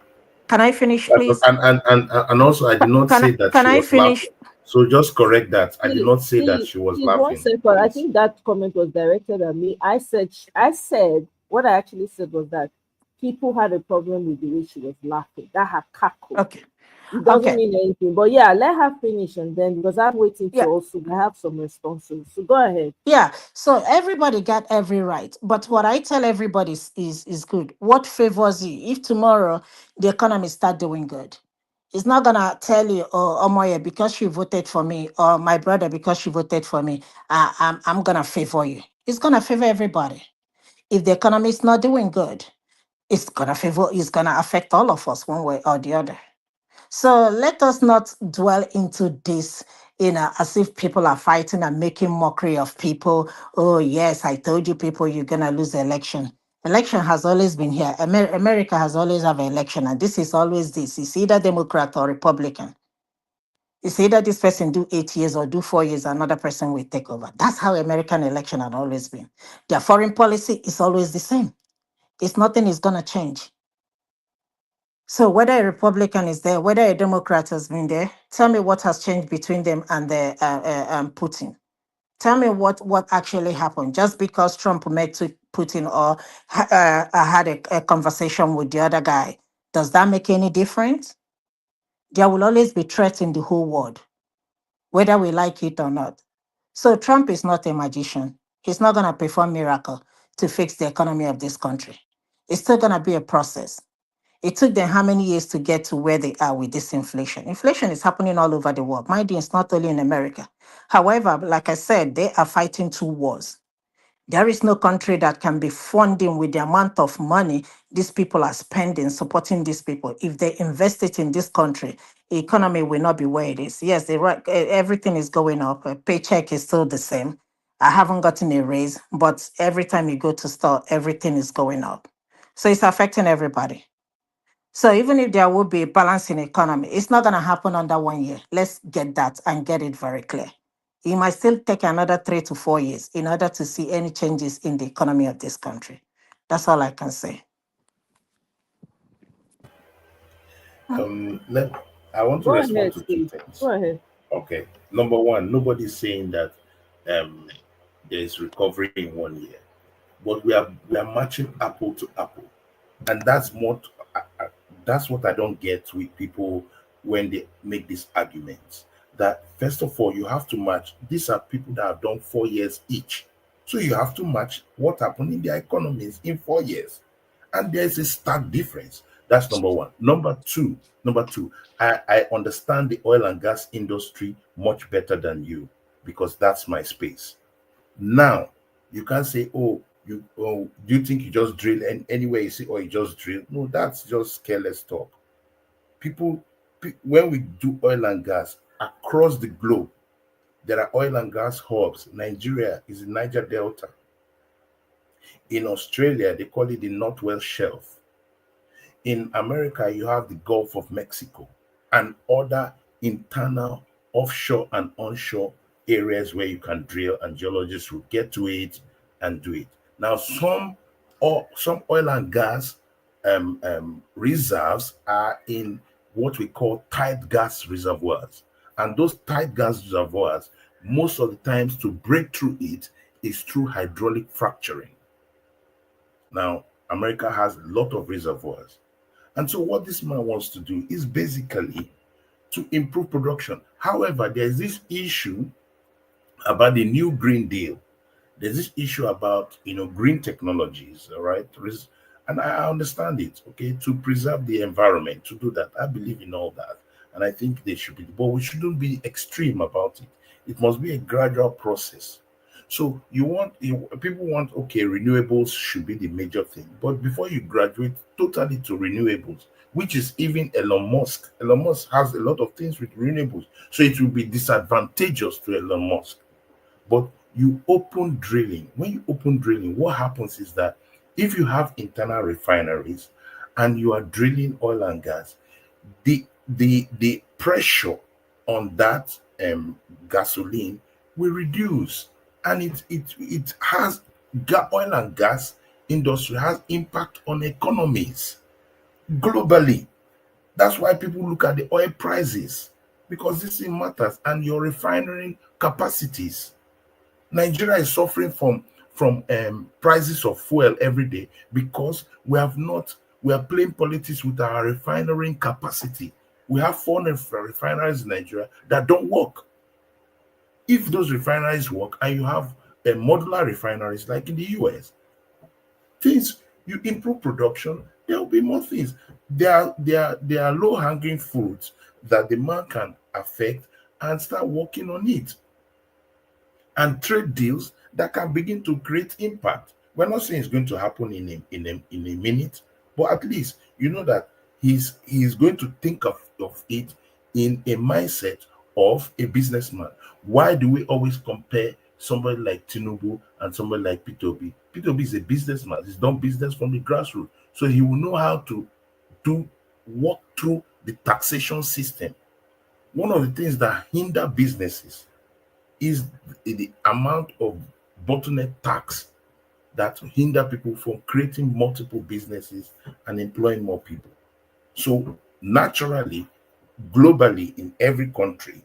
Can I finish, please? And also, I did not say that Can she I was finish? laughing. So just correct that. I did not say that she was Please, one laughing. second. I think that comment was directed at me. I said what I actually said was that people had a problem with the way she was laughing. That her cackle. Okay. It doesn't Okay. mean anything. But yeah, let her finish and then because I'm waiting to also have some responses. So go ahead. Yeah, so everybody got every right. But what I tell everybody is good. What favors you? If tomorrow the economy start doing good, it's not gonna tell you, oh, Omoye, because you voted for me, or my brother, because you voted for me, I'm gonna favor you. It's gonna favor everybody. If the economy is not doing good, it's gonna affect all of us one way or the other. So let us not dwell into this, as if people are fighting and making mockery of people. Oh, yes, I told you people you're going to lose the election. Election has always been here. America has always have an election, and this is always this. It's either Democrat or Republican. It's either this person do 8 years or do 4 years, another person will take over. That's how American election had always been. Their foreign policy is always the same. Nothing is going to change. So whether a Republican is there, whether a Democrat has been there, tell me what has changed between them and Putin. Tell me what actually happened. Just because Trump met to Putin or had a conversation with the other guy, does that make any difference? There will always be threats in the whole world. whether we like it or not. So Trump is not a magician. He's not going to perform miracle to fix the economy of this country. It's still going to be a process. It took them how many years to get to where they are with this inflation? Inflation is happening all over the world. Mind you, it's not only in America. However, like I said, they are fighting two wars. There is no country that can be funding with the amount of money these people are spending, supporting these people. If they invest it in this country, the economy will not be where it is. Yes, everything is going up. A paycheck is still the same. I haven't gotten a raise, but every time you go to store, everything is going up. So it's affecting everybody. So even if there will be a balance in economy, it's not going to happen under 1 year. Let's get that and get it very clear. It might still take another 3 to 4 years in order to see any changes in the economy of this country. That's all I can say. I want to Go respond ahead, to two Steve. things. Go ahead. Okay. Number one, nobody's saying that there is recovery in 1 year, but we are matching apple to apple, and that's what I don't get with people when they make these arguments. That first of all, you have to match. These are people that have done 4 years each, so you have to match what happened in their economies in 4 years, and there's a stark difference. That's number one. Number two, I understand the oil and gas industry much better than you because that's my space. Now, you can't say, do you think you just drill and anywhere you see, or you just drill? No, that's just careless talk. When we do oil and gas across the globe, there are oil and gas hubs. Nigeria is the Niger Delta. In Australia, they call it the Northwest Shelf. In America, you have the Gulf of Mexico and other internal offshore and onshore areas where you can drill, and geologists will get to it and do it. Now, some oil and gas reserves are in what we call tight gas reservoirs. And those tight gas reservoirs, most of the times to break through it is through hydraulic fracturing. Now, America has a lot of reservoirs. And so what this man wants to do is basically to improve production. However, there's this issue about the new Green Deal. There's this issue about, green technologies, all right? And I understand it, okay, to preserve the environment, to do that. I believe in all that. And I think they should be, but we shouldn't be extreme about it. It must be a gradual process. So people want, okay, renewables should be the major thing. But before you graduate totally to renewables, which is even Elon Musk has a lot of things with renewables. So it will be disadvantageous to Elon Musk. But you open drilling. When you open drilling, what happens is that if you have internal refineries and you are drilling oil and gas, the pressure on that gasoline will reduce, and it has oil and gas industry has impact on economies globally. That's why people look at the oil prices, because this thing matters, and your refinery capacities. Nigeria is suffering from prices of fuel every day because we are playing politics with our refinery capacity. We have 4 refineries in Nigeria that don't work. If those refineries work and you have modular refineries like in the US, you improve production, there will be more things. There are low-hanging fruits that the man can affect and start working on it. And trade deals that can begin to create impact. We're not saying it's going to happen in a minute, but at least you know that he's going to think of it in a mindset of a businessman. Why do we always compare somebody like Tinubu and somebody like Peter Obi? Peter Obi is a businessman. He's done business from the grassroots, so he will know how to walk through the taxation system. One of the things that hinder businesses is the amount of bottleneck tax that hinder people from creating multiple businesses and employing more people. So naturally, globally, in every country,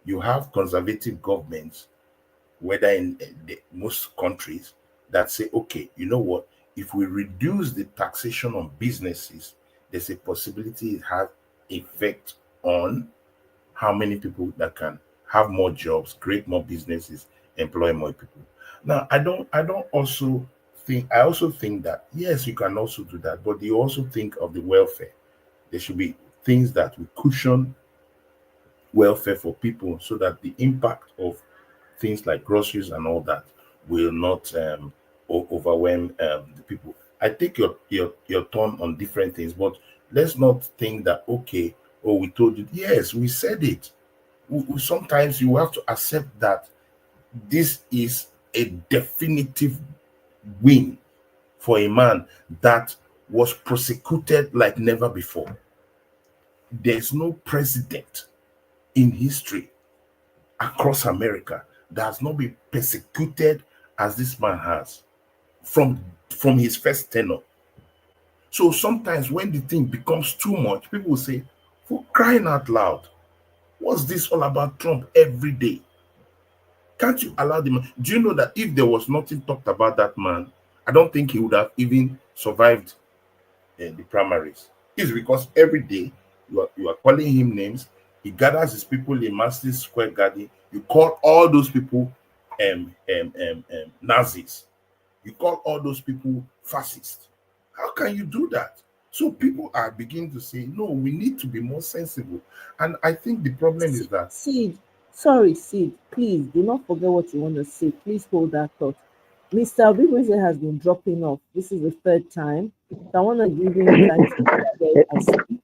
you have conservative governments, whether in most countries, that say, okay, you know what, if we reduce the taxation on businesses, there's a possibility it has effect on how many people that can have more jobs, create more businesses, employ more people. Now, I also think that yes, you can also do that, but you also think of the welfare. There should be things that will cushion welfare for people so that the impact of things like groceries and all that will not overwhelm the people. I take your turn on different things, but let's not think that okay, oh, we told you. Yes, we said it. Sometimes you have to accept that this is a definitive win for a man that was prosecuted like never before. There's no president in history across America that has not been persecuted as this man has from his first tenure. So sometimes when the thing becomes too much, people will say, for crying out loud, what's this all about Trump every day? Can't you allow the man? Do you know that if there was nothing talked about that man, I don't think he would have even survived the primaries? It's because every day you are calling him names. He gathers his people in Madison Square Garden. You call all those people Nazis. You call all those people fascists. How can you do that? So people are beginning to say, no, we need to be more sensible. And I think the problem is that Sid, please do not forget what you want to say. Please hold that thought. Mr. Bigweze has been dropping off. This is the third time. So I want to give him time to go ahead and speak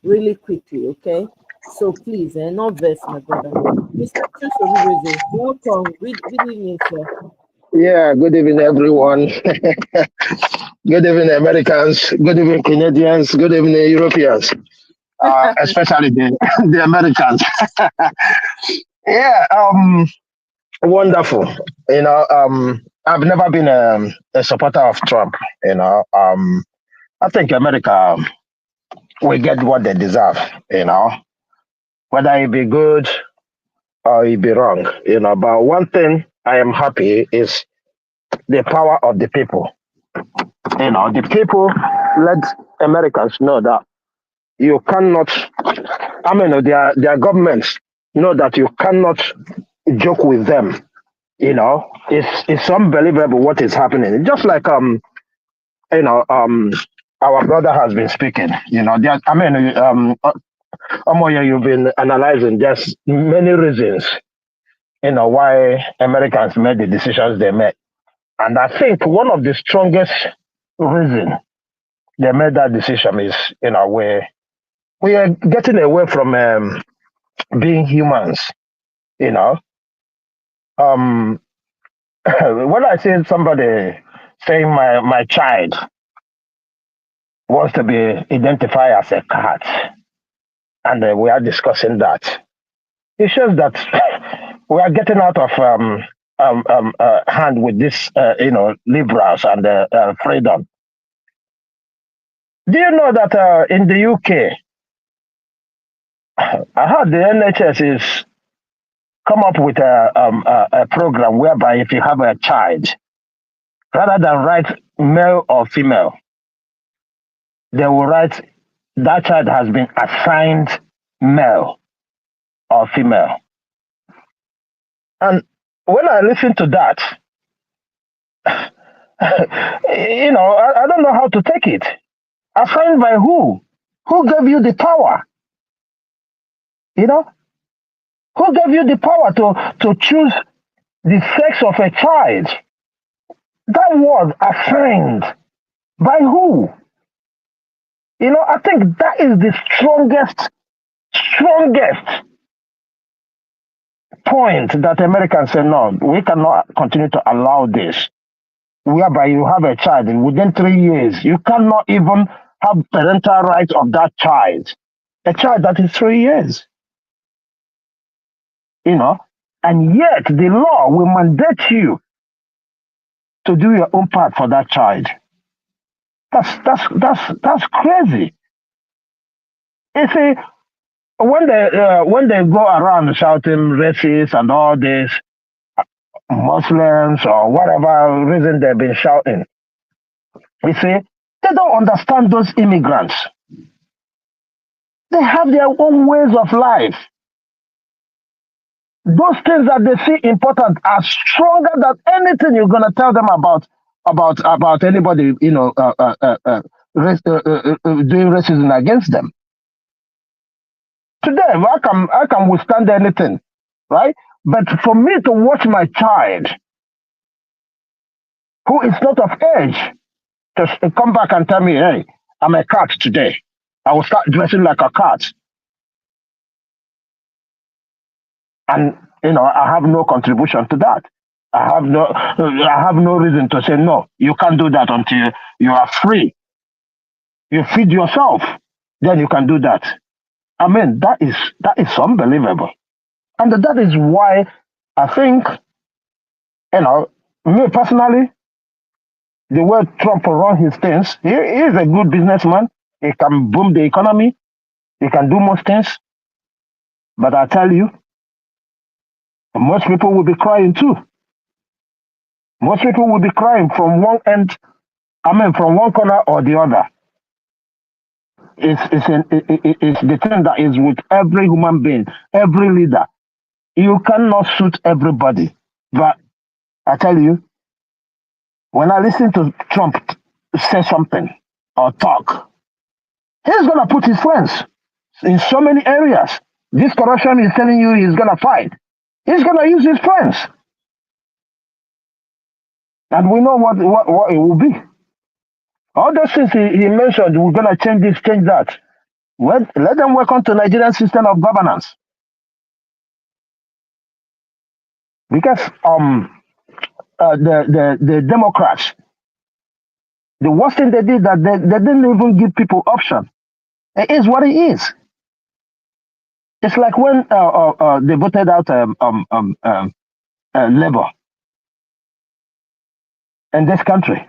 really quickly, okay? So please, not verse, my brother. Mr. Bigweze, welcome. Good evening, sir. Yeah, good evening, everyone. Good evening, Americans. Good evening, Canadians. Good evening, Europeans. Especially the Americans. Yeah, wonderful. I've never been a supporter of Trump. I think America will get what they deserve. Whether it be good or it be wrong. But one thing I am happy is the power of the people. The people let Americans know that you cannot, their governments know that you cannot joke with them. It's unbelievable what is happening. Just like our brother has been speaking. Omoye, you've been analyzing. There's many reasons, why Americans made the decisions they made, and I think one of the strongest reason they made that decision is, we are getting away from being humans. When I see somebody saying my child wants to be identified as a cat, and we are discussing that, it shows that we are getting out of hand with this, liberals and freedom. Do you know that in the UK, I heard the NHS is come up with a program whereby if you have a child, rather than write male or female, they will write that child has been assigned male or female. And when I listen to that, I don't know how to take it. Assigned by who? Who gave you the power? Who gave you the power to choose the sex of a child? That word assigned by who? I think that is the strongest point that Americans say, no, we cannot continue to allow this. Whereby you have a child and within 3 years, you cannot even have parental rights of that child. A child that is 3 years. And yet the law will mandate you to do your own part for that child. That's crazy. You see, when they go around shouting racist and all this, Muslims or whatever reason they've been shouting, you see, they don't understand those immigrants. They have their own ways of life. Those things that they see important are stronger than anything you're gonna tell them about anybody, doing racism against them. Today, I can withstand anything, right? But for me to watch my child, who is not of age, to come back and tell me, "Hey, I'm a cat today. I will start dressing like a cat," and I have no contribution to that. I have no reason to say no. You can't do that until you are free. You feed yourself, then you can do that. I mean, that is unbelievable, and that is why I think, me personally, the way Trump run his things, he is a good businessman. He can boom the economy. He can do most things. But I tell you, most people will be crying too. Most people will be crying from one end, from one corner or the other. It's the thing that is with every human being, every leader. You cannot suit everybody. But I tell you, when I listen to Trump say something or talk, he's gonna put his friends in so many areas. This corruption is telling you he's gonna fight. He's gonna use his friends. And we know what it will be. All those things he mentioned, we're gonna change this, change that. Well, let them work on to Nigerian system of governance. Because the Democrats, the worst thing they did that they didn't even give people option. It is what it is. It's like when they voted out Labour in this country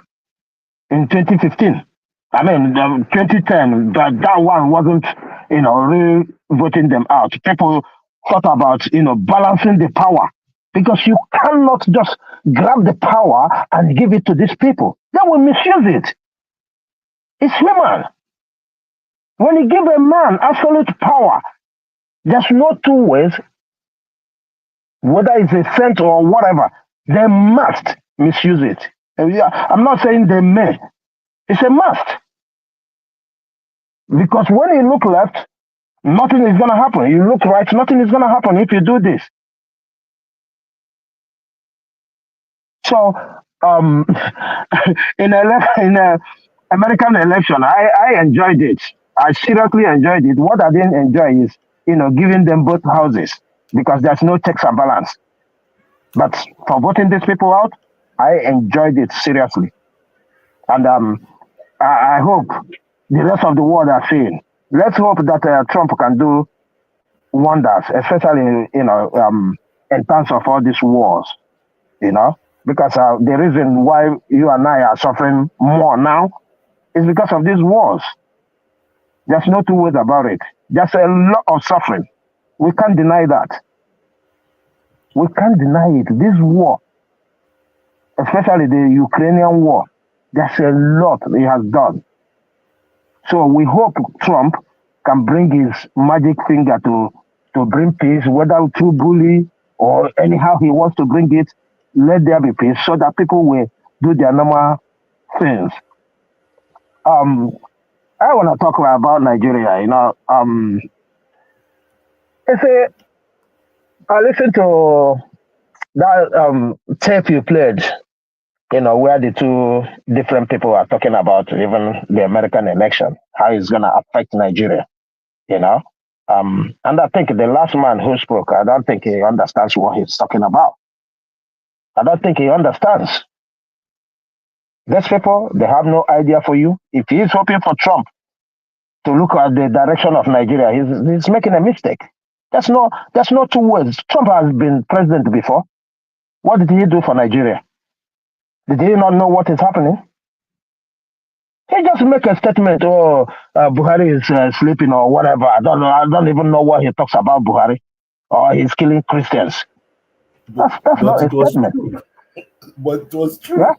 in 2015. I mean, 2010, that one wasn't, really voting them out. People thought about, balancing the power, because you cannot just grab the power and give it to these people. They will misuse it. It's human. When you give a man absolute power, there's no two ways, whether it's a cent or whatever, they must misuse it. I'm not saying they may. It's a must. Because when you look left, nothing is going to happen. You look right, nothing is going to happen if you do this. So, in a American election, I enjoyed it. I seriously enjoyed it. What I didn't enjoy is, giving them both houses, because there's no checks and balance. But for voting these people out, I enjoyed it seriously. And I hope the rest of the world are seeing. Let's hope that Trump can do wonders, especially in terms of all these wars, because the reason why you and I are suffering more now is because of these wars. There's no two ways about it. There's a lot of suffering. We can't deny that. We can't deny it. This war, especially the Ukrainian war, there's a lot he has done. So we hope Trump can bring his magic finger to bring peace, whether through bully or anyhow he wants to bring it. Let there be peace so that people will do their normal things. I want to talk about Nigeria. I listened to that tape you played, where the two different people are talking about even the American election, how it's going to affect Nigeria, and I think the last man who spoke, I don't think he understands what he's talking about. I don't think he understands. These people, they have no idea for you. If he's hoping for Trump to look at the direction of Nigeria, he's making a mistake. There's no two ways. Trump has been president before. What did he do for Nigeria? Did he not know what is happening? He just make a statement, Buhari is sleeping or whatever. I don't know. I don't even know what he talks about Buhari, or he's killing Christians. That's not a statement. But it was true. Yeah?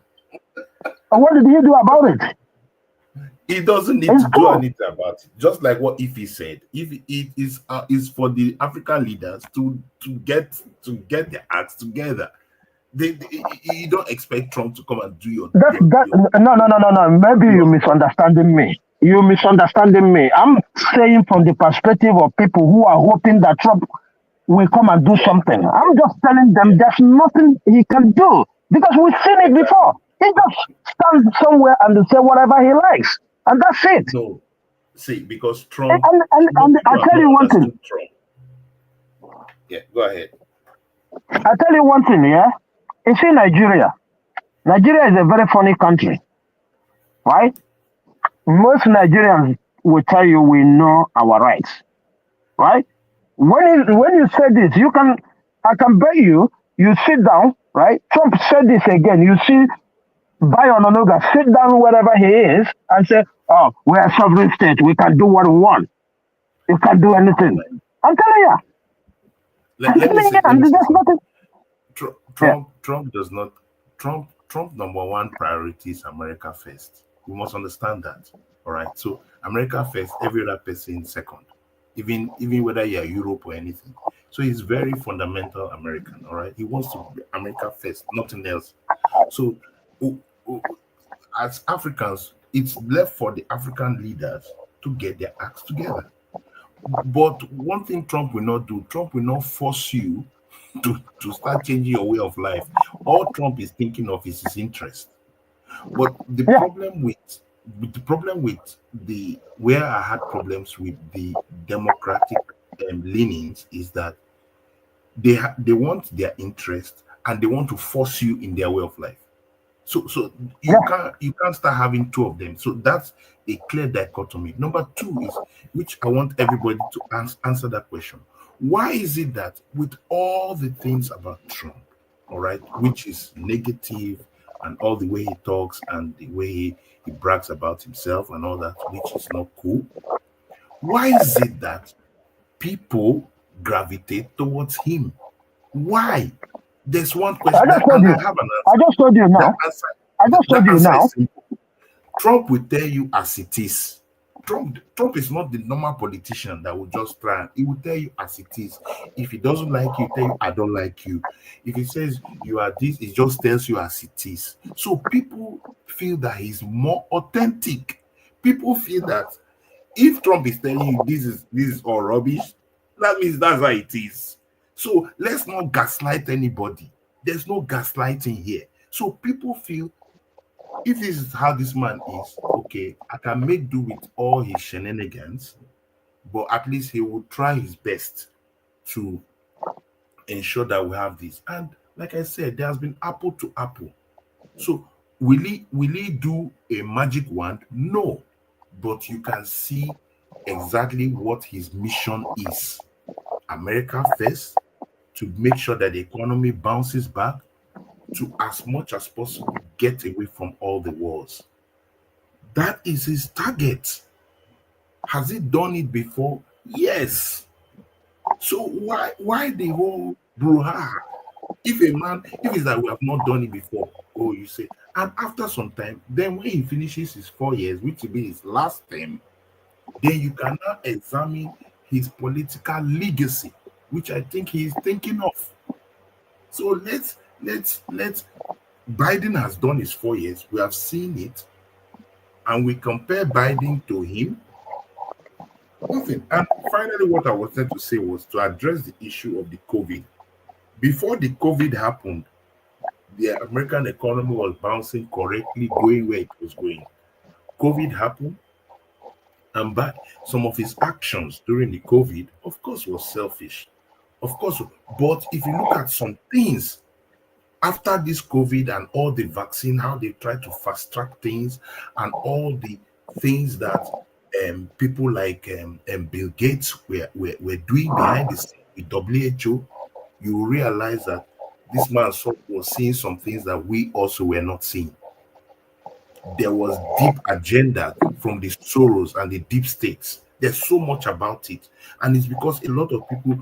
And what did he do about it? He doesn't need to do anything about it. Just like what Ify said, if it is for the African leaders to get their acts together. You don't expect Trump to come and do your. No. Maybe you're misunderstanding me. You're misunderstanding me. I'm saying from the perspective of people who are hoping that Trump will come and do something. I'm just telling them there's nothing he can do because we've seen it before. He just stands somewhere and say whatever he likes, and that's it. No, see, because Trump. And I'll tell you one thing. Yeah, go ahead. I'll tell you one thing, yeah? You see Nigeria. Nigeria is a very funny country, right? Most Nigerians will tell you we know our rights, right? When you say this, I can bet you sit down, right? Trump said this again. You see Bayo Ononuga sit down wherever he is and say, oh, we're a sovereign state. We can do what we want. You can't do anything. I'm telling you. Trump does not. Trump number one priority is America first. We must understand that. All right. So America first, every other person second. Even whether you're Europe or anything. So he's very fundamental American. All right. He wants to be America first, nothing else. So as Africans, it's left for the African leaders to get their acts together. But one thing Trump will not do, Trump will not force you to start changing your way of life. All Trump is thinking of is his interest. But the problem with the where I had problems with the Democratic leanings is that they want their interest and they want to force you in their way of life. So you can't start having two of them. So that's a clear dichotomy. Number two is, which I want everybody to answer that question. Why is it that with all the things about Trump, all right, which is negative and all the way he talks and the way he brags about himself and all that, which is not cool, why is it that people gravitate towards him? Why? There's one question I have an answer. I just told you now. I just told you now. Trump will tell you as it is. Trump is not the normal politician that will just try. He will tell you as it is. If he doesn't like you, tell you I don't like you. If he says you are this, he just tells you as it is. So people feel that he's more authentic. People feel that if Trump is telling you this is all rubbish, that means that's how it is. So let's not gaslight anybody. There's no gaslighting here. So people feel if this is how this man is, okay, I can make do with all his shenanigans, but at least he will try his best to ensure that we have this. And like I said, there has been apple to apple. So will he do a magic wand? No. But you can see exactly what his mission is. America first, to make sure that the economy bounces back, to as much as possible get away from all the wars. That is his target. Has he done it before? Yes. So why the whole brouhaha? If it's that we have not done it before, oh, you say, and after some time, then when he finishes his 4 years, which will be his last term, then you can now examine his political legacy, which I think he is thinking of. So let's Biden has done his 4 years. We have seen it, and we compare Biden to him. Nothing. And finally, what I wanted to say was to address the issue of the COVID. Before the COVID happened, the American economy was bouncing correctly, going where it was going. COVID happened, and back some of his actions during the COVID, of course, was selfish. Of course, but if you look at some things after this COVID and all the vaccine, how they try to fast track things and all the things that people like Bill Gates were doing behind the scenes with WHO, you will realize that this man was seeing some things that we also were not seeing. There was deep agenda from the Soros and the deep states. There's so much about it. And it's because a lot of people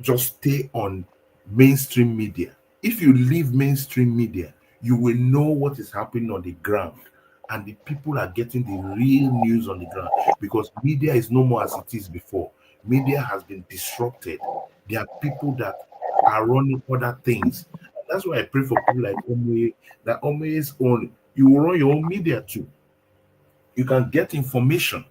just stay on mainstream media. If you leave mainstream media, you will know what is happening on the ground. and the people are getting the real news on the ground, because media is no more as it is before. Media has been disrupted. There are people that are running other things. That's why I pray for people like Omoye, that Omoye's own, you will run your own media too. You can get information.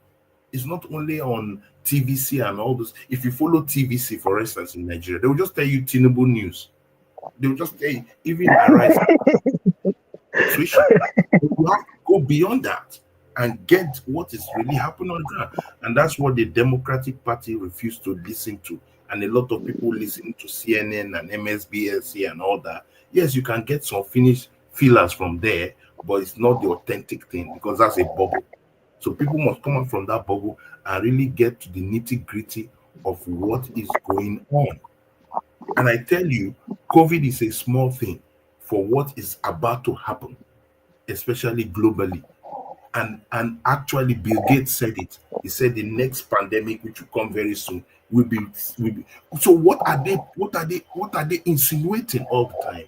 It's not only on TVC and all this. If you follow TVC, for instance, in Nigeria, they will just tell you Tinubu news. They will just tell you, even Arise situation. You have to go beyond that and get what is really happening on the ground. And that's what the Democratic Party refused to listen to. And a lot of people listen to CNN and MSBLC and all that. Yes, you can get some finished fillers from there, but it's not the authentic thing, because that's a bubble. So people must come out from that bubble and really get to the nitty-gritty of what is going on. And I tell you, COVID is a small thing for what is about to happen, especially globally. And actually, Bill Gates said it. He said the next pandemic, which will come very soon, will be. So what are they insinuating all the time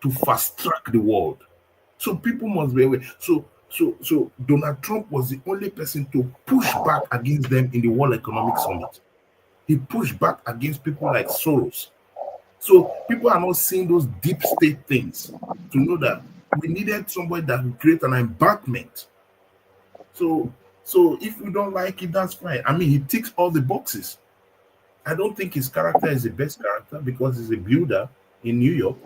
to fast track the world? So people must be aware. So Donald Trump was the only person to push back against them in the World Economic Summit. He pushed back against people like Soros. So people are not seeing those deep state things to know that we needed somebody that would create an embankment. So if we don't like it, that's fine. I mean, he ticks all the boxes. I don't think his character is the best character, because he's a builder in New York,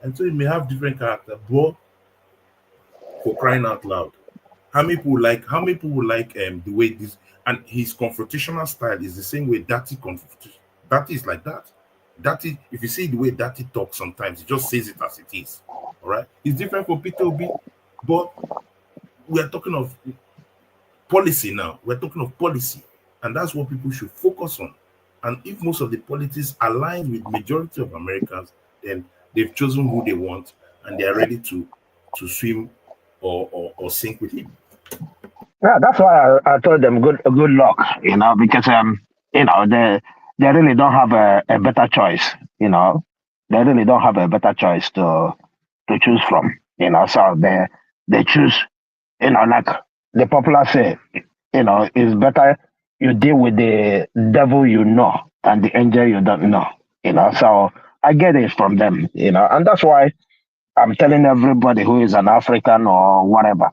and so he may have different character. But for crying out loud, how many people like the way this, and his confrontational style is the same way Dati confrontation. Dati is like that. Dati, if you see the way Dati talks sometimes, he just says it as it is. All right, it's different from Peter Obi, but we are talking of policy now. We're talking of policy, and that's what people should focus on. And if most of the politics align with majority of Americans, then they've chosen who they want, and they are ready to swim or sink with him. Yeah, that's why I told them good luck, because they really don't have a better choice, They really don't have a better choice to choose from, So they choose, like the popular say, it's better you deal with the devil than the angel you don't know, So I get it from them, and that's why I'm telling everybody who is an African or whatever,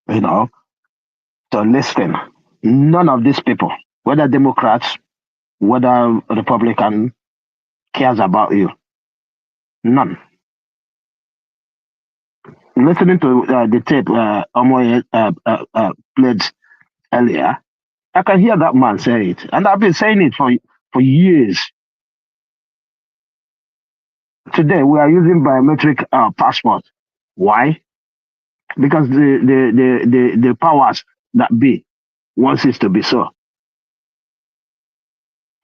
to listen. None of these people, whether Democrats, whether Republican, cares about you. None. Listening to the tape Omoye played earlier, I can hear that man say it, and I've been saying it for years. Today we are using biometric passport. Why? Because the powers that be wants it to be so.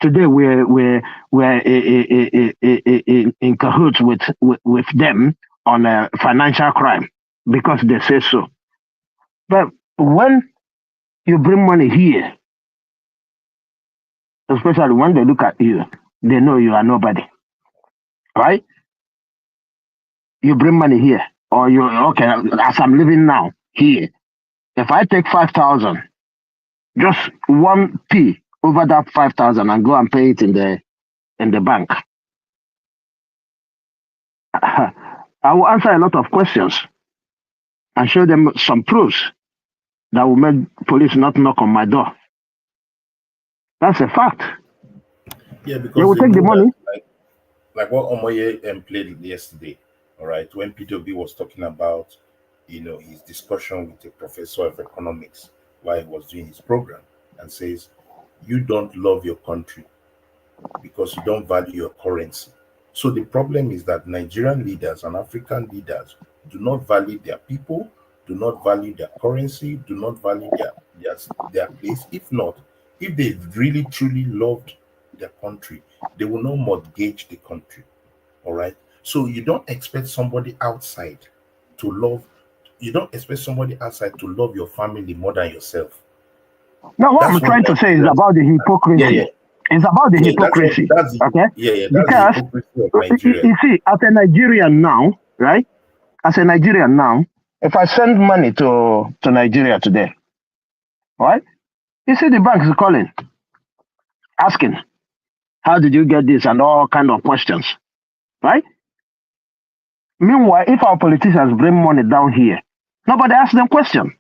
Today we're in cahoots with them on a financial crime because they say so. But when you bring money here, especially when they look at you, they know you are nobody, right? You bring money here, or you okay? As I'm living now here, if I take 5,000, just 1p over that 5,000 and go and pay it in the bank, I will answer a lot of questions and show them some proofs that will make police not knock on my door. That's a fact. Yeah, because they will take the money. Like what Omoye played yesterday, all right, when Peter B was talking about, his discussion with a professor of economics while he was doing his program, and says, you don't love your country because you don't value your currency. So the problem is that Nigerian leaders and African leaders do not value their people, do not value their currency, do not value their place. If they really truly loved their country, they will not mortgage the country. All right. So you don't expect somebody outside to love. You don't expect somebody outside to love your family more than yourself. No, what I'm trying to say is about the hypocrisy. Yeah. It's about the hypocrisy. Okay? Because the hypocrisy of Nigeria. you see, as a Nigerian now, right? As a Nigerian now, If I send money to Nigeria today, right? You see the bank is calling, asking, how did you get this and all kind of questions, right? Meanwhile, if our politicians bring money down here, nobody asks them question.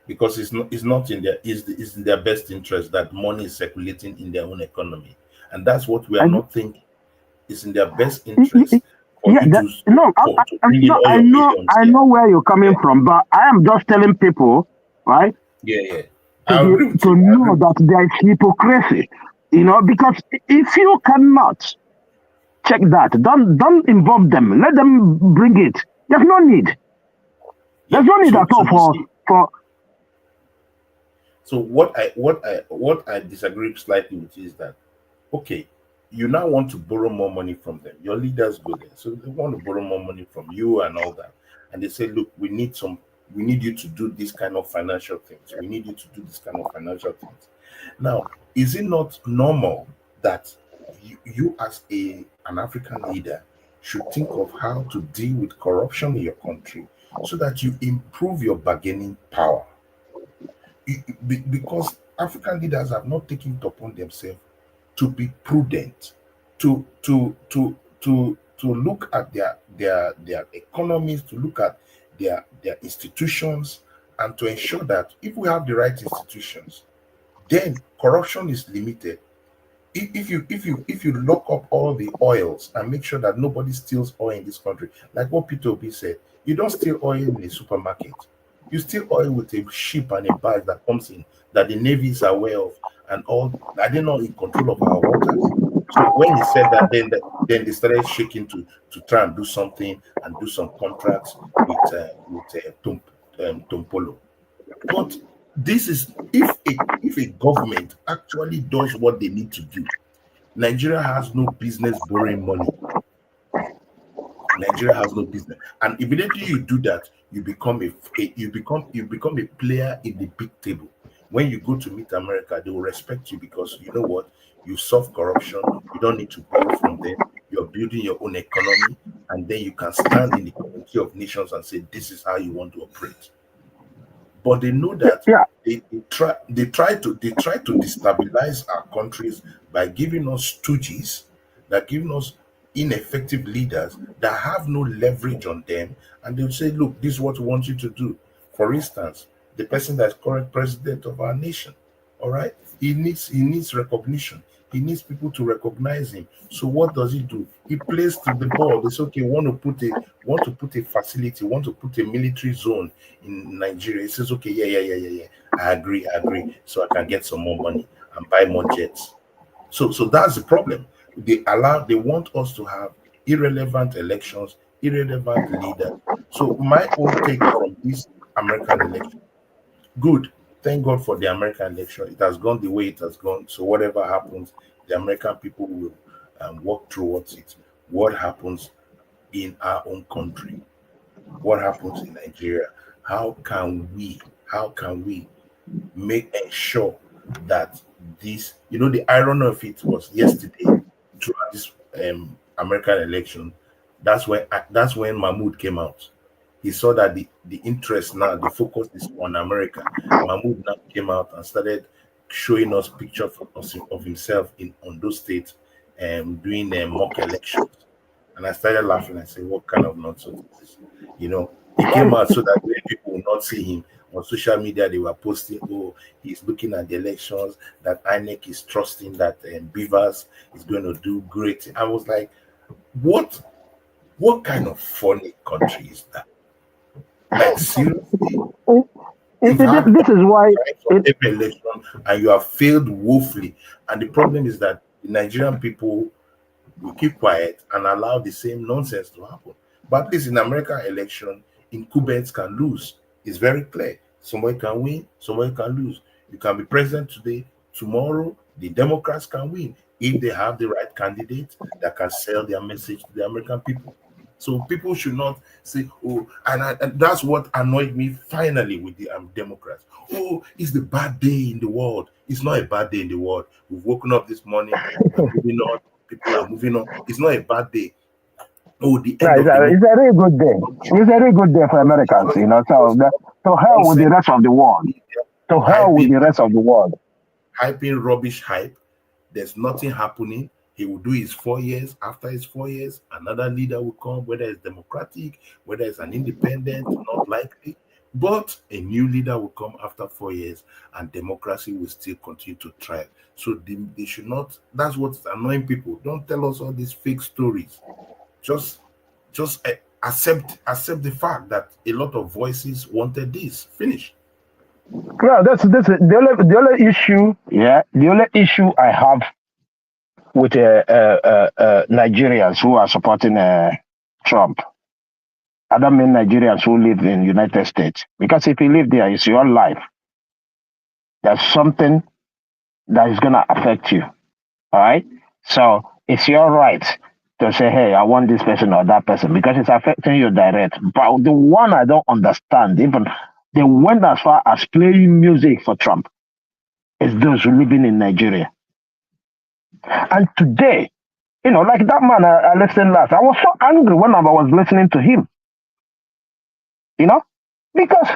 Because it's not in their it's in their best interest that money is circulating in their own economy, and that's what we are not thinking. It's in their best interest for you to bring in No, all your millions I here. know where you're coming from, but I am just telling people, right? Yeah. I agree with To you. know that there is hypocrisy, because if you cannot check that, don't involve them. Let them bring it. There's no need. There's no need at all for. So what I disagree slightly with is that, okay, you now want to borrow more money from them. Your leaders go there, so they want to borrow more money from you and all that, and they say, look, we need you to do this kind of financial things. We need you to do this kind of financial things. Now, is it not normal that you as an African leader should think of how to deal with corruption in your country so that you improve your bargaining power? Because African leaders have not taken it upon themselves to be prudent, to look at their economies, to look at their institutions, and to ensure that if we have the right institutions, then corruption is limited. If you lock up all the oils and make sure that nobody steals oil in this country, like what Peter Obi said, you don't steal oil in a supermarket. You steal oil with a ship and a barge that comes in, that the navies are aware of, and all. Are they not in control of our waters? So when he said that, then they started shaking to try and do something and do some contracts with Tompolo. But this is if a government actually does what they need to do, Nigeria has no business borrowing money. Nigeria has no business, and immediately you do that, you become a player in the big table. When you go to meet America, they will respect you because you know what, you solve corruption. You don't need to borrow from them. You're building your own economy, and then you can stand in the community of nations and say, "This is how you want to operate." But they know that they try to destabilize our countries by giving us stooges, that giving us ineffective leaders that have no leverage on them, and they'll say, look, this is what we want you to do. For instance, the person that's current president of our nation, all right, he needs recognition. He needs people to recognize him. So what does he do? He plays to the ball. They say, okay, want to put a facility, want to put a military zone in Nigeria. He says, okay, yeah. I agree. So I can get some more money and buy more jets. So that's the problem. They want us to have irrelevant elections, irrelevant leaders. So my own take from this American election, good. Thank God for the American election. It has gone the way it has gone. So whatever happens, the American people will work towards it. What happens in our own country? What happens in Nigeria? How can we ensure that this, the irony of it was yesterday throughout this American election, that's when Mahmoud came out. He saw that the interest now, the focus is on America. Mahmoud now came out and started showing us pictures of himself in Ondo State doing mock elections. And I started laughing. I said, what kind of nonsense is this? He came out so that people will not see him. On social media, they were posting, oh, he's looking at the elections, that INEC is trusting that Beavers is going to do great. I was like, what kind of funny country is that? Like, seriously? This is why every election and you have failed woefully. And the problem is that the Nigerian people will keep quiet and allow the same nonsense to happen. But at least in American election, incumbents can lose. It's very clear. Somebody can win, somebody can lose. You can be president today, tomorrow the Democrats can win if they have the right candidate that can sell their message to the American people. So people should not say, oh, and that's what annoyed me finally with the Democrats. Oh, it's the bad day in the world. It's not a bad day in the world. We've woken up this morning, we're moving on, people are moving on. It's not a bad day. Oh, the Yeah, end of democracy. it's a very good day. It's a very good day for Americans, you know. So to hell with the rest of the world. To hell with the rest of the world. Hyping rubbish hype. There's nothing happening. He will do his 4 years. After his 4 years, another leader will come, whether it's democratic, whether it's an independent, not likely. But a new leader will come after 4 years, and democracy will still continue to thrive. So they should not. That's what's annoying people. Don't tell us all these fake stories. Just accept the fact that a lot of voices wanted this. Finish. Yeah, that's the only issue. Yeah, the only issue I have with Nigerians who are supporting Trump. I don't mean Nigerians who live in United States, because if you live there, it's your life. There's something that is going to affect you. All right. So it's your right to say, hey, I want this person or that person, because it's affecting you direct. But the one I don't understand, even they went as far as playing music for Trump, is those who living in Nigeria. And today, you know, like that man I listened last, I was so angry when I was listening to him. You know, because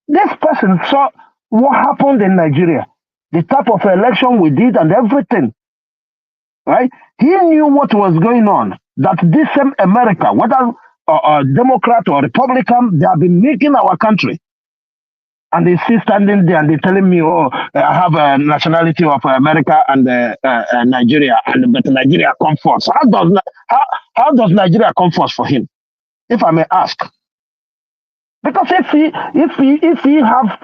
this person saw what happened in Nigeria, the type of election we did and everything, right? He knew what was going on, that this same America, whether Democrat or Republican, they have been making our country. And they still standing there and they're telling me, oh, I have a nationality of America and Nigeria, but Nigeria comes first. How does Nigeria come first for him, if I may ask? Because if he have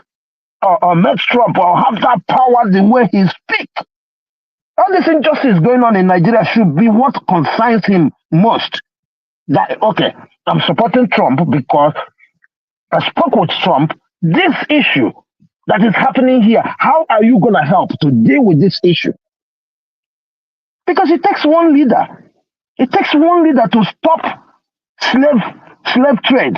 met Trump or have that power the way he speak, all this injustice going on in Nigeria should be what concerns him most. That okay, I'm supporting Trump because I spoke with Trump. This issue that is happening here, how are you going to help to deal with this issue? Because it takes one leader. It takes one leader to stop slave trade.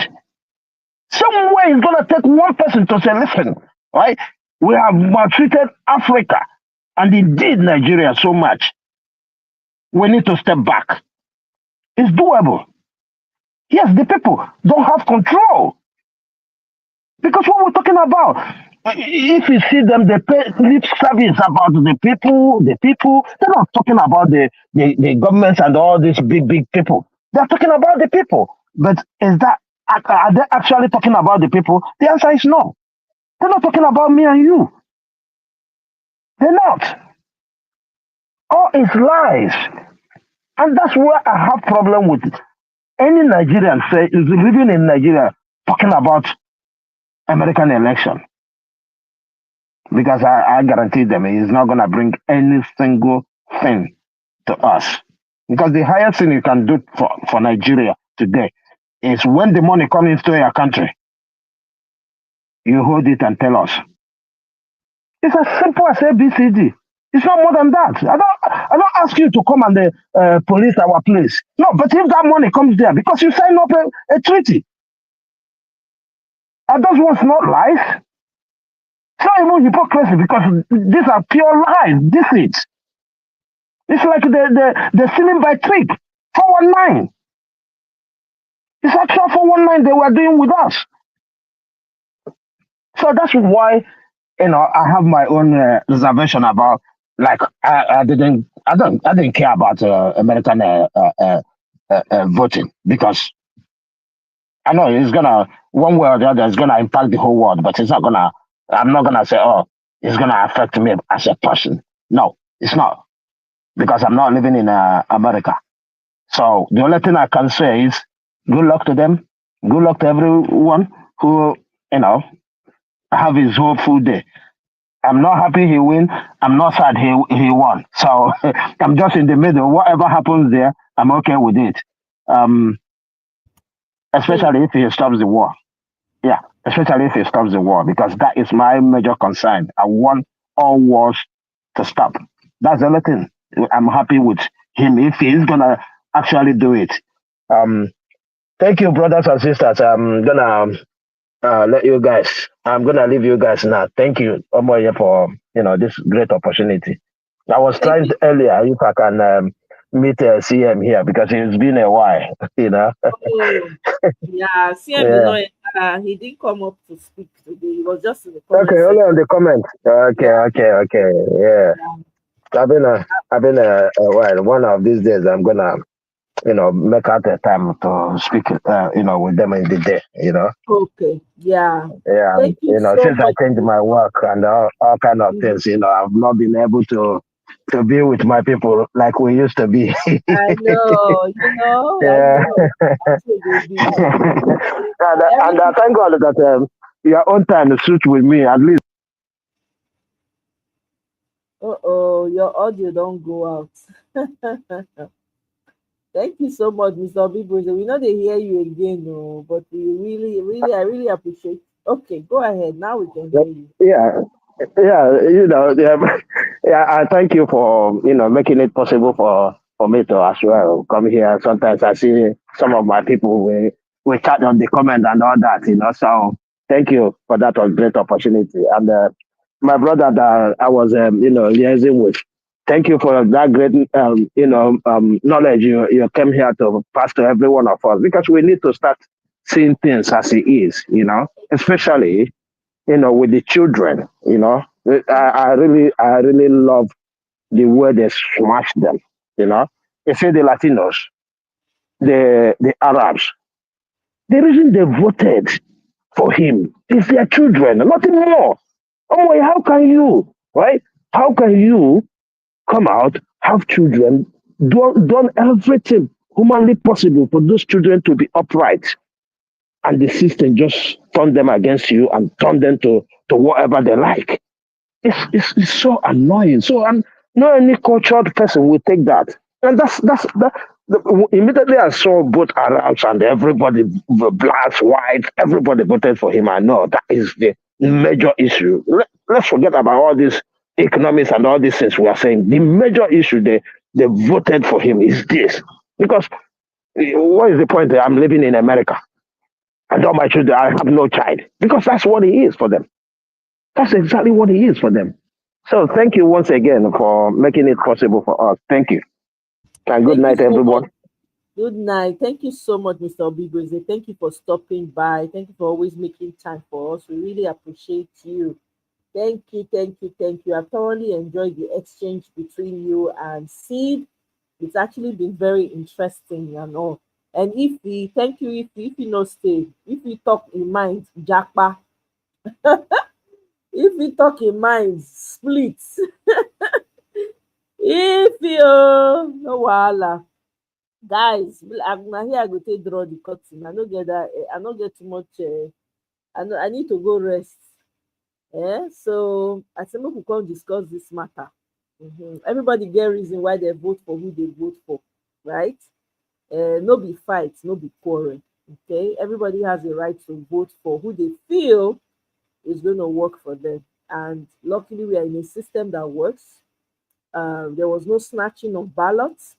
Somewhere it's going to take one person to say, listen, right? We have maltreated Africa and indeed Nigeria so much. We need to step back. It's doable. Yes, the people don't have control. Because what we're talking about, if you see them, they pay lip service about the people, they're not talking about the governments and all these big people. They're talking about the people. But are they actually talking about the people? The answer is no. They're not talking about me and you. They're not. All is lies. And that's where I have problem with it. Any Nigerian is living in Nigeria talking about American election. Because I guarantee them it's not going to bring any single thing to us. Because the highest thing you can do for Nigeria today is when the money comes into your country, you hold it and tell us. It's as simple as ABCD. It's not more than that. I don't ask you to come and police our place. No, but if that money comes there, because you sign up a treaty, are those ones not lies? It's not even hypocrisy, because these are pure lies, deceit. It's like the stealing by trick, 419. It's actual 419 they were doing with us. So that's why, you know, I have my own reservation about, like, I didn't care about American voting, because I know it's gonna, one way or the other, it's gonna impact the whole world, but it's not gonna. I'm not gonna say, oh, it's gonna affect me as a person. No, it's not, because I'm not living in America. So the only thing I can say is, good luck to them. Good luck to everyone who, you know, have his hopeful day. I'm not happy he win. I'm not sad he won. So I'm just in the middle. Whatever happens there, I'm okay with it. Especially if he stops the war. Yeah, especially if he stops the war, because that is my major concern. I want all wars to stop. That's the only thing. I'm happy with him if he's gonna actually do it. Thank you, brothers and sisters. I'm gonna let you guys. I'm gonna leave you guys now. Thank you, Omoye, for this great opportunity. I was trying earlier if I can meet CM here because it's been a while, you know. Oh, yeah. CM did Yeah. not, he didn't come up to speak today. He was just in the Okay, comment only section. on the comment. Okay, Yeah. okay. Yeah. Yeah. I've been well, one of these days I'm gonna, make out a time to speak, with them in the day, Okay. Yeah. Yeah, Thank you so since I much. changed my work and all kind of things, I've not been able to be with my people like we used to be. I know, I Yeah. know. That's what they be. And I thank God that your own time suits with me at least. Uh-oh, your audio don't go out. Thank you so much, Mr. Bigboy. We know they hear you again, no, but we I really appreciate. Okay, go ahead. Now we can hear you. Yeah, yeah. Yeah. I thank you for making it possible for me to as well come here. Sometimes I see some of my people we chat on the comment and all that, So thank you for that great opportunity. And my brother that I was liaising with, thank you for that great knowledge you came here to pass to every one of us because we need to start seeing things as it is, especially with the children, I really love the way they smash them, You see the Latinos, the Arabs, the reason they voted for him is their children, nothing more. Oh, my, how can you, right? How can you come out, have children, done everything humanly possible for those children to be upright, and the system just turn them against you and turn them to whatever they like? It's so annoying. So not any cultured person will take that. And immediately I saw both Arabs and everybody, blacks, whites, everybody voted for him. I know that is the major issue. Let's forget about all these economics and all these things we are saying. The major issue they voted for him is this. Because what is the point that I'm living in America? And all my children, I have no child. Because that's what he is for them. That's exactly what he is for them. So thank you once again for making it possible for us. Thank you. And good Thank you night, so much. everyone. Good night. Thank you so much, Mr. Obigoze. Thank you for stopping by. Thank you for always making time for us. We really appreciate you. Thank you, thank you, thank you. I thoroughly enjoyed the exchange between you and Sid. It's actually been very interesting and all. And thank you, if you know stay, if you talk in mind, Jackpa. If you talk in mind, split. If you no wahala. Guys, na here I go take draw the curtain. I no get that. I no get too much. I need to go rest. So I said, make we come discuss this matter. Everybody get reason why they vote for who they vote for, right? No be fight, no be quarrel. Okay, everybody has a right to vote for who they feel is going to work for them. And luckily, we are in a system that works. There was no snatching of ballots.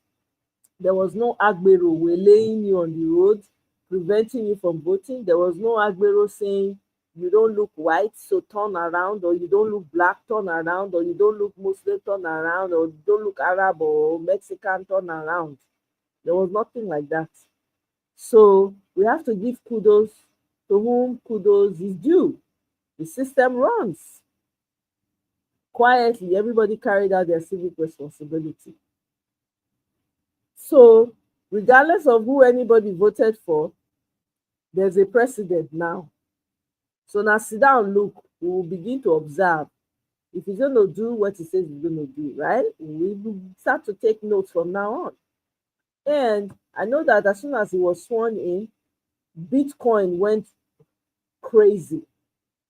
There was no Agbero laying you on the road, preventing you from voting. There was no Agbero saying you don't look white, so turn around, or you don't look black, turn around, or you don't look Muslim, turn around, or you don't look Arab or Mexican, turn around. There was nothing like that. So we have to give kudos to whom kudos is due. The system runs. Quietly, everybody carried out their civic responsibility. So, regardless of who anybody voted for, there's a precedent now. So now sit down, look, we will begin to observe. If he's going to do what he says he's going to do, right? We will start to take notes from now on. And I know that as soon as he was sworn in, Bitcoin went crazy.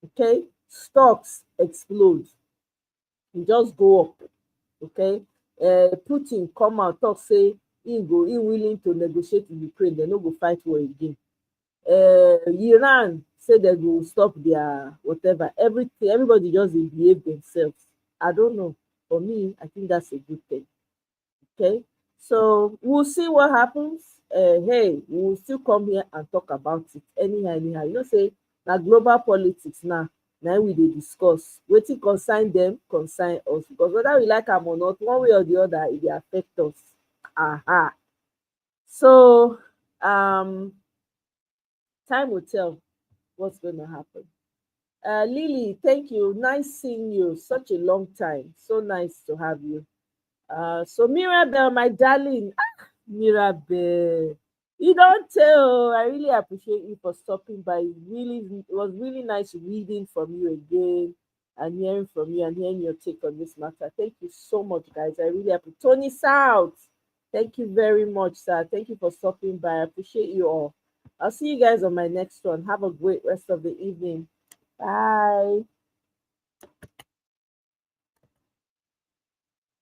Okay? Stocks explode. It just go up. Okay? Putin come out, talk, say, he willing to negotiate with Ukraine, they no go fight war again. Iran say they go stop their whatever. Everybody just behave themselves. I don't know. For me, I think that's a good thing. Okay, so we'll see what happens. Hey, we'll still come here and talk about it anyhow. You know, say now global politics now we dey discuss. Wetin concern them, concern us, because whether we like them or not, one way or the other, it dey affect us. So, time will tell what's going to happen. Lily, thank you. Nice seeing you. Such a long time. So nice to have you. So Mirabelle, my darling, Mirabelle, you don't tell. I really appreciate you for stopping by. It was really nice reading from you again and hearing from you and hearing your take on this matter. Thank you so much, guys. I really appreciate. Tony South, thank you very much, sir. Thank you for stopping by. I appreciate you all. I'll see you guys on my next one. Have a great rest of the evening. Bye.